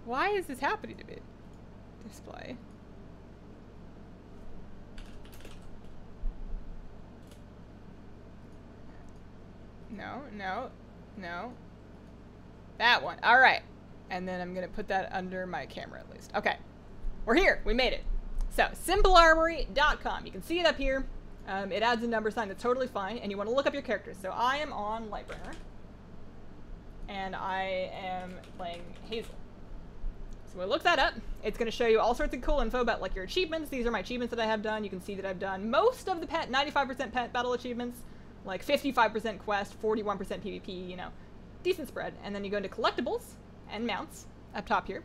Why is this happening to me? Display. No, no, no. That one. All right. And then I'm going to put that under my camera at least. Okay. We're here. We made it. So, simplearmory.com. You can see it up here. It adds a number sign. That's totally fine. And you want to look up your characters. So I am on Lightbringer. And I am playing Hazel. So we'll look that up. It's going to show you all sorts of cool info about like your achievements. These are my achievements that I have done. You can see that I've done most of the pet, 95% pet battle achievements, like 55% quest, 41% PvP, you know, decent spread. And then you go into collectibles and mounts up top here.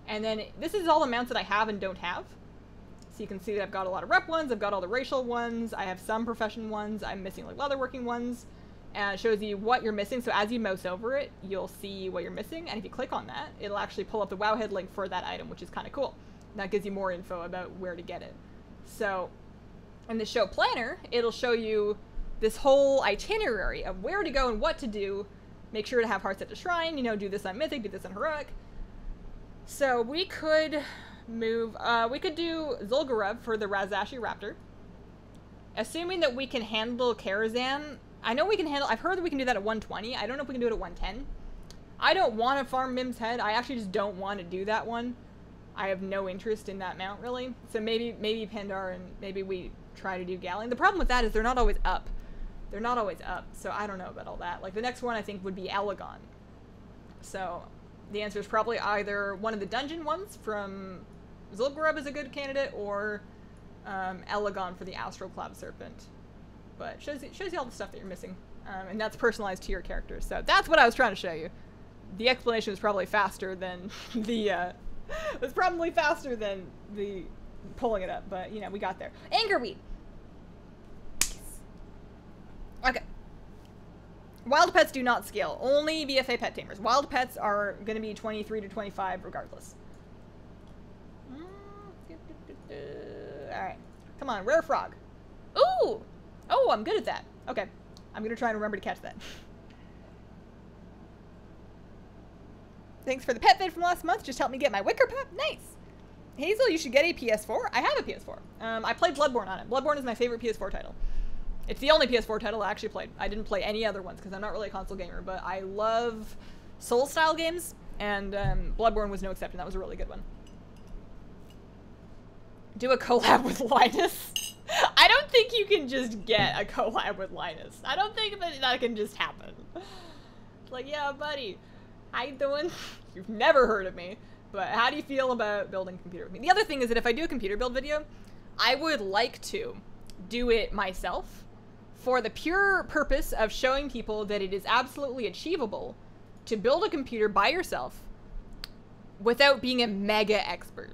And then this is all the mounts that I have and don't have. So you can see that I've got a lot of rep ones. I've got all the racial ones. I have some profession ones. I'm missing like leatherworking ones. And it shows you what you're missing. So as you mouse over it, you'll see what you're missing. And if you click on that, it'll actually pull up the Wowhead link for that item, which is kind of cool. And that gives you more info about where to get it. So in the show planner, it'll show you this whole itinerary of where to go and what to do. Make sure to have hearts at the shrine, you know, do this on mythic, do this on heroic. So we could move, we could do Zul'Gurub for the Razashi Raptor. Assuming that we can handle Karazhan. I know we can handle, I've heard that we can do that at 120. I don't know if we can do it at 110. I don't want to farm Mim's head. I actually just don't want to do that one. I have no interest in that mount, really. So maybe Pandar and maybe we try to do Galleon. The problem with that is they're not always up. They're not always up, so I don't know about all that. Like, the next one I think would be Elegon. So the answer is probably either one of the dungeon ones from Zul'Gurub is a good candidate, or Elegon for the Astral Cloud Serpent. But it shows you all the stuff that you're missing. And that's personalized to your character. So that's what I was trying to show you. The explanation was probably faster than the, was probably faster than the pulling it up. But, you know, we got there. Angerweed! Okay. Wild pets do not scale. Only BFA pet tamers. Wild pets are going to be 23 to 25 regardless. Alright. Come on, rare frog. Ooh! Oh, I'm good at that. Okay. I'm going to try and remember to catch that. Thanks for the pet vid from last month. Just helped me get my wicker pup. Nice. Hazel, you should get a PS4. I have a PS4. I played Bloodborne on it. Bloodborne is my favorite PS4 title. It's the only PS4 title I actually played. I didn't play any other ones because I'm not really a console gamer, but I love Soul-style games, and Bloodborne was no exception. That was a really good one. Do a collab with Linus? I don't think you can just get a collab with Linus. I don't think that can just happen. Like, yeah, buddy, how you doing? You've never heard of me, but how do you feel about building a computer with me? The other thing is that if I do a computer build video, I would like to do it myself for the pure purpose of showing people that it is absolutely achievable to build a computer by yourself without being a mega expert.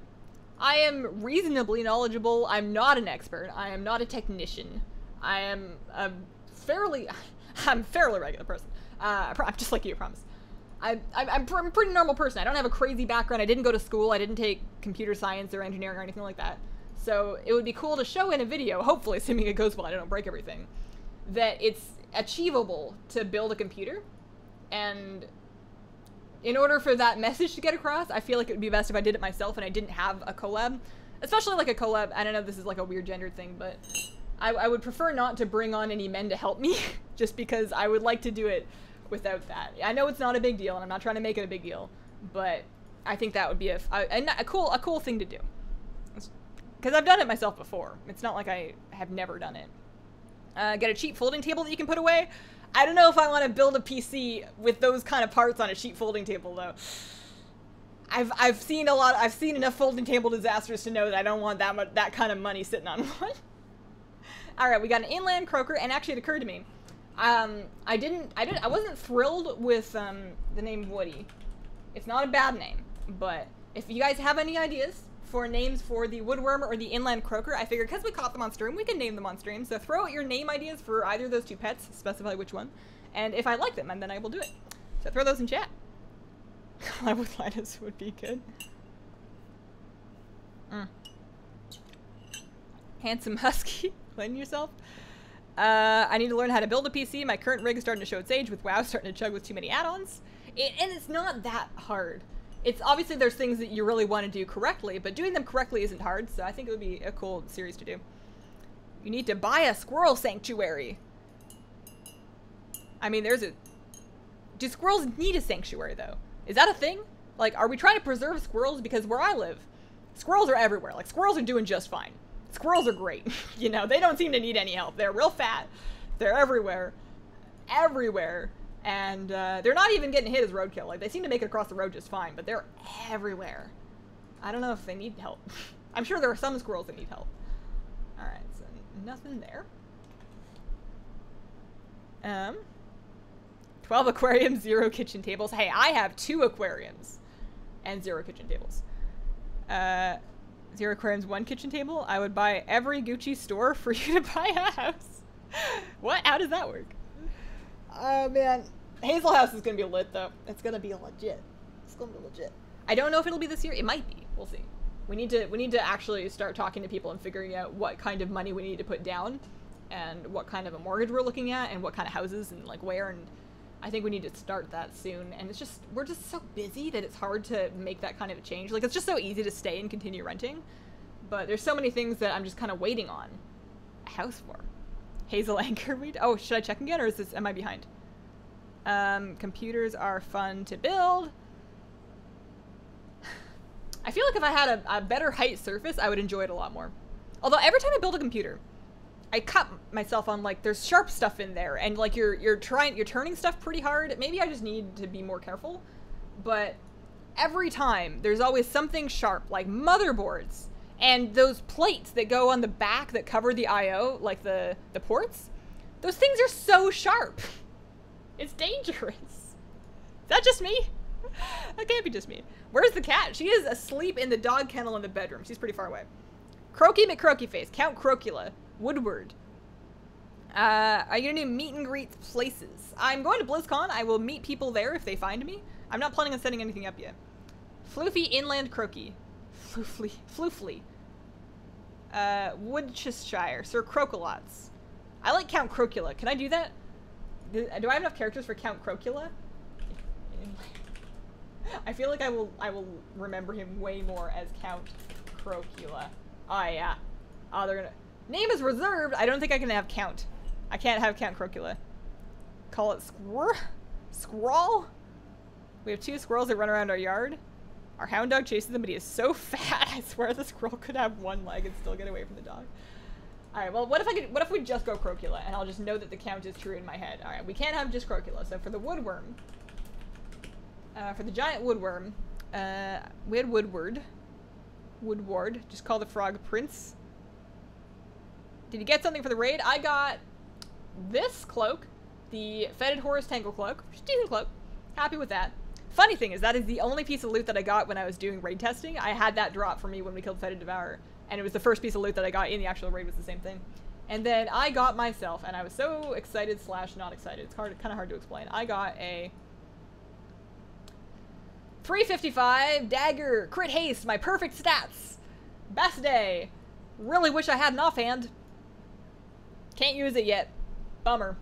I am reasonably knowledgeable. I'm not an expert. I am not a technician. I am a fairly regular person. I'm just like you, I promise. I'm a pretty normal person. I don't have a crazy background. I didn't go to school. I didn't take computer science or engineering or anything like that. So it would be cool to show in a video, hopefully, assuming it goes well, I don't break everything, that it's achievable to build a computer. And in order for that message to get across, I feel like it would be best if I did it myself and I didn't have a collab. Especially like a collab, I don't know if this is like a weird gendered thing, but I would prefer not to bring on any men to help me, just because I would like to do it without that. I know it's not a big deal, and I'm not trying to make it a big deal, but I think that would be a cool thing to do. Because I've done it myself before. It's not like I have never done it. Get a cheap folding table that you can put away. I don't know if I want to build a PC with those kind of parts on a cheap folding table, though. I've seen enough folding table disasters to know that I don't want that kind of money sitting on one. All right, we got an inland croaker, and actually it occurred to me, I wasn't thrilled with the name VoD. It's not a bad name, but if you guys have any ideas for names for the woodworm or the inland croaker, I figured because we caught them on stream, we can name them on stream. So throw out your name ideas for either of those two pets, specify which one, and if I like them, then I will do it. So throw those in chat. Collab with Linus would be good. Handsome husky. Playing yourself. I need to learn how to build a PC. My current rig is starting to show its age with WoW starting to chug with too many add-ons. And it's not that hard. It's obviously there's things that you really want to do correctly, but doing them correctly isn't hard, so I think it would be a cool series to do. You need to buy a squirrel sanctuary. I mean, do squirrels need a sanctuary, though? Is that a thing? Like, are we trying to preserve squirrels? Because where I live, squirrels are everywhere. Like, squirrels are doing just fine. Squirrels are great. You know, they don't seem to need any help. They're real fat. They're everywhere. Everywhere. And they're not even getting hit as roadkill. Like, they seem to make it across the road just fine, but they're everywhere. I don't know if they need help. I'm sure there are some squirrels that need help. Alright, so nothing there. 12 aquariums, 0 kitchen tables. Hey, I have 2 aquariums and 0 kitchen tables. 0 aquariums, 1 kitchen table. I would buy every Gucci store for you to buy a house. What? How does that work? Oh, man. Hazel House is going to be lit, though. It's going to be legit. It's going to be legit. I don't know if it'll be this year. It might be. We'll see. We need to actually start talking to people and figuring out what kind of money we need to put down and what kind of a mortgage we're looking at and what kind of houses and, like, where. And I think we need to start that soon. And it's just, we're just so busy that it's hard to make that kind of a change. Like, it's just so easy to stay and continue renting. But there's so many things that I'm just kind of waiting on a house for. Hazel Anchor read. Oh, should I check again, or am I behind? Computers are fun to build. I feel like if I had a better height surface, I would enjoy it a lot more. Although every time I build a computer, I cut myself on, like, there's sharp stuff in there, and like you're turning stuff pretty hard. Maybe I just need to be more careful, but every time there's always something sharp, like motherboards. And those plates that go on the back that cover the I/O, like the ports, those things are so sharp. It's dangerous. Is that just me? That can't be just me. Where's the cat? She is asleep in the dog kennel in the bedroom. She's pretty far away. Croaky McCroakyface, Count Crocula, Woodward. Are you gonna do meet and greet places? I'm going to BlizzCon. I will meet people there if they find me. I'm not planning on setting anything up yet. Floofy Inland Croaky. Floofly. Worcestershire. Sir Crocolots. I like Count Crocula. Can I do that? Do I have enough characters for Count Crocula? I feel like I will remember him way more as Count Crocula. Oh yeah. Oh, they're gonna... Name is reserved. I don't think I can have Count. I can't have Count Crocula. Call it Squirrel? We have 2 squirrels that run around our yard. Our hound dog chases them, but he is so fat. I swear the squirrel could have 1 leg and still get away from the dog. Alright, well, what if we just go Crocula, and I'll just know that the count is true in my head. Alright, we can't have just Crocula, so for the woodworm, for the giant woodworm, we had Woodward, just call the frog Prince. Did you get something for the raid? I got this cloak, the Fetid Horus Tangle cloak, which is a decent cloak. Happy with that. Funny thing is, that is the only piece of loot that I got when I was doing raid testing. I had that drop for me when we killed Fetid Devourer, and it was the first piece of loot that I got in the actual raid was the same thing. And then I got myself, and I was so excited / not excited. It's kind of hard to explain. I got a 355 dagger, crit haste, my perfect stats, best day, Really wish I had an offhand. Can't use it yet. Bummer.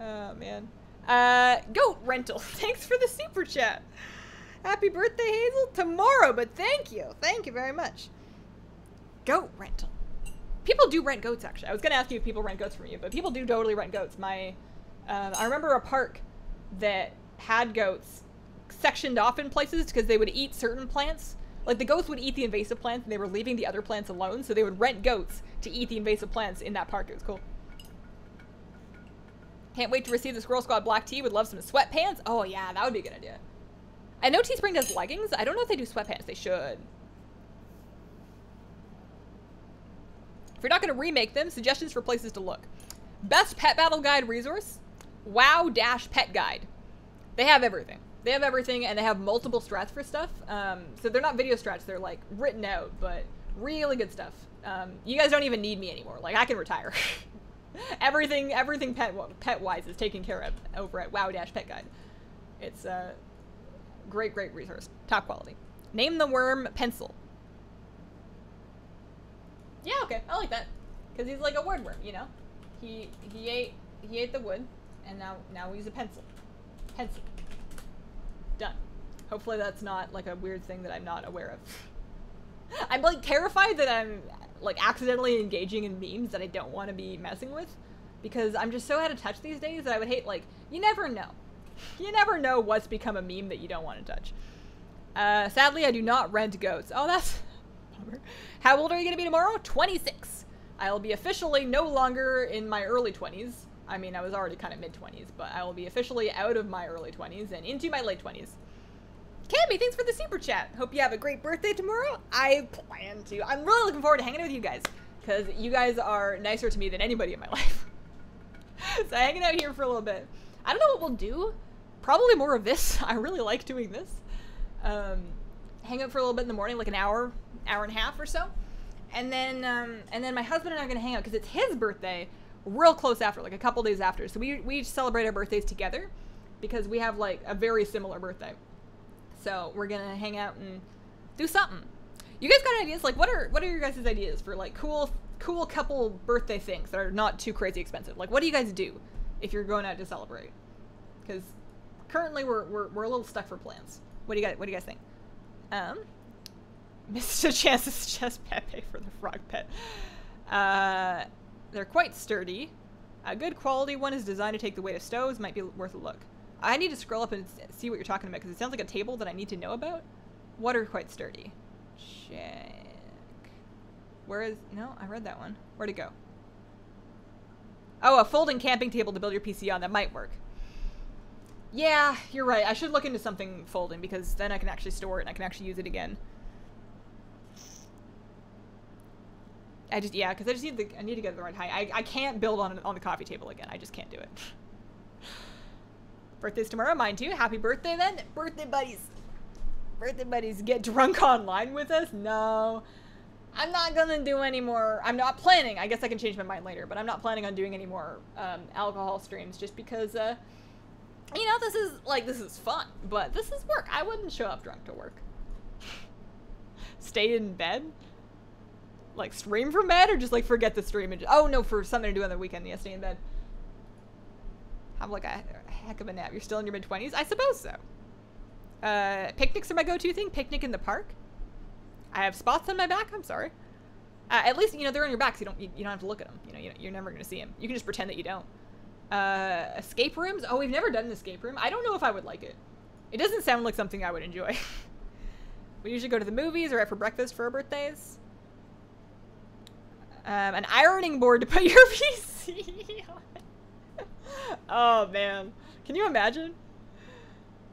Oh, man. Goat rental. Thanks for the super chat. Happy birthday, Hazel. Tomorrow, but thank you. Thank you very much. Goat rental. People do rent goats, actually. I was going to ask you if people rent goats from you, but people do totally rent goats. I remember a park that had goats sectioned off in places because they would eat certain plants. Like, the goats would eat the invasive plants, and they were leaving the other plants alone, so they would rent goats to eat the invasive plants in that park. It was cool. Can't wait to receive the Squirrel Squad black tea. Would love some sweatpants. Oh, yeah, that would be a good idea. I know Teespring does leggings. I don't know if they do sweatpants. They should. If you're not going to remake them, suggestions for places to look. Best pet battle guide resource? WoW-Pet Guide. They have everything. They have everything, and they have multiple strats for stuff. So they're not video strats. They're, like, written out, but really good stuff. You guys don't even need me anymore. Like, I can retire. everything pet-wise is taken care of over at WoW-Pet Guide. It's a great resource. Top quality. Name the worm Pencil. Yeah, okay. I like that. Because he's like a woodworm, you know? He ate the wood, and now he's a pencil. Pencil. Done. Hopefully that's not like a weird thing that I'm not aware of. I'm like terrified that I'm like accidentally engaging in memes that I don't want to be messing with, because I'm just so out of touch these days that I would hate, like, you never know. You never know what's become a meme that you don't want to touch. Sadly, I do not rent goats. Oh, that's bummer. How old are you going to be tomorrow? 26. I'll be officially no longer in my early 20s. I mean, I was already kind of mid-20s, but I will be officially out of my early 20s and into my late 20s. Cammy, thanks for the super chat. Hope you have a great birthday tomorrow. I plan to. I'm really looking forward to hanging out with you guys, because you guys are nicer to me than anybody in my life. So hanging out here for a little bit. I don't know what we'll do. Probably more of this. I really like doing this. Hang out for a little bit in the morning, like an hour and a half or so. And then my husband and I are gonna hang out because it's his birthday real close after, like a couple days after. So we each celebrate our birthdays together because we have like a very similar birthday. So we're gonna hang out and do something. You guys got ideas? Like, what are your guys' ideas for like cool couple birthday things that are not too crazy expensive? Like, what do you guys do if you're going out to celebrate? Because currently we're a little stuck for plans. What do you guys think? Missed a chance to suggest Pepe for the frog pet. They're quite sturdy. A good quality one is designed to take the weight of stoves. Might be worth a look. I need to scroll up and see what you're talking about because it sounds like a table that I need to know about. What are quite sturdy? Check. Where is... No, I read that one. Where'd it go? Oh, a folding camping table to build your PC on. That might work. Yeah, you're right. I should look into something folding because then I can actually store it and I can actually use it again. Yeah, because I need to get the right height. I can't build on the coffee table again. I just can't do it. Birthday's tomorrow, mine too. Happy birthday then. Birthday buddies. Birthday buddies get drunk online with us? No. I'm not gonna do any more. I'm not planning. I guess I can change my mind later, but I'm not planning on doing any more alcohol streams just because, you know, this is fun, but this is work. I wouldn't show up drunk to work. Stay in bed? Like, stream from bed, or just, like, forget the stream and just, oh, no, for something to do on the weekend. Yeah, stay in bed. Have, like, a heck of a nap. You're still in your mid-20s? I suppose so. Picnics are my go-to thing. Picnic in the park. I have spots on my back. I'm sorry. At least, you know, they're on your back, so you don't have to look at them. You know, you're never going to see them. You can just pretend that you don't. Escape rooms? Oh, we've never done an escape room. I don't know if I would like it. It doesn't sound like something I would enjoy. We usually go to the movies or out for breakfast for our birthdays. An ironing board to put your PC on. Oh, man. Can you imagine?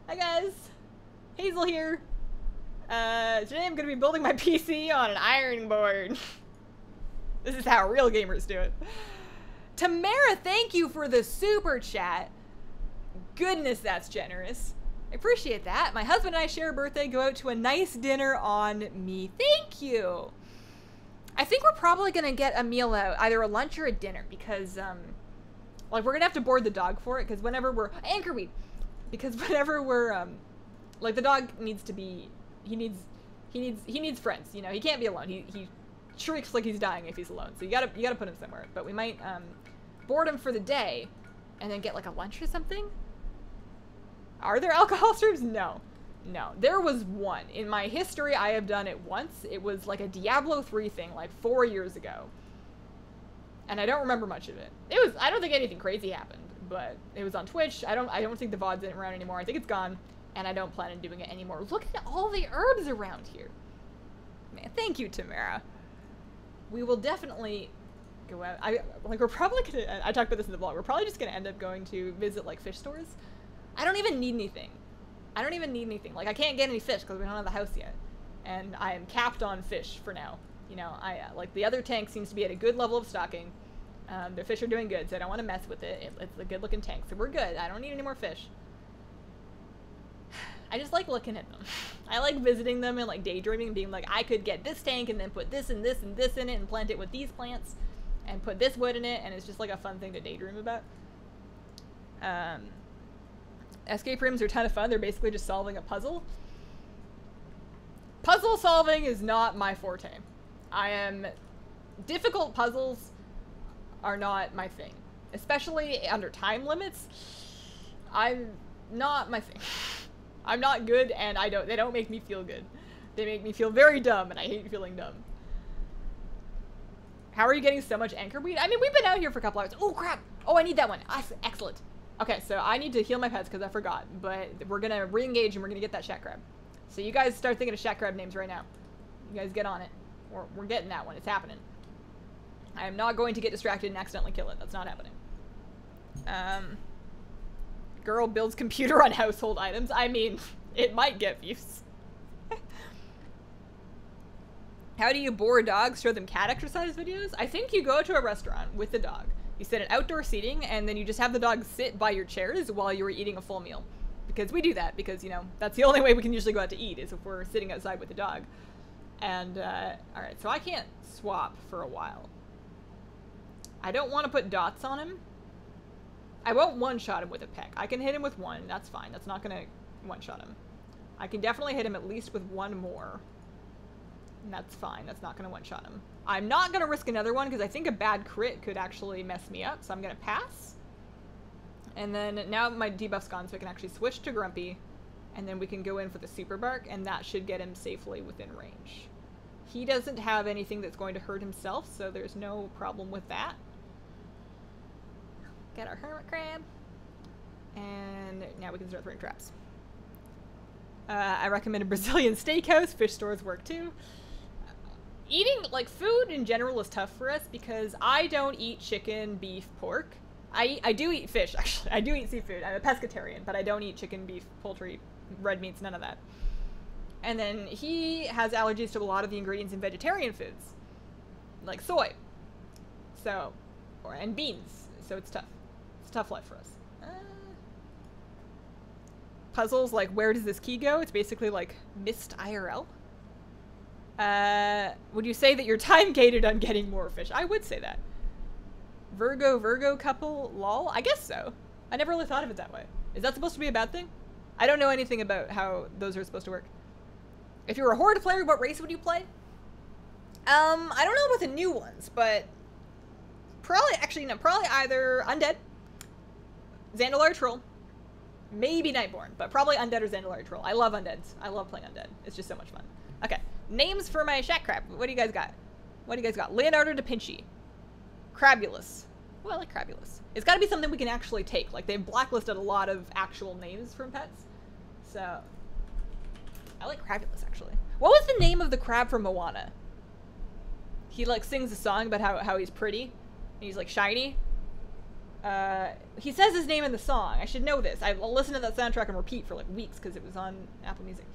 Hi, guys. Hazel here. Today I'm going to be building my PC on an ironing board. This is how real gamers do it. Tamara, thank you for the super chat. Goodness, that's generous. I appreciate that. My husband and I share a birthday, go out to a nice dinner on me. Thank you. I think we're probably going to get a meal out, either a lunch or a dinner, because, like, we're going to have to board the dog for it, because whenever we're, anchorweed, because whenever we're, like, the dog needs to be, he he needs friends. You know, he can't be alone. He shrieks like he's dying if he's alone. So you gotta put him somewhere. But we might board him for the day, and then get like a lunch or something. Are there alcohol streams? No. No. There was one. In my history, I have done it once. It was like a Diablo 3 thing like 4 years ago. And I don't remember much of it. I don't think anything crazy happened, but it was on Twitch. I don't think the VoD's isn't around anymore. I think it's gone, and I don't plan on doing it anymore. Look at all the herbs around here. Man, thank you, Tamara. We will definitely go out. We're probably gonna, I talked about this in the vlog, we're probably just gonna end up going to visit like fish stores. I don't even need anything. Like, I can't get any fish because we don't have the house yet. And I am capped on fish for now. You know, like, the other tank seems to be at a good level of stocking. The fish are doing good, so I don't want to mess with it. It's a good-looking tank, so we're good. I don't need any more fish. I just like looking at them. I like visiting them and, like, daydreaming and being like, I could get this tank and then put this and this and this in it and plant it with these plants and put this wood in it, and it's just, like, a fun thing to daydream about. Escape rooms are a ton of fun. They're basically just solving a puzzle. Puzzle solving is not my forte. Difficult puzzles are not my thing. Especially under time limits. I'm not my thing. I'm not good, and they don't make me feel good. They make me feel very dumb, and I hate feeling dumb. How are you getting so much anchor weed? I mean, we've been out here for a couple hours. Oh, crap. Oh, I need that one. Excellent. Okay, so I need to heal my pets because I forgot, but we're going to re-engage and we're going to get that shat crab. So you guys start thinking of shat crab names right now. You guys get on it. We're getting that one. It's happening. I am not going to get distracted and accidentally kill it. That's not happening. Girl builds computer on household items. I mean, it might get views. How do you board dogs? Show them cat exercise videos? I think you go to a restaurant with the dog. You sit at outdoor seating, and then you just have the dog sit by your chairs while you're eating a full meal. Because we do that, because, you know, that's the only way we can usually go out to eat, is if we're sitting outside with the dog. And, alright, so I can't swap for a while. I don't want to put dots on him. I won't one-shot him with a peck. I can hit him with one, that's fine. That's not gonna one-shot him. I can definitely hit him at least with one more. And that's fine, that's not gonna one-shot him. I'm not gonna risk another one because I think a bad crit could actually mess me up, so I'm gonna pass. And then now my debuff's gone, so I can actually switch to Grumpy, and then we can go in for the Super Bark, and that should get him safely within range. He doesn't have anything that's going to hurt himself, so there's no problem with that. Get our Hermit Crab. And now we can start throwing traps. I recommend a Brazilian steakhouse. Fish stores work too. Eating, like, food in general is tough for us because I don't eat chicken, beef, pork. I do eat fish, actually. I do eat seafood. I'm a pescatarian, but I don't eat chicken, beef, poultry, red meats, none of that. And then he has allergies to a lot of the ingredients in vegetarian foods, like soy. So, and beans. So it's tough. It's a tough life for us. Puzzles like, where does this key go? It's basically like missed IRL. Would you say that you're time-gated on getting more fish? I would say that. Virgo couple, lol? I guess so. I never really thought of it that way. Is that supposed to be a bad thing? I don't know anything about how those are supposed to work. If you were a Horde player, what race would you play? I don't know about the new ones, but probably either Undead, Zandalar Troll, maybe Nightborn, but probably Undead or Zandalar Troll. I love Undeads. I love playing Undead. It's just so much fun. Okay, names for my shat crab. What do you guys got? What do you guys got? Leonardo da Vinci. Crabulous. Well, I like Crabulous. It's got to be something we can actually take. Like, they've blacklisted a lot of actual names from pets. So, I like Crabulous, actually. What was the name of the crab from Moana? He, like, sings a song about how he's pretty. And he's, like, shiny. He says his name in the song. I should know this. I listened to that soundtrack on repeat for, like, weeks because it was on Apple Music.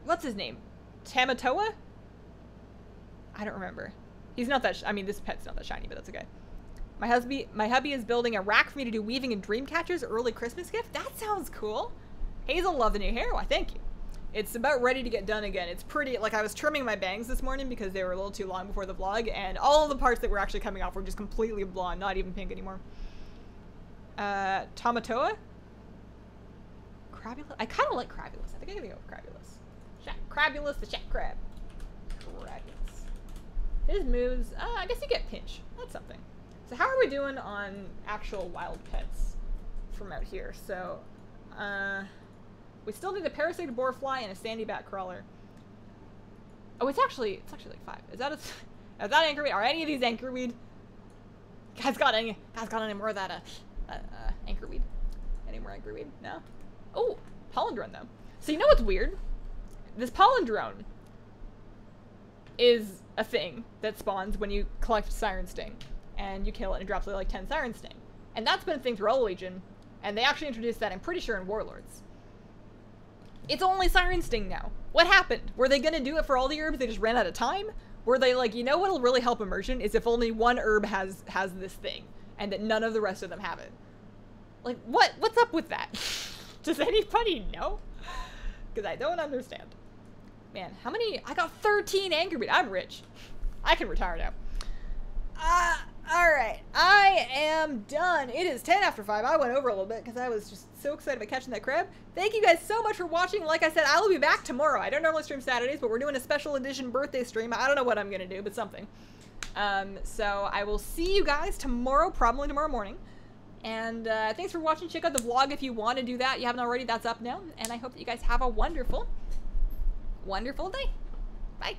What's his name? Tamatoa? I don't remember. He's not that, I mean, this pet's not that shiny, but that's okay. My hubby is building a rack for me to do weaving and dream catchers, early Christmas gift. That sounds cool. Hazel, love the new hair. Why, thank you. It's about ready to get done again. It's pretty, like, I was trimming my bangs this morning because they were a little too long before the vlog, and all of the parts that were actually coming off were just completely blonde, not even pink anymore. Tamatoa? Crabulous? I kind of like Crabulous. I think I'm gonna go with Crabulous. Crabulous the Shack Crab. Crabulous. His moves, I guess you get Pinch. That's something. So how are we doing on actual wild pets from out here? So, we still need a parasitic boarfly and a sandy bat crawler. Oh, it's actually like 5. Is that anchorweed? Are any of these anchorweed? Guys got any more of that anchorweed? Any more anchorweed? No? Oh, pollen drone though. So you know what's weird? This pollen drone is a thing that spawns when you collect Siren Sting. And you kill it and it drops like 10 Siren Sting. And that's been a thing through all Legion. And they actually introduced that, I'm pretty sure, in Warlords. It's only Siren Sting now. What happened? Were they gonna do it for all the herbs? They just ran out of time? Were they like, you know what'll really help immersion is if only one herb has this thing. And that none of the rest of them have it. Like, what's up with that? Does anybody know? Because I don't understand. Man, how many? I got 13 anchorweed. I'm rich. I can retire now. Alright. I am done. It is 10 after 5. I went over a little bit because I was just so excited about catching that crab. Thank you guys so much for watching. Like I said, I will be back tomorrow. I don't normally stream Saturdays, but we're doing a special edition birthday stream. I don't know what I'm going to do, but something. So I will see you guys tomorrow, probably tomorrow morning. And thanks for watching. Check out the vlog if you want to do that. You haven't already. That's up now. And I hope that you guys have a wonderful, wonderful day. Bye.